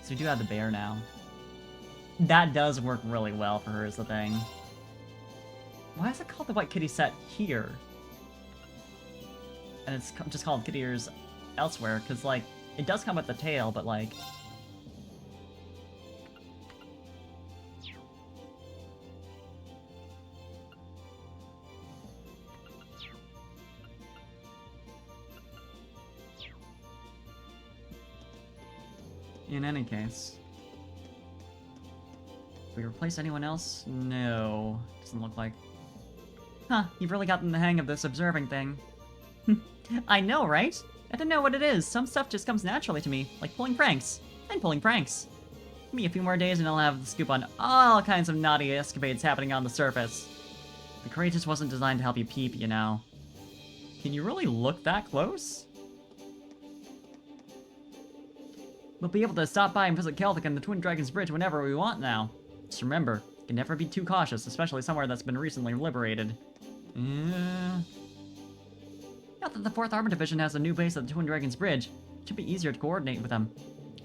So we do have the bear now. That does work really well for her, is the thing. Why is it called the White Kitty set here? And it's just called Kitty Ears elsewhere, because, like, it does come with the tail, but, like... In any case. Did we replace anyone else? No. Doesn't look like. Huh, you've really gotten the hang of this observing thing. I know, right? I don't know what it is. Some stuff just comes naturally to me, like pulling pranks. And pulling pranks. Give me a few more days and I'll have the scoop on all kinds of naughty escapades happening on the surface. The crate just wasn't designed to help you peep, you know. Can you really look that close? We'll be able to stop by and visit Celtic and the Twin Dragons Bridge whenever we want now. Just remember, you can never be too cautious, especially somewhere that's been recently liberated. Now that the 4th Armor Division has a new base at the Twin Dragons Bridge, it should be easier to coordinate with them.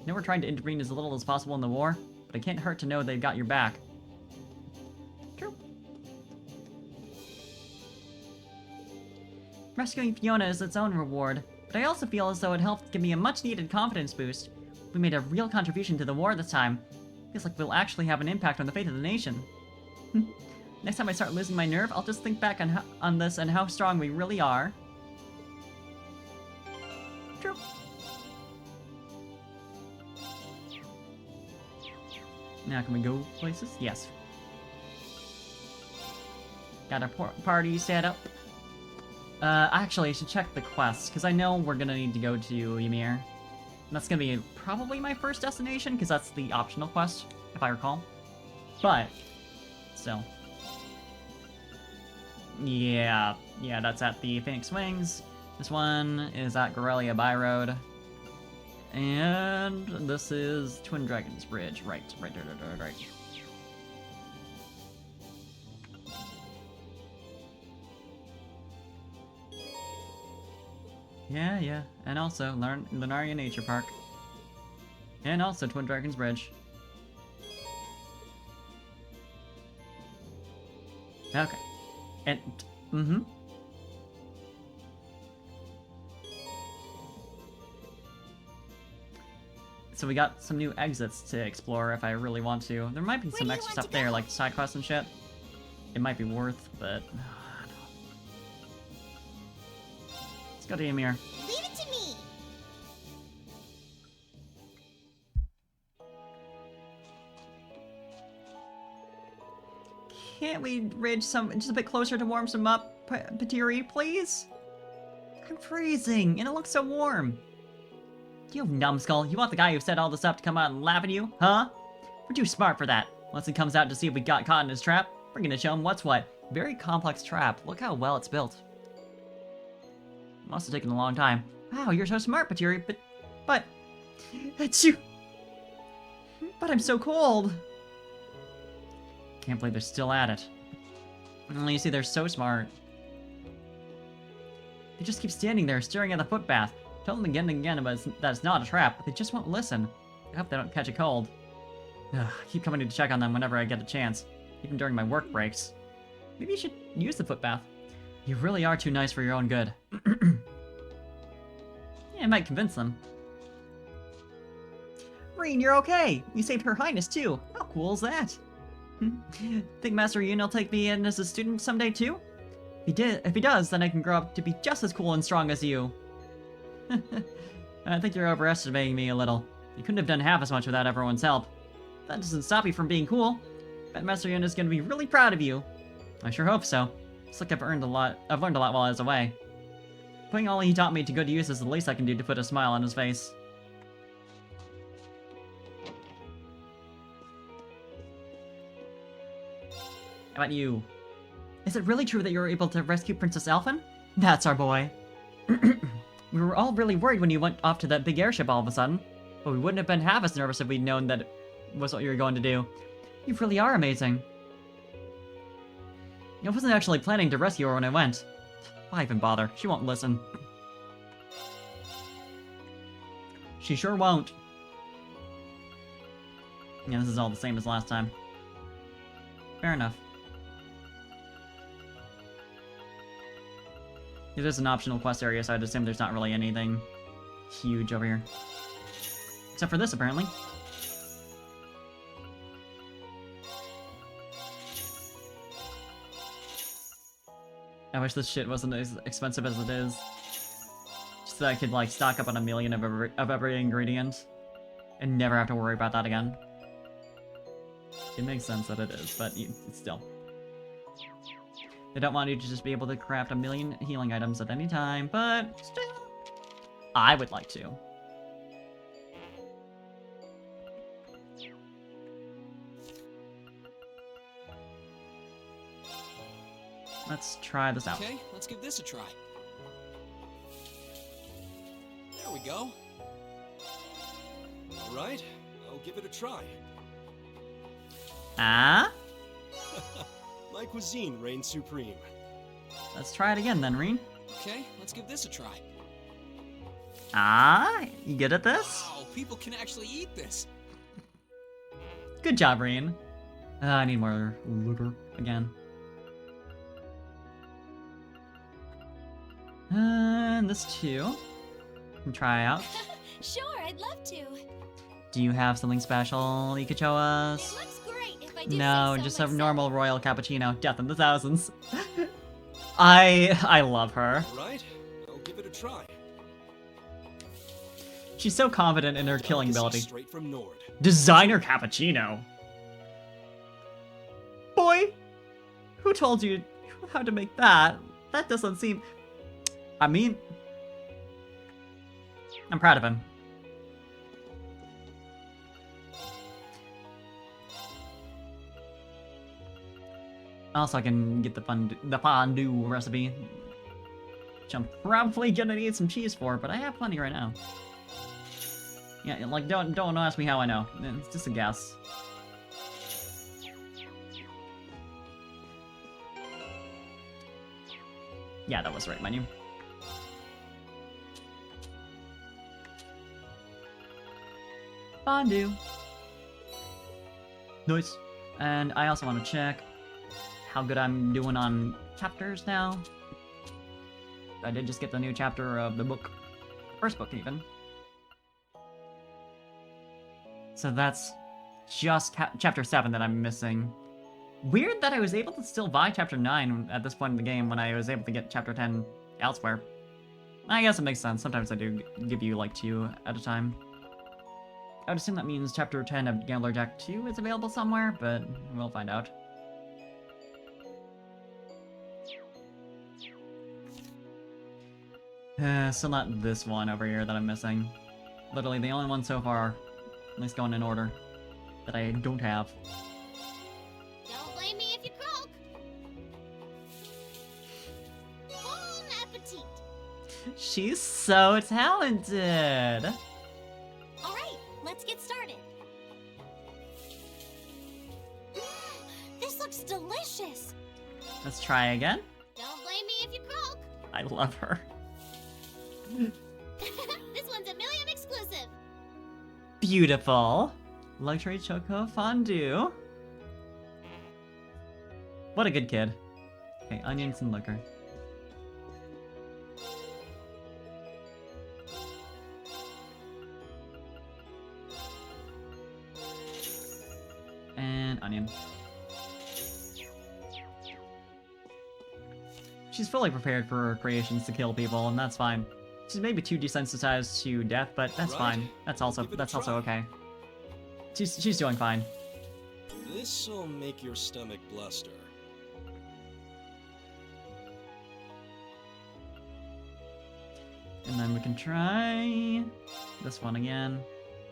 I know we're trying to intervene as little as possible in the war, but it can't hurt to know they've got your back. True. Rescuing Fiona is its own reward, but I also feel as though it helped give me a much-needed confidence boost. We made a real contribution to the war this time. Feels like we'll actually have an impact on the fate of the nation. Next time I start losing my nerve, I'll just think back on this and how strong we really are. True. Now can we go places? Yes. Got a party set up. Actually, I should check the quests, because I know we're gonna need to go to Ymir. And that's gonna be probably my first destination, because that's the optional quest, if I recall. But, still. Yeah, that's at the Phoenix Wings. This one is at Gorelia Byroad. And this is Twin Dragons Bridge. Right. Yeah. And also, Lunaria Nature Park. And also Twin Dragons Bridge. Okay. And, So we got some new exits to explore if I really want to. There might be some do you extra want stuff to there, go? like side quests and shit. It might be worth, but... Let's go to Ymir. Leave it to me. Can't we ridge some just a bit closer to warm some up, Patiri, please? I'm freezing, and it looks so warm. You numbskull, you want the guy who set all this up to come out and laugh at you, huh? We're too smart for that. Once he comes out to see if we got caught in his trap, we're gonna show him what's what. Very complex trap. Look how well it's built. Must have taken a long time. Wow, you're so smart, Patiri, but... That's you... But I'm so cold. Can't believe they're still at it. You see, they're so smart. They just keep standing there, staring at the footbath. Tell them again and again that it's not a trap, but they just won't listen. I hope they don't catch a cold. Ugh, I keep coming to check on them whenever I get a chance, even during my work breaks. Maybe you should use the footbath. You really are too nice for your own good. Yeah, it might convince them. Reen, you're okay! You saved Her Highness, too! How cool is that? Think Master Yoon will take me in as a student someday, too? If he does, then I can grow up to be just as cool and strong as you. I think you're overestimating me a little. You couldn't have done half as much without everyone's help. That doesn't stop you from being cool. Bet Master Yoon is going to be really proud of you. I sure hope so. It's like I've learned a lot while I was away. Putting all he taught me to good use is the least I can do to put a smile on his face. How about you? Is it really true that you were able to rescue Princess Elfin? That's our boy. We were all really worried when you went off to that big airship all of a sudden, but we wouldn't have been half as nervous if we'd known that it was what you were going to do. You really are amazing. I wasn't actually planning to rescue her when I went. Why even bother? She won't listen. She sure won't. Yeah, this is all the same as last time. Fair enough. It is an optional quest area, so I'd assume there's not really anything huge over here. Except for this, apparently. I wish this shit wasn't as expensive as it is. Just so I could, like, stock up on 1,000,000 of every ingredient. And never have to worry about that again. It makes sense that it is, but still. They don't want you to just be able to craft 1,000,000 healing items at any time, but still, I would like to. Let's try this out. Okay, let's give this a try. There we go. All right, I'll give it a try. Ah? My cuisine reigns supreme. Let's try it again then, Reen. Okay, let's give this a try. Ah? You good at this? Wow, people can actually eat this. Good job, Reen. I need more liver again. And this too. Can try out. Sure, I'd love to. Do you have something special you could show It us? looks great if I do No, say so just a myself. normal royal cappuccino. Death in the thousands. I love her. All right, I'll give it a try. She's so confident in her killing Delicacy ability. Straight from Nord. Designer cappuccino. Boy, who told you how to make that? That doesn't seem... I mean... I'm proud of him. Also, I can get the fondue recipe, which I'm probably gonna need some cheese for, but I have plenty right now. Yeah, like, don't ask me how I know. It's just a guess. Yeah, that was the right menu. Fondue. Nice. And I also want to check how good I'm doing on chapters now. I did just get the new chapter of the book. First book, even. So that's just chapter 7 that I'm missing. Weird that I was able to still buy chapter 9 at this point in the game when I was able to get chapter 10 elsewhere. I guess it makes sense. Sometimes I do give you like 2 at a time. I would assume that means chapter 10 of Gambler Jack 2 is available somewhere, but we'll find out. Still not this one over here that I'm missing. Literally the only one so far, at least going in order, that I don't have. Don't blame me if you croak. Bon appetit. She's so talented! Alright, let's get started. This looks delicious. Let's try again. Don't blame me if you croak. I love her. This one's a Million exclusive. Beautiful. Luxury Choco Fondue. What a good kid. Okay, onions and liquor. And onion. She's fully prepared for her creations to kill people, and that's fine. She's maybe too desensitized to death, but that's Right. fine. That's also Give it a try. okay. She's doing fine. This'll make your stomach bluster. And then we can try this one again,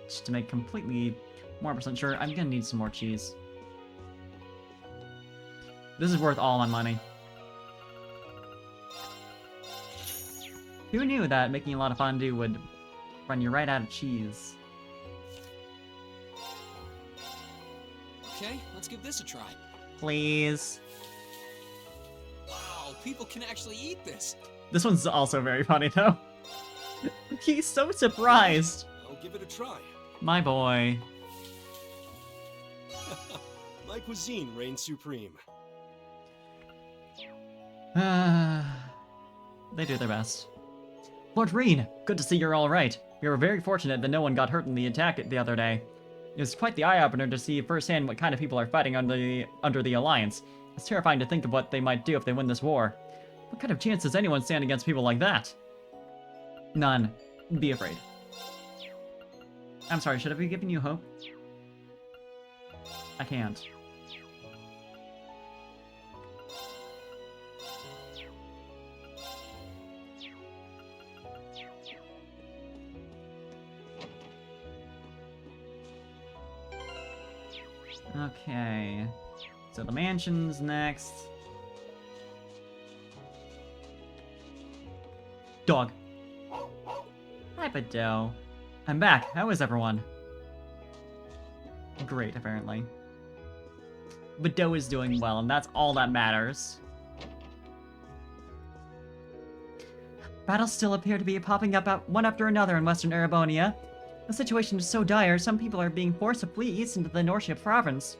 just to make completely more % sure. I'm gonna need some more cheese. This is worth all my money. Who knew that making a lot of fondue would run you right out of cheese? Okay, let's give this a try. Please. Wow, people can actually eat this. This one's also very funny though. He's so surprised. I'll give it a try. My boy. My cuisine reigns supreme. They do their best. Lord Reen, good to see you're alright. We were very fortunate that no one got hurt in the attack the other day. It was quite the eye-opener to see firsthand what kind of people are fighting under the Alliance. It's terrifying to think of what they might do if they win this war. What kind of chance does anyone stand against people like that? None. Be afraid. I'm sorry, should I be giving you hope? I can't. Okay. So the mansion's next. Dog. Hi, Badou. I'm back. How is everyone? Great, apparently. Badou is doing well, and that's all that matters. Battles still appear to be popping up one after another in Western Erebonia. The situation is so dire, some people are being forced to flee east into the Norcia province.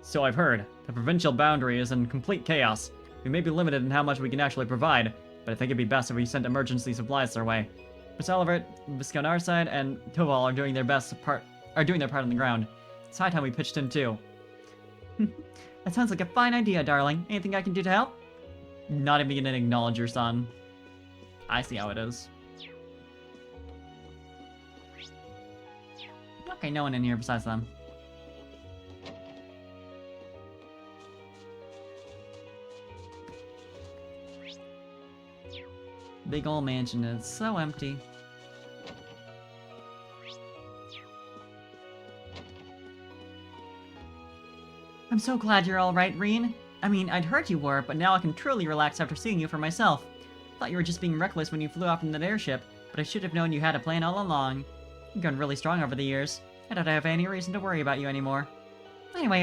So I've heard. The provincial boundary is in complete chaos. We may be limited in how much we can actually provide, but I think it'd be best if we sent emergency supplies their way. Salivert, Visconarside, and Toval are doing their part on the ground. It's high time we pitched in too. That sounds like a fine idea, darling. Anything I can do to help? Not even gonna acknowledge your son. I see how it is. Okay, no one in here besides them. Big old mansion is so empty. I'm so glad you're alright, Reen. I mean, I'd heard you were, but now I can truly relax after seeing you for myself. Thought you were just being reckless when you flew off in that airship, but I should have known you had a plan all along. You've grown really strong over the years. I don't have any reason to worry about you anymore. Anyway,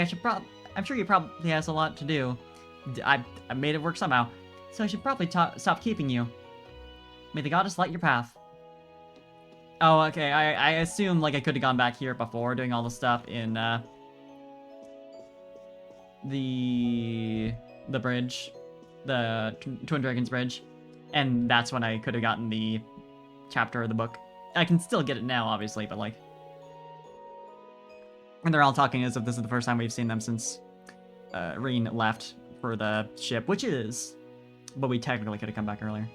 I'm sure you probably has a lot to do. I made it work somehow, so I should probably stop keeping you. May the goddess light your path. Oh, okay. I assume like I could have gone back here before doing all the stuff in the bridge, the Twin Dragons Bridge, and that's when I could have gotten the chapter of the book. I can still get it now, obviously, but like, and they're all talking as if this is the first time we've seen them since Reen left for the ship, which is, but we technically could have come back earlier.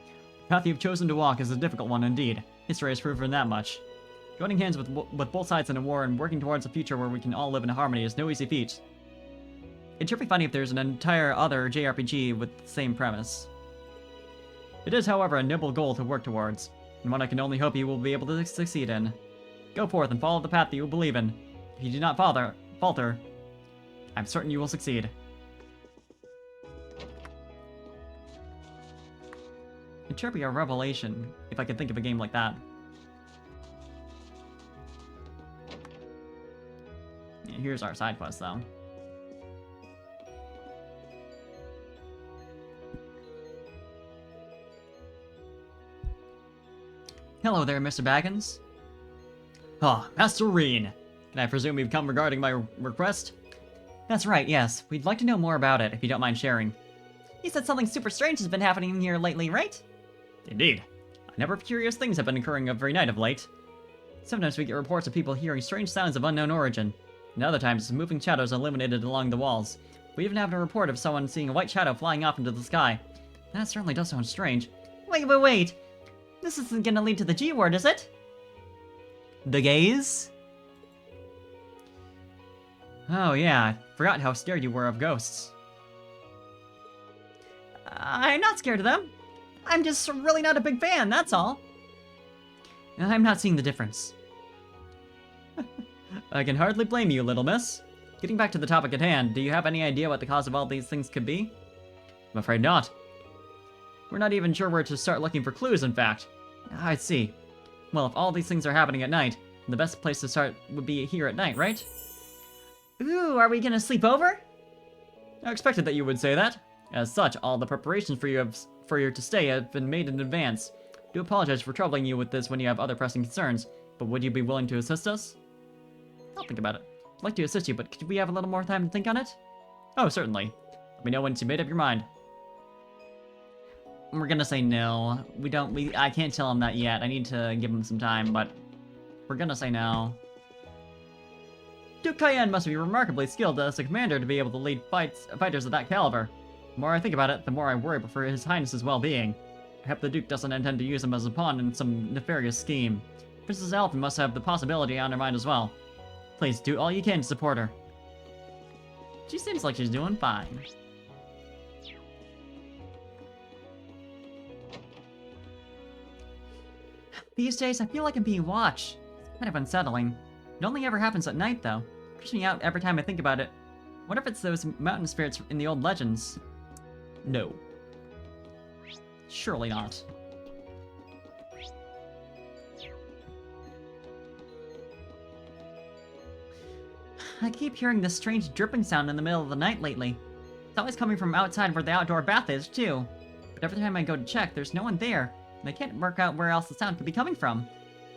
The path you've chosen to walk is a difficult one indeed. History has proven that much. Joining hands with both sides in a war and working towards a future where we can all live in harmony is no easy feat. It should be funny if there's an entire other JRPG with the same premise. It is, however, a noble goal to work towards, and one I can only hope you will be able to succeed in. Go forth and follow the path that you believe in. If you do not falter, I'm certain you will succeed. It should be a revelation, if I could think of a game like that. Yeah, here's our side quest, though. Hello there, Mr. Baggins. Ah, Master Reen. Can I presume you've come regarding my request? That's right, yes. We'd like to know more about it, if you don't mind sharing. You said something super strange has been happening here lately, right? Indeed. A number of curious things have been occurring every night of late. Sometimes we get reports of people hearing strange sounds of unknown origin, and other times moving shadows illuminated along the walls. We even have a report of someone seeing a white shadow flying off into the sky. That certainly does sound strange. Wait! This isn't gonna lead to the G word, is it? The gaze? Oh yeah, I forgot how scared you were of ghosts. I'm not scared of them. I'm just really not a big fan, that's all. I'm not seeing the difference. I can hardly blame you, little miss. Getting back to the topic at hand, do you have any idea what the cause of all these things could be? I'm afraid not. We're not even sure where to start looking for clues, in fact. I see. Well, if all these things are happening at night, the best place to start would be here at night, right? Ooh, are we gonna sleep over? I expected that you would say that. As such, all the preparations for you to stay have been made in advance. I do apologize for troubling you with this when you have other pressing concerns, but would you be willing to assist us? I'll think about it. I'd like to assist you, but could we have a little more time to think on it? Oh, certainly. Let me know once you made up your mind. We're gonna say no. I can't tell him that yet. I need to give him some time, but we're gonna say no. Duke Cayenne must be remarkably skilled as a commander to be able to lead fighters of that caliber. The more I think about it, the more I worry for His Highness's well-being. I hope the Duke doesn't intend to use him as a pawn in some nefarious scheme. Princess Elfin must have the possibility on her mind as well. Please, do all you can to support her. She seems like she's doing fine. These days, I feel like I'm being watched. It's kind of unsettling. It only ever happens at night, though. It creeps me out every time I think about it. What if it's those mountain spirits in the old legends? No. Surely not. I keep hearing this strange dripping sound in the middle of the night lately. It's always coming from outside where the outdoor bath is, too. But every time I go to check, there's no one there, and I can't work out where else the sound could be coming from.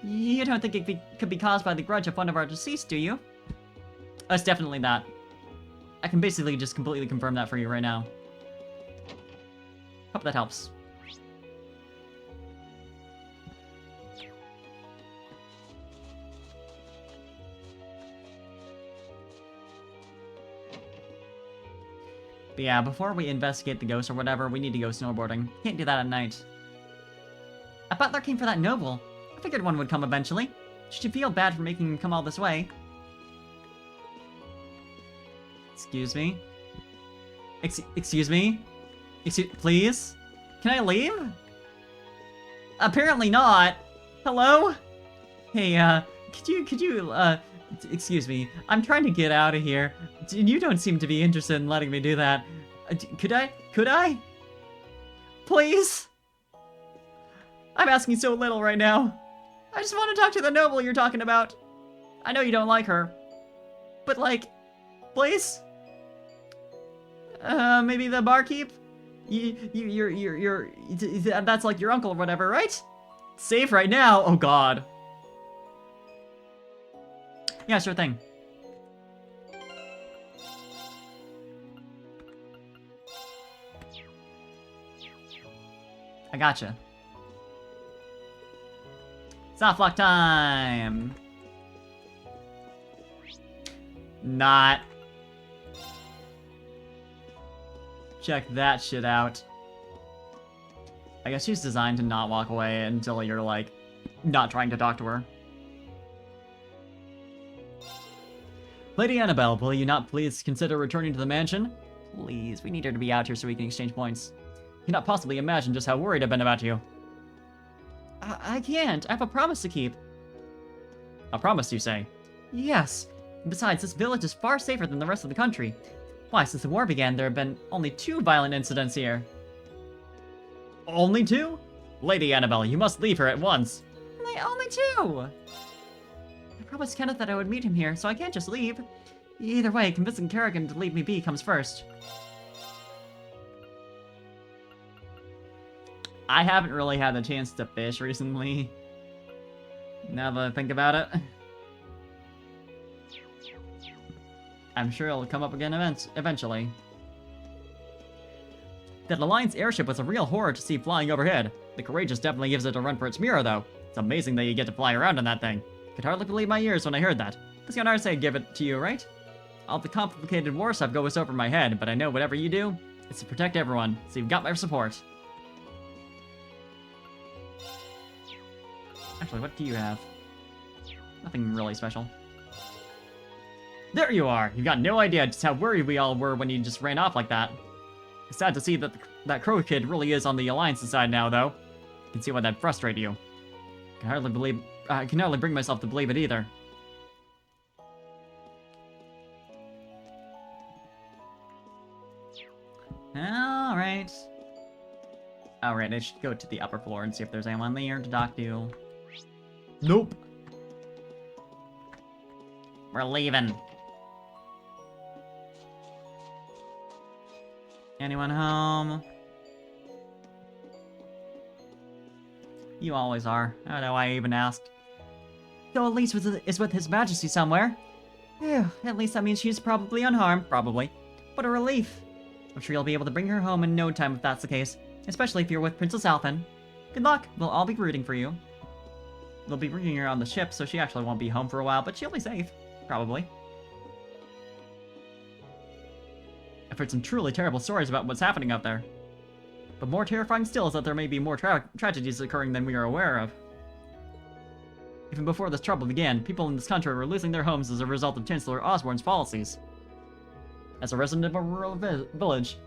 You don't think it could be caused by the grudge of one of our deceased, do you? It's definitely that. I can basically just completely confirm that for you right now. Hope that helps. But yeah, before we investigate the ghost or whatever, we need to go snowboarding. Can't do that at night. A butler came for that noble. I figured one would come eventually. Should you feel bad for making him come all this way? Excuse me? Excuse me? Please? Can I leave? Apparently not. Hello? Hey, could you, excuse me. I'm trying to get out of here. You don't seem to be interested in letting me do that. Could I? Please? I'm asking so little right now. I just want to talk to the noble you're talking about. I know you don't like her. But like, please? Maybe the barkeep? That's like your uncle or whatever, right? Safe right now? Oh god. Yeah, sure thing. I gotcha. Soft lock time! Not. Check that shit out. I guess she's designed to not walk away until you're, like, not trying to talk to her. Lady Annabelle, will you not please consider returning to the mansion? Please, we need her to be out here so we can exchange points. You cannot possibly imagine just how worried I've been about you. I can't. I have a promise to keep. A promise, you say? Yes. Besides, this village is far safer than the rest of the country. Why, since the war began, there have been only 2 violent incidents here. Only 2? Lady Annabelle, you must leave her at once. Only 2! I promised Kenneth that I would meet him here, so I can't just leave. Either way, convincing Kerrigan to leave me be comes first. I haven't really had the chance to fish recently. Now that I think about it. I'm sure it'll come up again eventually. That Alliance airship was a real horror to see flying overhead. The Courageous definitely gives it a run for its mirror, though. It's amazing that you get to fly around in that thing. Could hardly believe my ears when I heard that. The Scout say give it to you, right? All the complicated war stuff goes over my head, but I know whatever you do, it's to protect everyone, so you've got my support. Actually, what do you have? Nothing really special. There you are! You've got no idea just how worried we all were when you just ran off like that. It's sad to see that that Crow Kid really is on the Alliance's side now, though. You can see why that frustrated you. I can hardly bring myself to believe it either. Alright. Alright, I should go to the upper floor and see if there's anyone there to talk to. Nope. We're leaving. Anyone home? You always are. I don't know why I even asked. Though at least is with His Majesty somewhere. Phew, at least that means she's probably unharmed. Probably. What a relief. I'm sure you'll be able to bring her home in no time if that's the case. Especially if you're with Princess Alphen. Good luck. We'll all be rooting for you. They'll be bringing her on the ship, so she actually won't be home for a while, but she'll be safe. Probably. I've heard some truly terrible stories about what's happening out there. But more terrifying still is that there may be more tragedies occurring than we are aware of. Even before this trouble began, people in this country were losing their homes as a result of Chancellor Osborne's policies. As a resident of a rural village,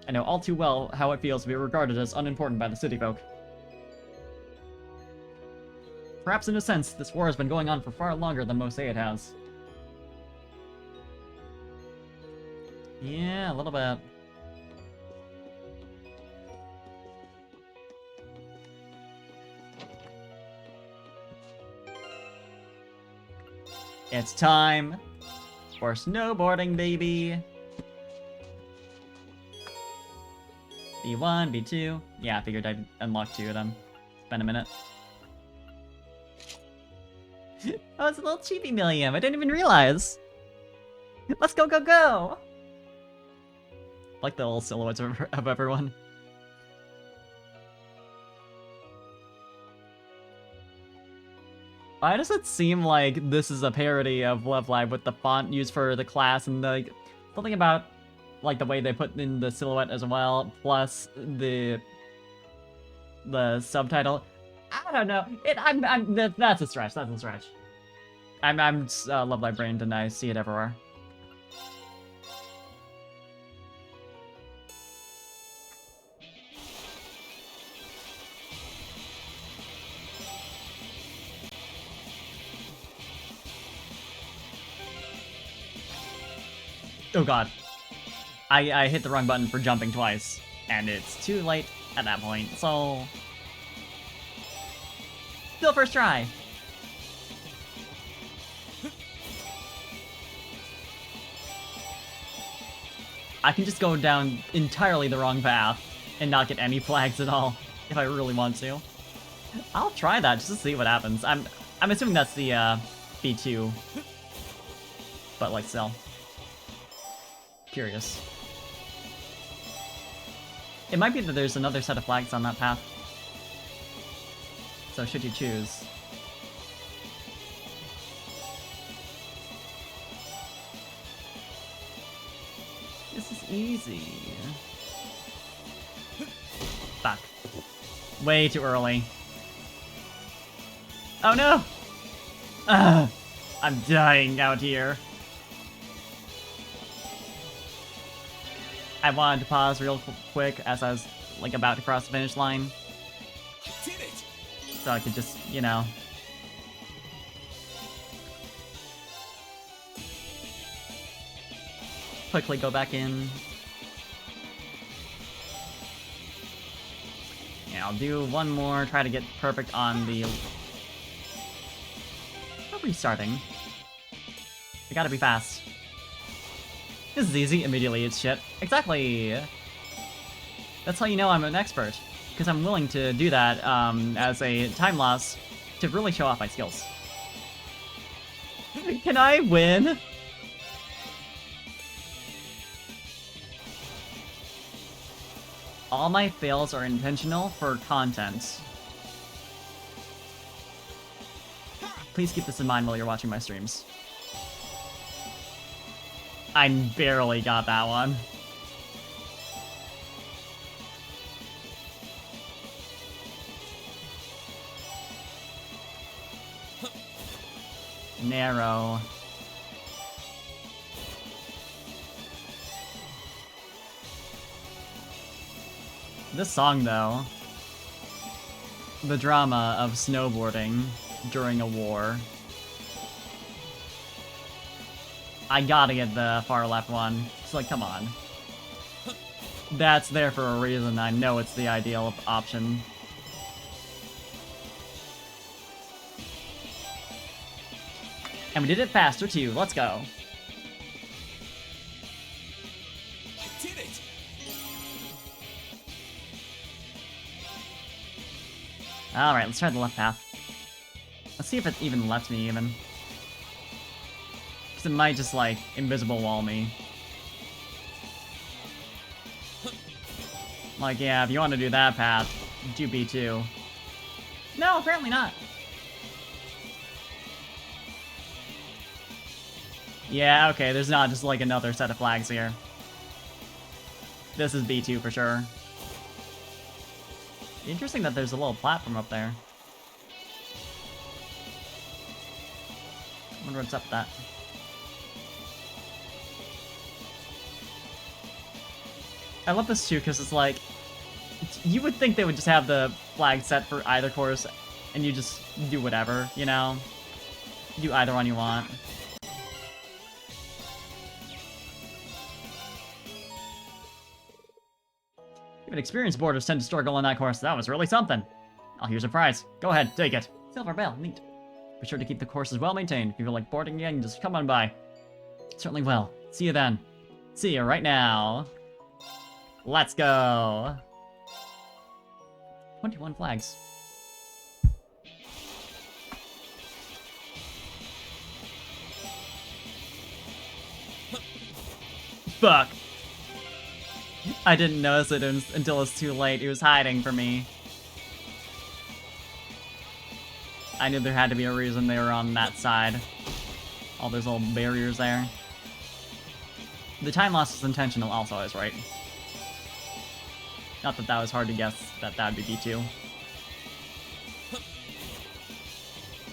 I know all too well how it feels to be regarded as unimportant by the city folk. Perhaps in a sense, this war has been going on for far longer than most say it has. Yeah, a little bit. It's time for snowboarding, baby! B1, B2. Yeah, I figured I'd unlock 2 of them. It's been a minute. Oh, it's a little Chibi Milliam. I didn't even realize. Let's go, go, go! I like the little silhouettes of everyone. Why does it seem like this is a parody of Love Live with the font used for the class and the something about like the way they put in the silhouette as well, plus the subtitle? I don't know. That's a stretch. That's a stretch. I'm Love Live brained and I see it everywhere. Oh god. I hit the wrong button for jumping twice, and it's too late at that point, so... Still first try! I can just go down entirely the wrong path and not get any flags at all, if I really want to. I'll try that just to see what happens. I'm assuming that's the B2 but like still. Curious. It might be that there's another set of flags on that path. So should you choose. This is easy. Fuck. Way too early. Oh no! Ugh, I'm dying out here. I wanted to pause real quick as I was like about to cross the finish line. I did it! So I could just, you know. Quickly go back in. Yeah, I'll do one more, try to get perfect on the... restarting. I gotta be fast. This is easy, immediately it's shit. Exactly! That's how you know I'm an expert. Because I'm willing to do that as a time loss to really show off my skills. Can I win? All my fails are intentional for content. Please keep this in mind while you're watching my streams. I barely got that one. Narrow. This song, though. The drama of snowboarding during a war. I gotta get the far left one. It's like, come on. That's there for a reason. I know it's the ideal option. And we did it faster, too. Let's go. I did it! Alright, let's try the left path. Let's see if it even lets me, even. Because it might just, like, invisible wall me. Like, yeah, if you want to do that path, do B2. No, apparently not. Yeah, okay, there's not just, like, another set of flags here. This is B2 for sure. Interesting that there's a little platform up there. I wonder what's up with that. I love this too, because it's like... You would think they would just have the flag set for either course, and you just do whatever, you know? Do either one you want. Even experienced boarders tend to struggle on that course. That was really something. Oh, here's a prize. Go ahead, take it. Silver bell, neat. Be sure to keep the courses well maintained. If you feel like boarding again, just come on by. Certainly will. See you then. See you right now. Let's go. 21 flags. Fuck. I didn't notice it until it was too late. It was hiding from me. I knew there had to be a reason they were on that side. All those little barriers there. The time loss is intentional also, I was right. Not that that was hard to guess that that would be B2.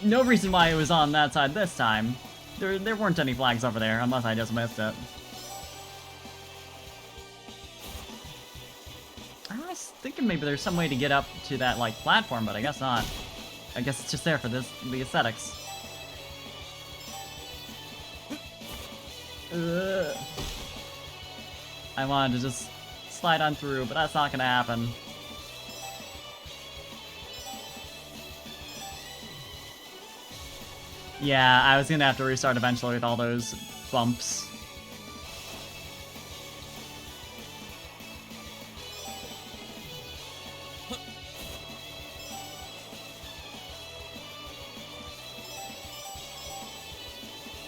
No reason why it was on that side this time. There weren't any flags over there, unless I just missed it. I was thinking maybe there's some way to get up to that, like, platform, but I guess not. I guess it's just there for the aesthetics. Ugh. I wanted to just slide on through, but that's not gonna happen. Yeah, I was gonna have to restart eventually with all those bumps.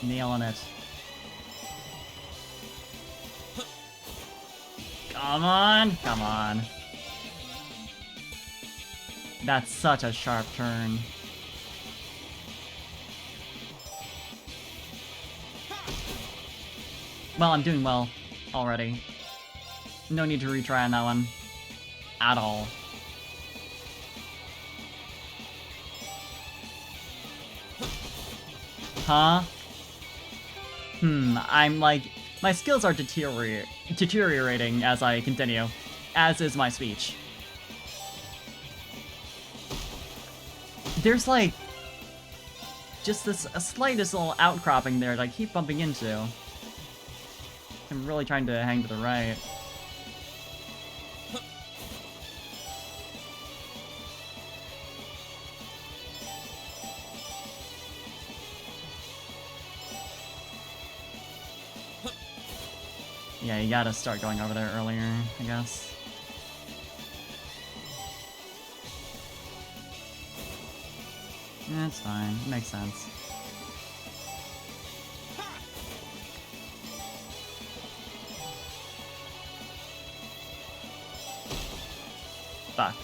Nailing it. Come on, come on. That's such a sharp turn. Well, I'm doing well already. No need to retry on that one. At all. Huh? I'm like... My skills are deteriorating as I continue. As is my speech. There's like... just this slightest little outcropping there that I keep bumping into. I'm really trying to hang to the right. Yeah, you gotta start going over there earlier, I guess. That's fine. It makes sense. Fuck.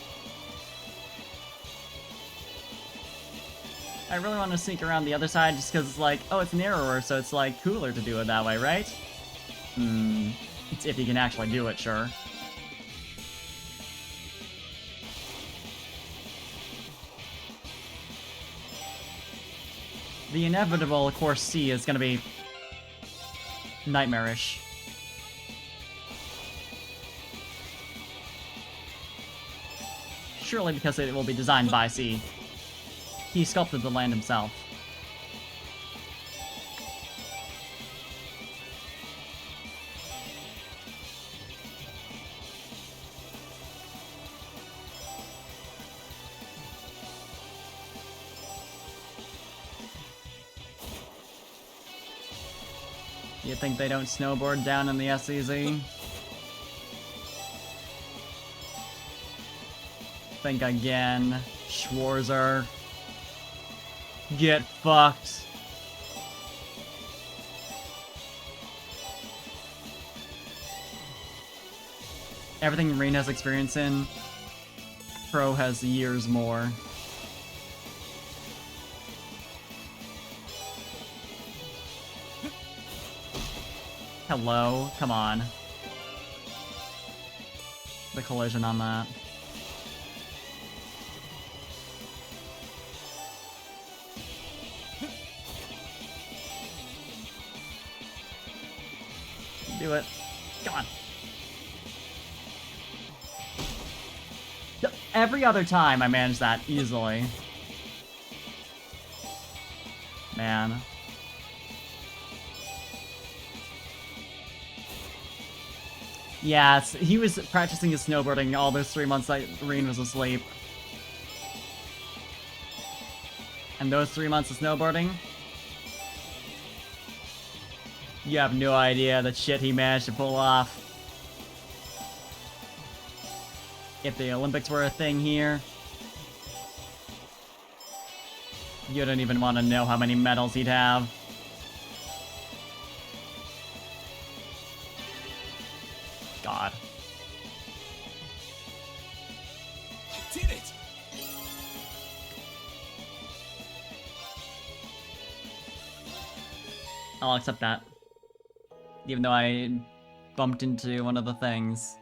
I really want to sneak around the other side just because it's like, oh, it's narrower, so it's like cooler to do it that way, right? It's if you can actually do it, sure. The inevitable course C is gonna be nightmarish. Surely because it will be designed by C. He sculpted the land himself. You think they don't snowboard down in the SEZ? Think again. Schwarzer. Get fucked. Everything Rain has experience in, Pro has years more. Hello? Come on. The collision on that. Do it. Come on. Every other time I manage that easily. Man. Yes, he was practicing his snowboarding all those 3 months that Rean was asleep. And those 3 months of snowboarding? You have no idea the shit he managed to pull off. If the Olympics were a thing here, you don't even want to know how many medals he'd have. God. I did it! I'll accept that. Even though I bumped into one of the things.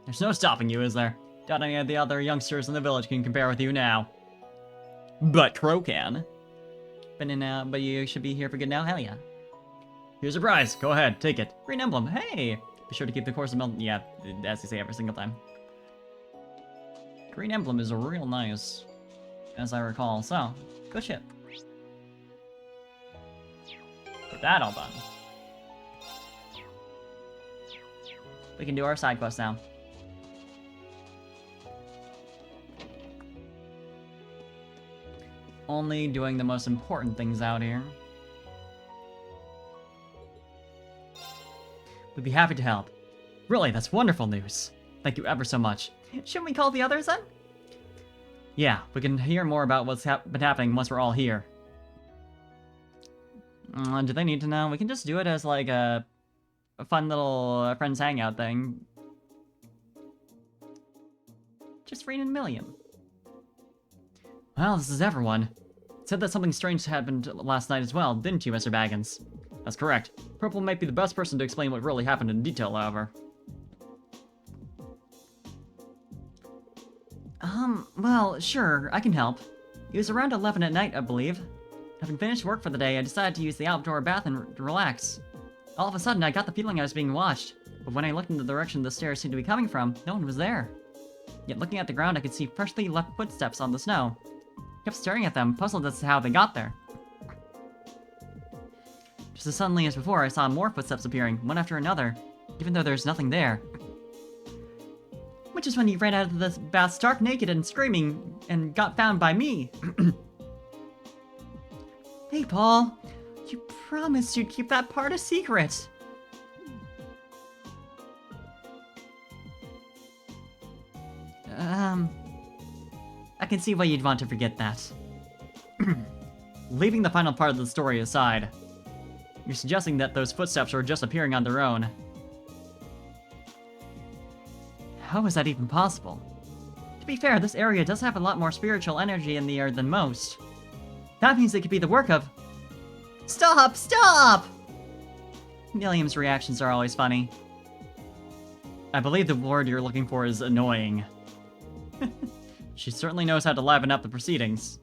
There's no stopping you, is there? Doubt any of the other youngsters in the village can compare with you now. But Crow can. But you should be here for good now? Hell yeah. Here's a prize. Go ahead, take it. Green emblem. Hey! Be sure to keep the course of milk. Yeah, as you say every single time. Green emblem is real nice, as I recall. So, good shit. With that all done, we can do our side quest now. Only doing the most important things out here. We'd be happy to help. Really, that's wonderful news. Thank you ever so much. Shouldn't we call the others then? Yeah, we can hear more about what's been happening once we're all here. Do they need to know? We can just do it as like a fun little friends hangout thing. Just Rain and Milliam. Well, this is everyone. Said that something strange happened last night as well, didn't you, Mr. Baggins? That's correct. Purple might be the best person to explain what really happened in detail, however. Well, sure, I can help. It was around 11 at night, I believe. Having finished work for the day, I decided to use the outdoor bath and relax. All of a sudden, I got the feeling I was being watched, but when I looked in the direction the stairs seemed to be coming from, no one was there. Yet looking at the ground, I could see freshly left footsteps on the snow. I kept staring at them, puzzled as to how they got there. Just as suddenly as before, I saw more footsteps appearing, one after another, even though there's nothing there. Which is when he ran out of the bath stark naked and screaming, and got found by me. Hey, Paul. You promised you'd keep that part a secret. I can see why you'd want to forget that. Leaving the final part of the story aside, you're suggesting that those footsteps were just appearing on their own. How is that even possible? To be fair, this area does have a lot more spiritual energy in the air than most. That means it could be the work of... Stop! Stop! Milliam's reactions are always funny. I believe the word you're looking for is annoying. She certainly knows how to liven up the proceedings.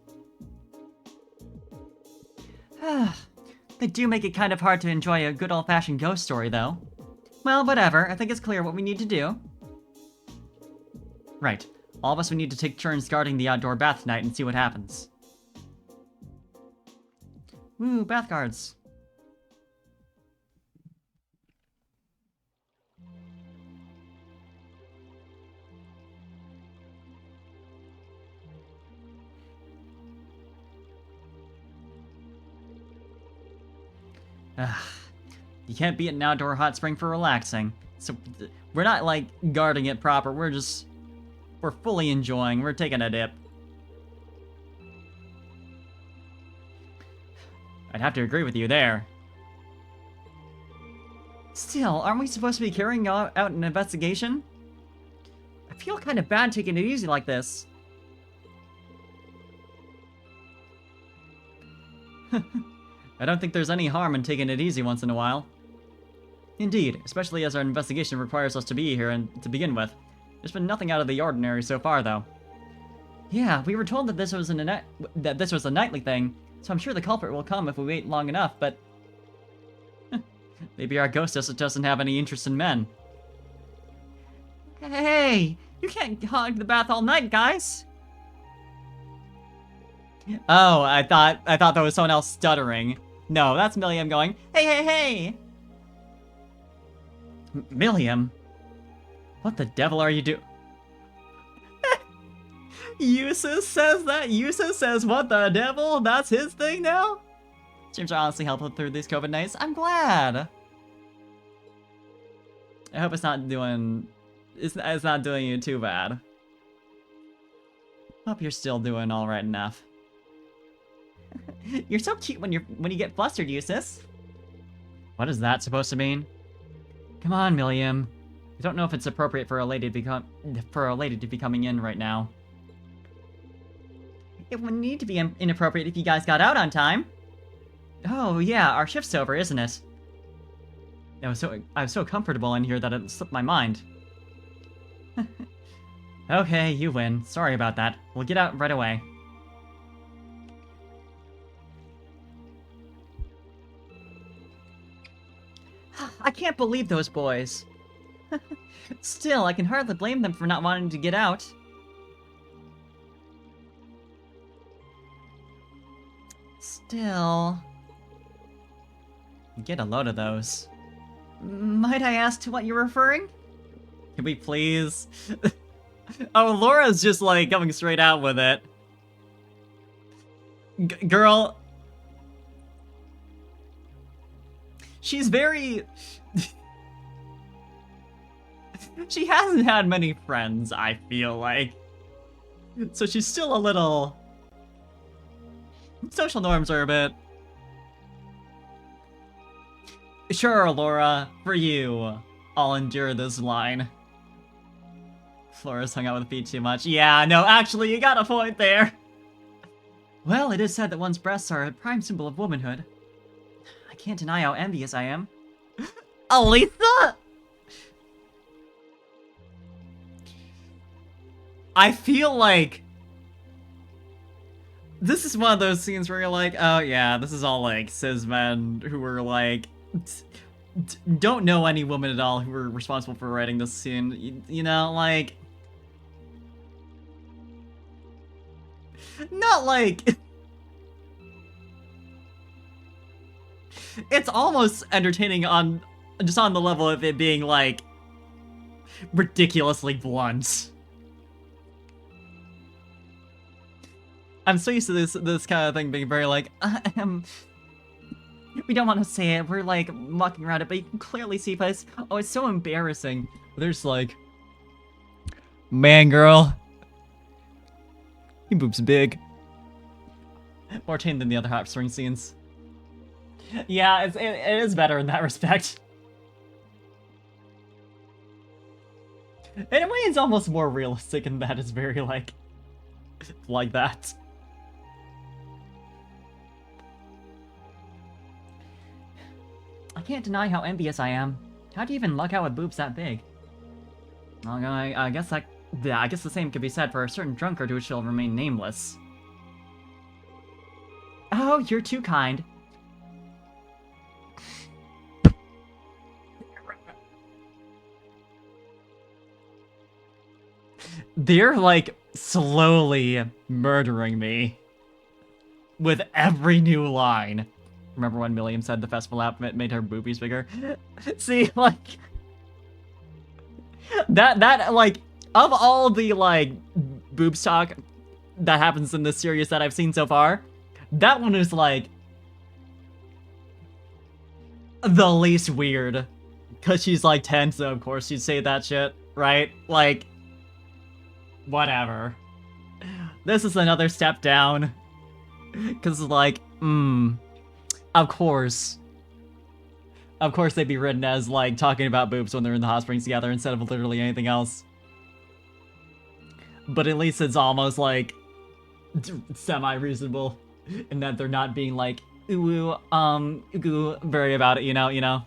They do make it kind of hard to enjoy a good old-fashioned ghost story, though. Well, whatever. I think it's clear what we need to do. Right. All of us would need to take turns guarding the outdoor bath tonight and see what happens. Woo, bath guards. You can't beat an outdoor hot spring for relaxing. So, we're not, like, guarding it proper, we're fully enjoying, we're taking a dip. I'd have to agree with you there. Still, aren't we supposed to be carrying out an investigation? I feel kind of bad taking it easy like this. I don't think there's any harm in taking it easy once in a while. Indeed, especially as our investigation requires us to be here and to begin with. There's been nothing out of the ordinary so far, though. Yeah, we were told that this was a nightly thing, so I'm sure the culprit will come if we wait long enough, but... maybe our ghost just doesn't have any interest in men. Hey! You can't hog the bath all night, guys! Oh, I thought that was someone else stuttering. No, that's Milliam going, hey, hey, hey! Milliam? What the devil are you doing? Eustace says that? Eustace says, what the devil? That's his thing now? Streams are honestly helpful through these COVID nights. I'm glad! I hope it's not doing... It's not doing you too bad. Hope you're still doing alright enough. You're so cute when you get flustered, Eustace. What is that supposed to mean? Come on, Milliam. I don't know if it's appropriate for a lady to be coming in right now. It wouldn't need to be inappropriate if you guys got out on time. Oh yeah, our shift's over, isn't it? I was so comfortable in here that it slipped my mind. Okay, you win. Sorry about that. We'll get out right away. I can't believe those boys. Still, I can hardly blame them for not wanting to get out. Still... Get a load of those. Might I ask to what you're referring? Can we please? Oh, Laura's just like coming straight out with it. Girl... She's very... She hasn't had many friends, I feel like. So she's still a little... Social norms are a bit... Sure, Laura, for you. I'll endure this line. Flores hung out with feet too much. Yeah, no, actually, you got a point there. Well, it is said that one's breasts are a prime symbol of womanhood. I can't deny how envious I am. Aletha? I feel like this is one of those scenes where you're like, oh yeah, this is all like cis men who are like don't know any woman at all who were responsible for writing this scene. You know, like not like it's almost entertaining on just on the level of it being like ridiculously blunt. I'm so used to this kind of thing being very like, we don't want to say it, we're like mucking around it, but you can clearly see us. Oh, it's so embarrassing. There's like, man, girl, your boob's big. More tame than the other hot spring scenes. Yeah, it is better in that respect. In a way, it's almost more realistic in that it's very like that. I can't deny how envious I am. How do you even luck out with boobs that big? Well, I guess that, yeah, I guess the same could be said for a certain drunkard who shall remain nameless. Oh, you're too kind. They're like slowly murdering me with every new line. Remember when Milliam said the festival outfit made her boobies bigger? See, like that like of all the like boobs talk that happens in this series that I've seen so far, that one is like the least weird. Cause she's like 10, so of course she'd say that shit, right? Like, whatever. This is another step down. Cause like, of course. Of course they'd be written as, like, talking about boobs when they're in the hot springs together instead of literally anything else. But at least it's almost, like, semi-reasonable in that they're not being, like, ooh, very about it, you know?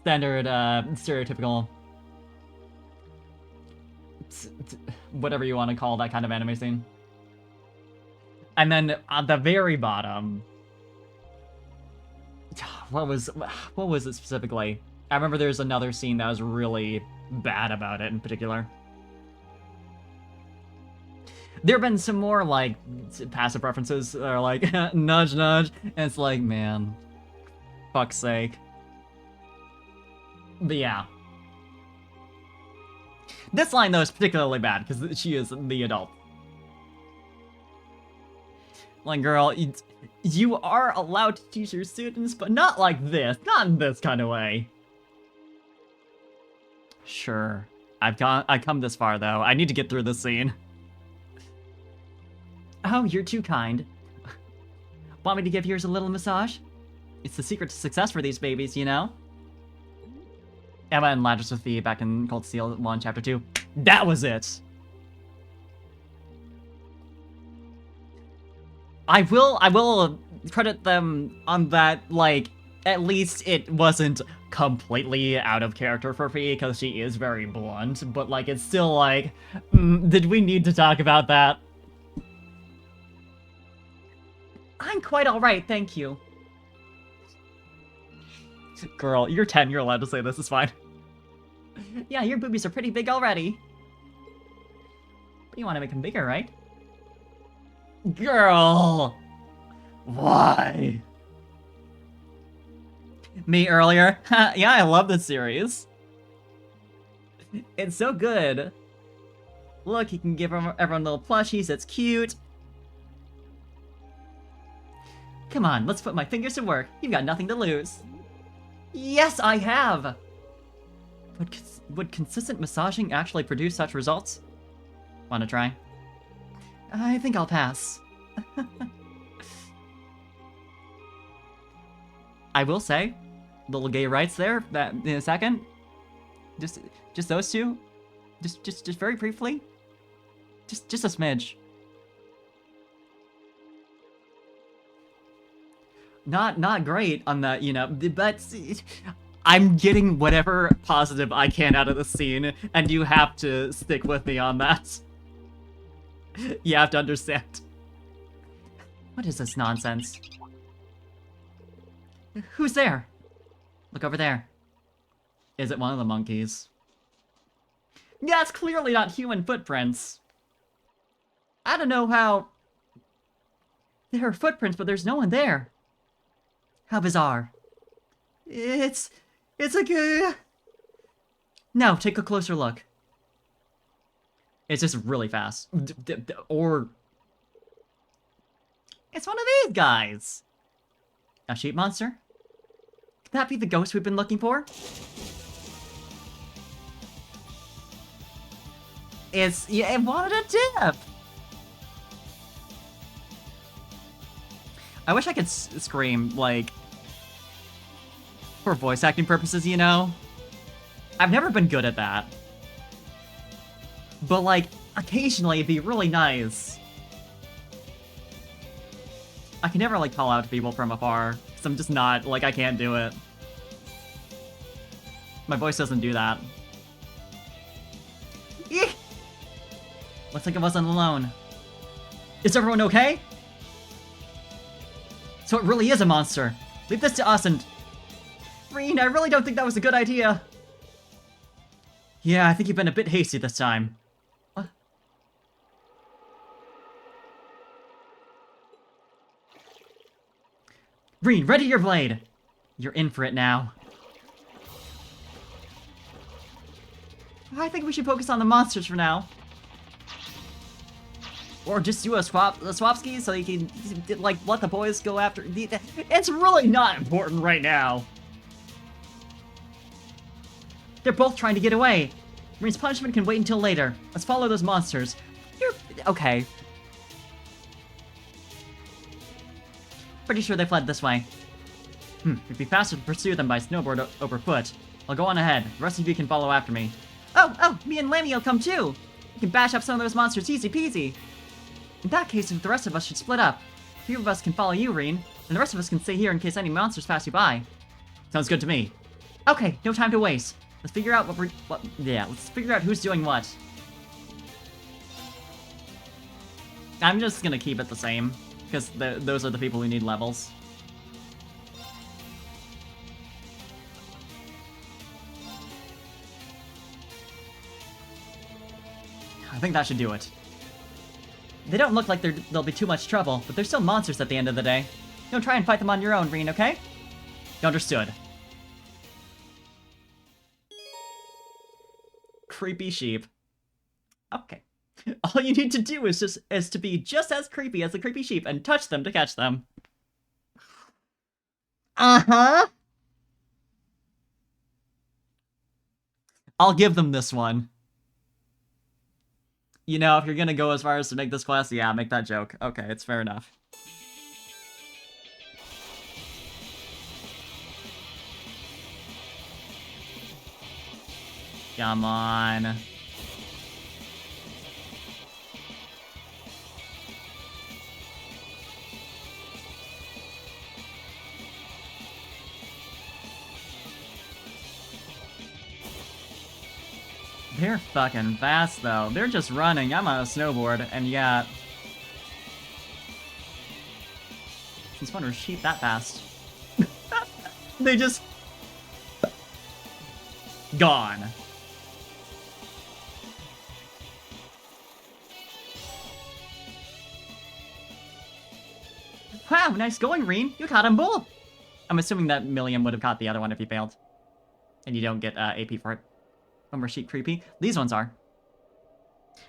Standard, stereotypical... whatever you want to call that kind of anime scene. And then, at the very bottom... What was it specifically? I remember there's another scene that was really bad about it in particular. There have been some more, like, passive references that are like, nudge, nudge, and it's like, man, fuck's sake. But yeah. This line, though, is particularly bad, because she is the adult. Like, girl, you are allowed to teach your students, but not like this. Not in this kind of way. Sure. I've come this far, though. I need to get through this scene. Oh, you're too kind. Want me to give yours a little massage? It's the secret to success for these babies, you know? Emma and Ladder Sophie back in Cold Steel 1, Chapter 2. That was it! I will credit them on that, like, at least it wasn't completely out of character for Fee, because she is very blunt, but, like, it's still like, did we need to talk about that? I'm quite alright, thank you. Girl, you're 10, you're allowed to say this, it's fine. Yeah, your boobies are pretty big already. But you want to make them bigger, right? Girl! Why? Me earlier? Yeah, I love this series. It's so good. Look, you can give everyone little plushies, it's cute. Come on, let's put my fingers to work. You've got nothing to lose. Yes, I have! Would consistent massaging actually produce such results? Wanna try? I think I'll pass. I will say, little gay rights there, that in a second. Just those two. Just very briefly? Just a smidge. Not great on the, you know, but I'm getting whatever positive I can out of the scene, and you have to stick with me on that. You have to understand. What is this nonsense? Who's there? Look over there. Is it one of the monkeys? Yeah, it's clearly not human footprints. I don't know how... There are footprints, but there's no one there. How bizarre. It's like a... No, take a closer look. It's just really fast. Or... It's one of these guys. A sheep monster? Could that be the ghost we've been looking for? Yeah, it wanted a dip! I wish I could scream, like... For voice acting purposes, you know? I've never been good at that. But, like, occasionally it'd be really nice. I can never, like, call out to people from afar, because I'm just not, like, I can't do it. My voice doesn't do that. Eek! Looks like I wasn't alone. Is everyone okay? So it really is a monster. Leave this to us and... Rean, I really don't think that was a good idea. Yeah, I think you've been a bit hasty this time. What? Rean, ready your blade! You're in for it now. I think we should focus on the monsters for now. Or just do a swapski so you can, like, let the boys go after... It's really not important right now. They're both trying to get away. Rean's punishment can wait until later. Let's follow those monsters. You're... okay. Pretty sure they fled this way. It'd be faster to pursue them by snowboard over foot. I'll go on ahead. The rest of you can follow after me. Oh, me and Lammy will come too. We can bash up some of those monsters easy peasy. In that case, the rest of us should split up. A few of us can follow you, Rean, and the rest of us can stay here in case any monsters pass you by. Sounds good to me. Okay, no time to waste. Let's figure out let's figure out who's doing what. I'm just gonna keep it the same, because those are the people who need levels. I think that should do it. They don't look like they'll be too much trouble, but they're still monsters at the end of the day. Don't try and fight them on your own, Rean, okay? Understood. Creepy sheep. Okay. All you need to do is to be just as creepy as the creepy sheep and touch them to catch them. Uh-huh. I'll give them this one. You know, if you're gonna go as far as to make this quest, yeah, make that joke. Okay, it's fair enough. Come on. They're fucking fast, though. They're just running. I'm on a snowboard, and yeah. Since when are sheep that fast? They just... gone. Wow, nice going, Rean. You caught them both. I'm assuming that Milliam would have caught the other one if he failed. And you don't get AP for it. When we're sheep creepy. These ones are.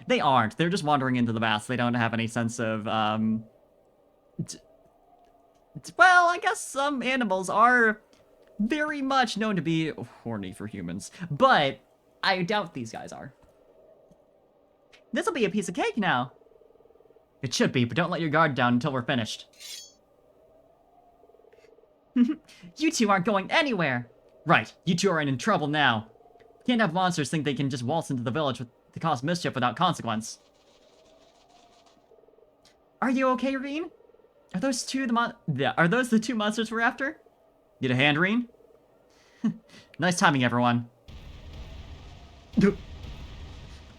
They aren't. They're just wandering into the baths. They don't have any sense of, well, I guess some animals are very much known to be horny for humans. But I doubt these guys are. This'll be a piece of cake now. It should be, but don't let your guard down until we're finished. You two aren't going anywhere. Right, you two are in trouble now. Can't have monsters think they can just waltz into the village to cause mischief without consequence. Are you okay, Reen? Are those the two monsters we're after? Get a hand, Reen? Nice timing, everyone.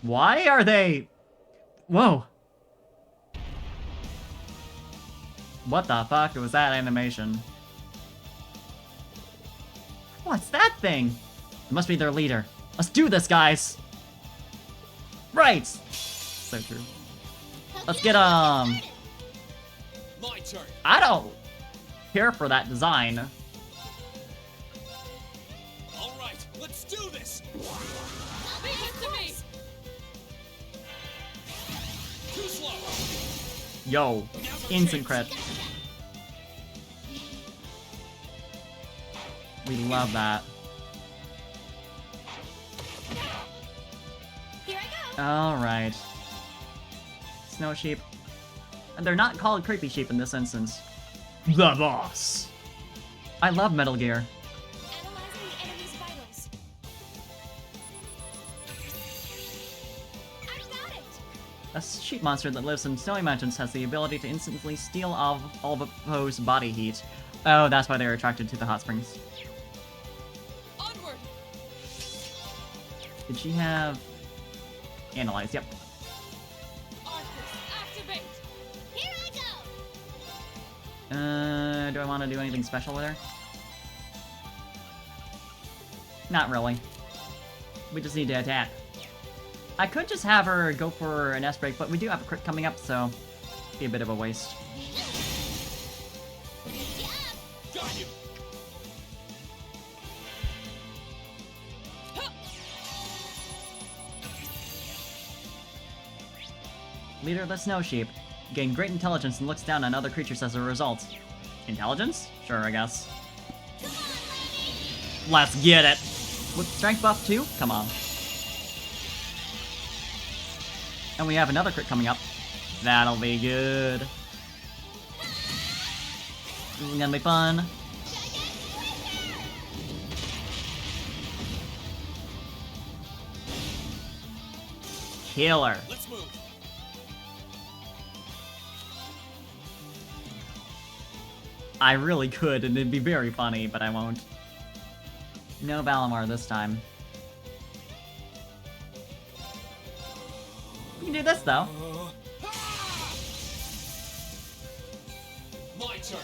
Why are they... Whoa. What the fuck was that animation? What's that thing? It must be their leader. Let's do this, guys! Right! So true. Let's get, My turn. I don't care for that design. All right, let's do this. Leave it to me. Too slow. Yo, instant crit. We love that. Here I go. Alright. Snow sheep. And they're not called creepy sheep in this instance. The boss. I love Metal Gear. Analyzing the enemy's vitals. I got it. A sheep monster that lives in snowy mountains has the ability to instantly steal all of opposed body heat. Oh, that's why they're attracted to the hot springs. Onward. Did she have... Analyze, yep. Arcus, activate. Here I go. Do I want to do anything special with her? Not really. We just need to attack. I could just have her go for an S-break, but we do have a crit coming up, so... be a bit of a waste. Got you. Leader of the Snow Sheep. Gain great intelligence and looks down on other creatures as a result. Intelligence? Sure, I guess. Let's get it! With strength buff too? Come on. And we have another crit coming up. That'll be good. This is gonna be fun. Killer. Let's move. I really could, and it'd be very funny, but I won't. No Valimar this time. We can do this, though. My turn.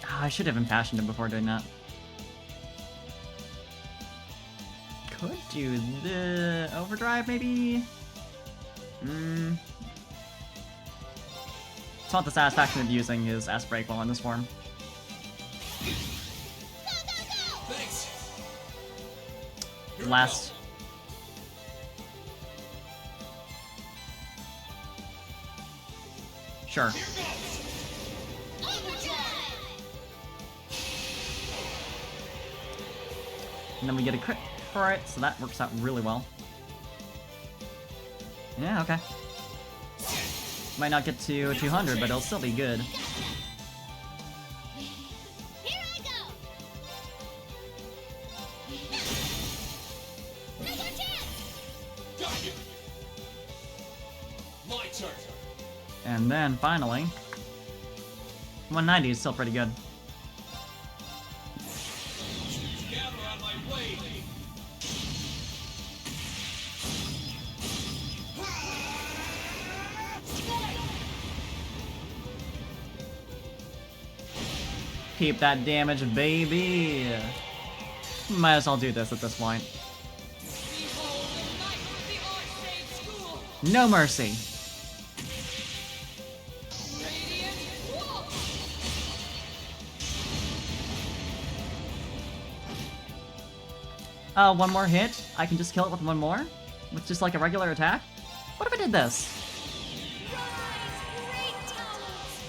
I should have impassioned him before doing that. Could do the overdrive, maybe? It's not the satisfaction of using his S-break while in this form. Thanks. Here we Last. Sure. go. Here goes. And then we get a crit for it, so that works out really well. Yeah, okay. Might not get to 200, but it'll still be good. Here I go. Another chance. Got you. My turn. And then, finally... 190 is still pretty good. Gather on my blade. Keep that damage, baby! Might as well do this at this point. Behold the knight of the Arcade School. No mercy! Radiant Wolf. One more hit? I can just kill it with one more? With just like a regular attack? What if I did this? Rise, great talents.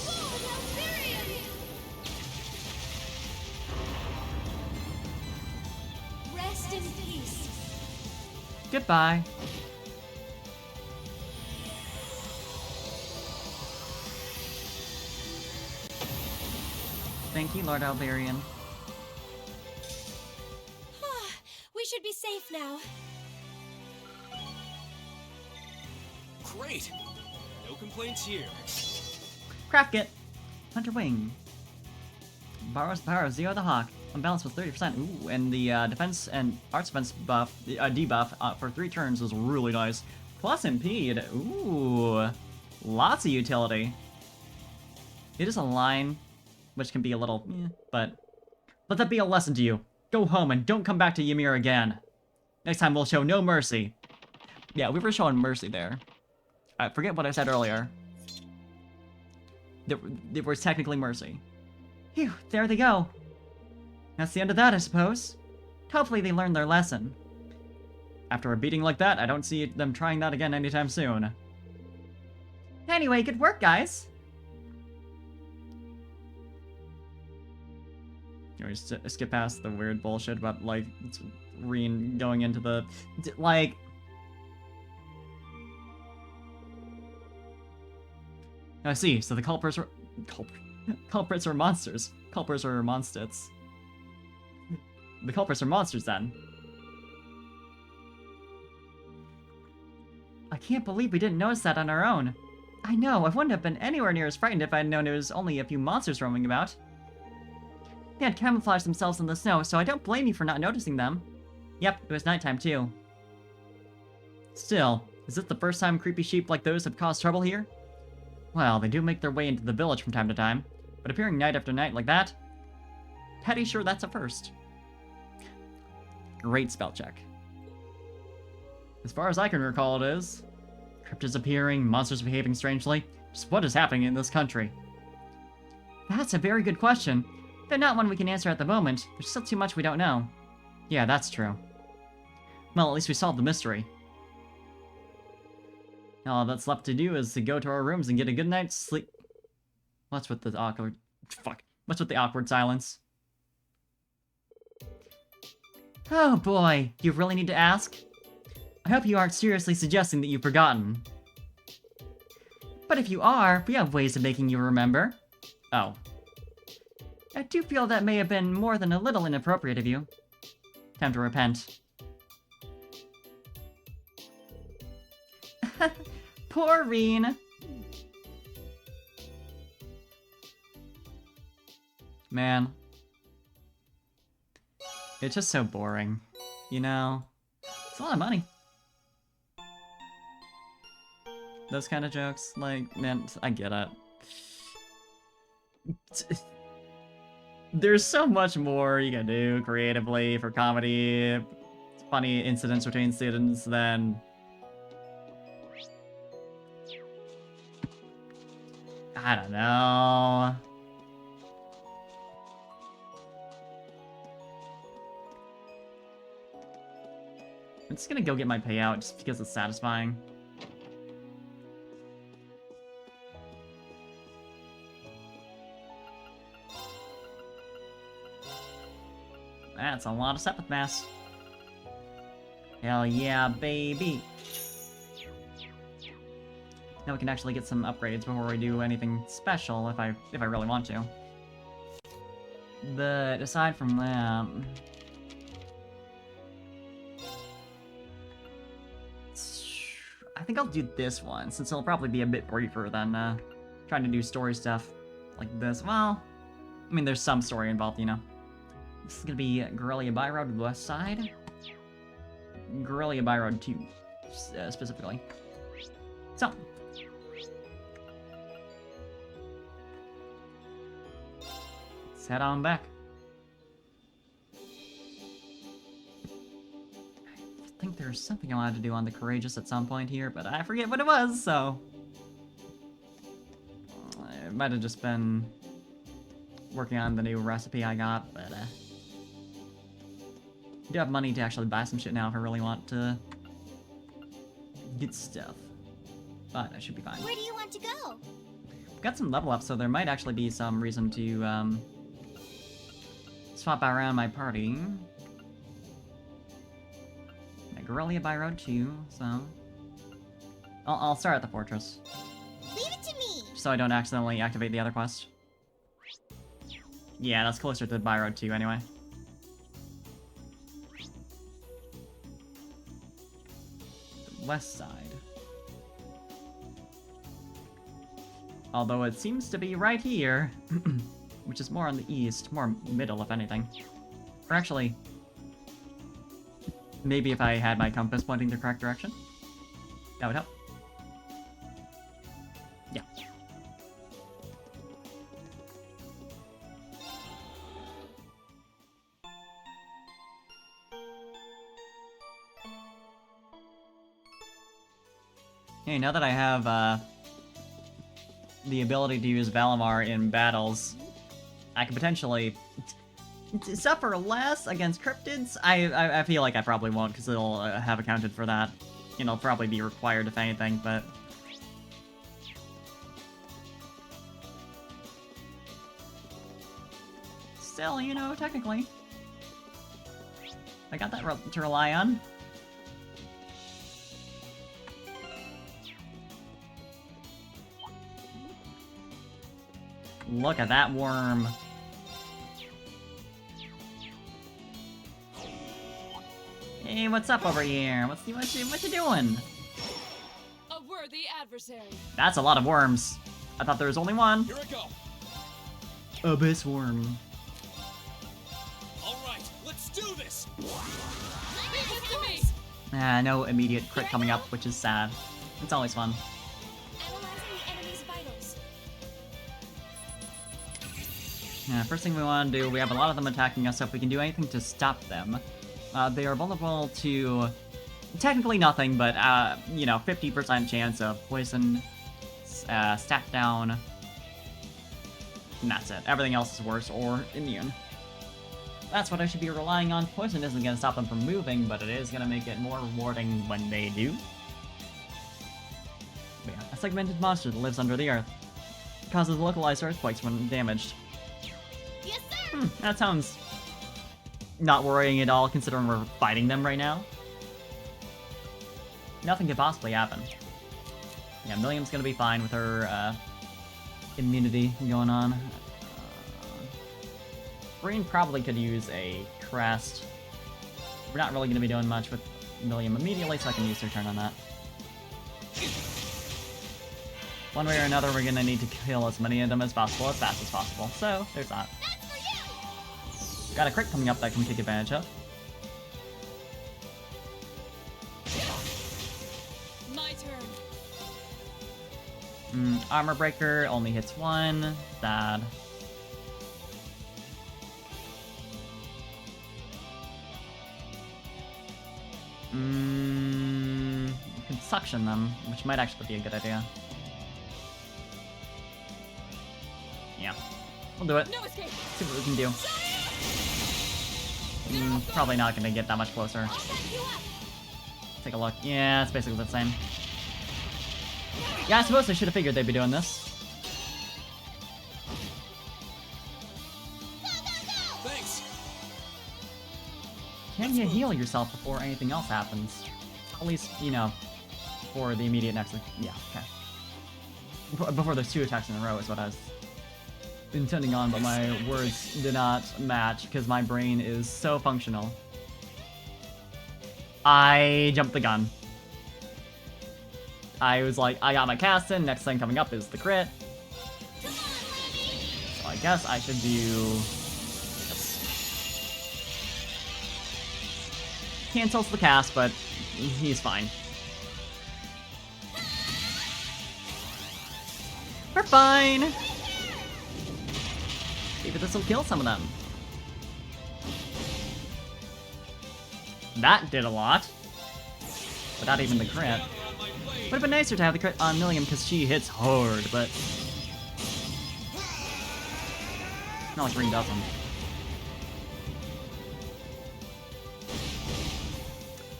Lord Altharion. Rest in peace. Goodbye. Thank you, Lord Alberian. We should be safe now. Great! No complaints here. Craft Kit! Hunter Wing. Borrows the power of Zero the Hawk. Unbalanced with 30%. Ooh, and the defense and arts defense buff, debuff for 3 turns was really nice. Plus impede. Ooh. Lots of utility. It is a line, which can be a little, but let that be a lesson to you. Go home and don't come back to Ymir again. Next time we'll show no mercy. Yeah, we were showing mercy there. I forget what I said earlier. There was technically mercy. Phew, there they go. That's the end of that, I suppose. Hopefully they learned their lesson. After a beating like that, I don't see them trying that again anytime soon. Anyway, good work, guys. Can we skip past the weird bullshit about, like, Reen going into the... like... I see, so the culprits are... culprits are monsters. Culprits are monsters. The culprits are monsters, then. I can't believe we didn't notice that on our own. I know, I wouldn't have been anywhere near as frightened if I'd known it was only a few monsters roaming about. They had camouflaged themselves in the snow, so I don't blame you for not noticing them. Yep, it was nighttime too. Still, is this the first time creepy sheep like those have caused trouble here? Well, they do make their way into the village from time to time, but appearing night after night like that? Pretty sure that's a first. Great spell check. As far as I can recall it is. Cryptids appearing, monsters behaving strangely. Just what is happening in this country? That's a very good question. Though not one we can answer at the moment. There's still too much we don't know. Yeah, that's true. Well, at least we solved the mystery. All that's left to do is to go to our rooms and get a good night's sleep. What's with the awkward... Fuck. What's with the awkward silence? Oh boy, you really need to ask? I hope you aren't seriously suggesting that you've forgotten. But if you are, we have ways of making you remember. Oh. I do feel that may have been more than a little inappropriate of you. Time to repent. Poor Reen. Man. It's just so boring. You know? It's a lot of money. Those kind of jokes, like, man, I get it. There's so much more you can do creatively for comedy, funny incidents between students than... I don't know. I'm just gonna go get my payout just because it's satisfying. That's a lot of Sepith Mass. Hell yeah, baby! Now we can actually get some upgrades before we do anything special, if I really want to. But aside from that... I think I'll do this one, since it'll probably be a bit briefer than trying to do story stuff like this. Well, I mean, there's some story involved, you know. This is gonna be Guerrilla Byroad West Side. Guerrilla Byroad 2, specifically. So. Let's head on back. I think there's something I wanted to do on the Courageous at some point here, but I forget what it was, so... It might have just been working on the new recipe I got, but I do have money to actually buy some shit now if I really want to get stuff. But I should be fine. Where do you want to go? Got some level up, so there might actually be some reason to swap around my party. Guerrilla Byroad 2, so... I'll start at the fortress. Leave it to me! So I don't accidentally activate the other quest. Yeah, that's closer to Byroad 2 anyway. The west side. Although it seems to be right here, which is more on the east, more middle if anything. Or actually, maybe if I had my compass pointing the correct direction, that would help. Yeah. Hey, now that I have, the ability to use Valimar in battles, I could potentially suffer less against cryptids. I feel like I probably won't, because it'll have accounted for that. You know, probably be required if anything, but... Still, you know, technically. I got that to rely on. Look at that worm. Hey, what's up over here? What you doing? A worthy adversary. That's a lot of worms. I thought there was only one. Here I go. Abyss worm. All right, let's do this. Leave it to me. No immediate crit coming up, which is sad. It's always fun. Analyzing the enemy's vitals. Yeah, first thing we want to do, we have a lot of them attacking us, so if we can do anything to stop them. They are vulnerable to technically nothing, but, you know, 50% chance of poison, stat down, and that's it. Everything else is worse or immune. That's what I should be relying on. Poison isn't going to stop them from moving, but it is going to make it more rewarding when they do. But yeah, a segmented monster that lives under the earth. Causes localized earthquakes when damaged. Yes, sir! That sounds not worrying at all, considering we're fighting them right now. Nothing could possibly happen. Yeah, Milliam's gonna be fine with her immunity going on. Breen probably could use a crest. We're not really gonna be doing much with Milliam immediately, so I can use her turn on that. One way or another, we're gonna need to kill as many of them as possible, as fast as possible. So, there's that. Got a crit coming up that I can take advantage of. My turn. Armor Breaker only hits one. Sad. You can suction them, which might actually be a good idea. Yeah. We'll do it. No escape. See what we can do. Probably not gonna get that much closer. Take a look. Yeah, it's basically the same. Yeah, I suppose I should have figured they'd be doing this. Thanks. Can you heal yourself before anything else happens? At least, you know, before the immediate next... Yeah, okay. Before there's 2 attacks in a row is what I was intending on, but my words did not match because my brain is so functional. I jumped the gun. I was like, I got my cast in, next thing coming up is the crit. So I guess I should do this. Cancels the cast, but he's fine. We're fine! Maybe this will kill some of them. That did a lot. Without even the crit. Would have been nicer to have the crit on Milliam because she hits hard, but... Not like Green doesn't.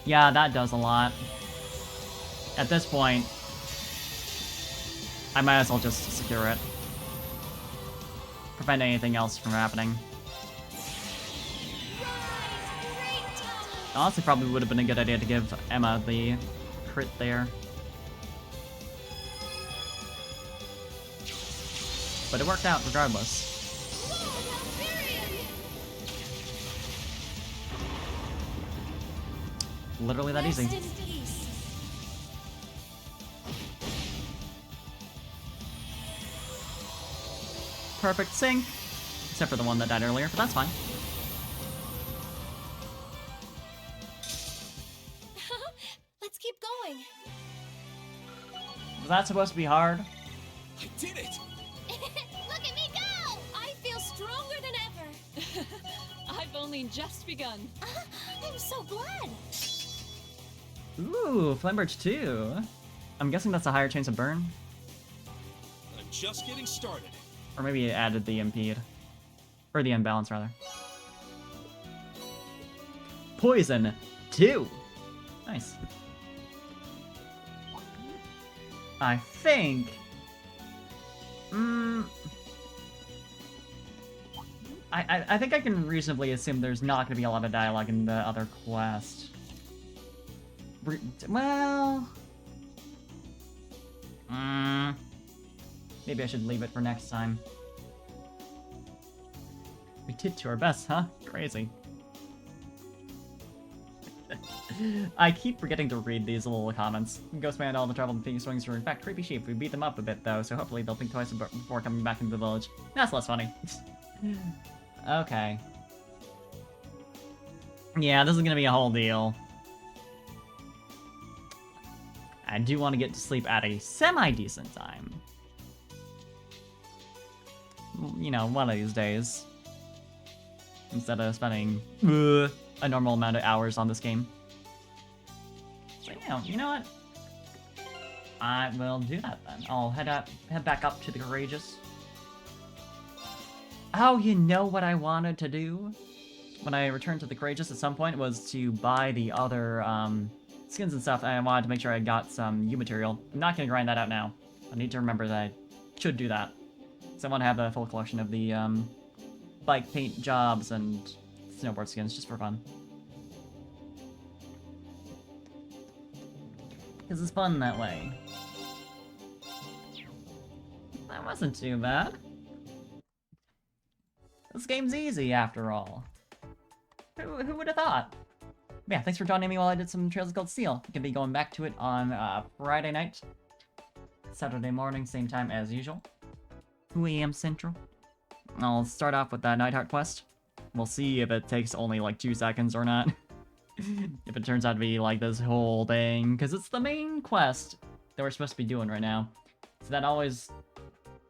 Yeah, that does a lot. At this point, I might as well just secure it. Prevent anything else from happening. Honestly, probably would have been a good idea to give Emma the crit there. But it worked out regardless. literally that easy. Rest in peace. Perfect sync. Except for the one that died earlier, but that's fine. Let's keep going. Was that supposed to be hard? I did it! Look at me go! I feel stronger than ever. I've only just begun. I'm so glad. Ooh, Flamberge 2. I'm guessing that's a higher chance of burn. I'm just getting started. Or maybe it added the impede. Or the imbalance, rather. Poison 2. Nice. I think... I think I can reasonably assume there's not going to be a lot of dialogue in the other quest. Well... maybe I should leave it for next time. We did to our best, huh? Crazy. I keep forgetting to read these little comments. Ghostman and all the trouble and Phoenix Swings were in fact creepy sheep. We beat them up a bit though, so hopefully they'll think twice before coming back into the village. That's less funny. Okay. Yeah, this is gonna be a whole deal. I do want to get to sleep at a semi-decent time. You know, one of these days. Instead of spending a normal amount of hours on this game. So, you know what? I will do that then. I'll head back up to the Courageous. Oh, you know what I wanted to do? When I returned to the Courageous at some point was to buy the other skins and stuff, and I wanted to make sure I got some U material. I'm not going to grind that out now. I need to remember that I should do that. So I want to have a full collection of the bike paint jobs and snowboard skins just for fun. Because it's fun that way. That wasn't too bad. This game's easy after all. Who would have thought? Yeah, thanks for joining me while I did some Trails of Cold Steel. Gonna be going back to it on Friday night. Saturday morning, same time as usual. 2 AM Central. I'll start off with that Nightheart quest. We'll see if it takes only like 2 seconds or not. If it turns out to be like this whole thing, because it's the main quest that we're supposed to be doing right now. So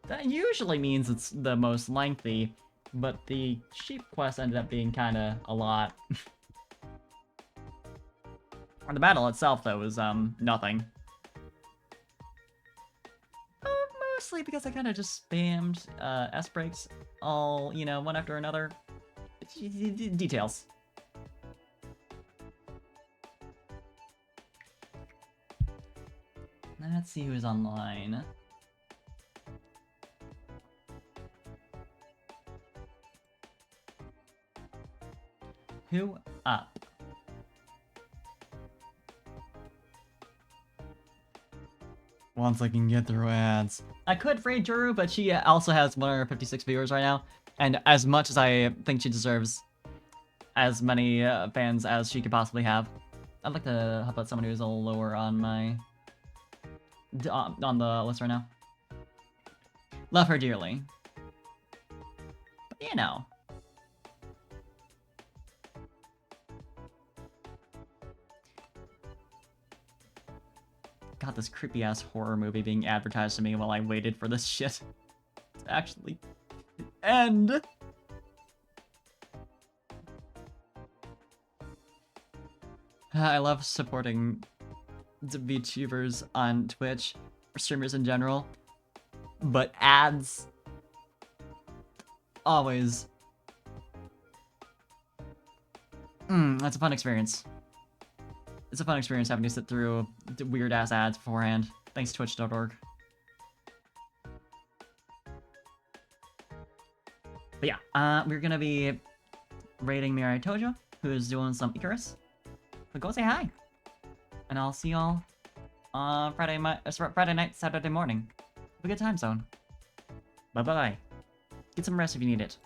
that usually means it's the most lengthy, but the sheep quest ended up being kind of a lot. The battle itself, though, was nothing. Mostly because I kind of just spammed S-breaks all, one after another. Details. Let's see who's online. Who up? Once I can get through ads. I could raid Juru, but she also has 156 viewers right now. And as much as I think she deserves as many fans as she could possibly have, I'd like to help out someone who's a little lower on my... on the list right now. Love her dearly. But, got this creepy-ass horror movie being advertised to me while I waited for this shit to actually end. I love supporting the VTubers on Twitch, or streamers in general, but ads always. That's a fun experience. It's a fun experience having to sit through weird-ass ads beforehand. Thanks, twitch.org. But yeah, we're gonna be raiding Mirai Tojo, who's doing some Icarus. So go say hi. And I'll see y'all on Friday night, Saturday morning. Have a good time zone. Bye-bye. Get some rest if you need it.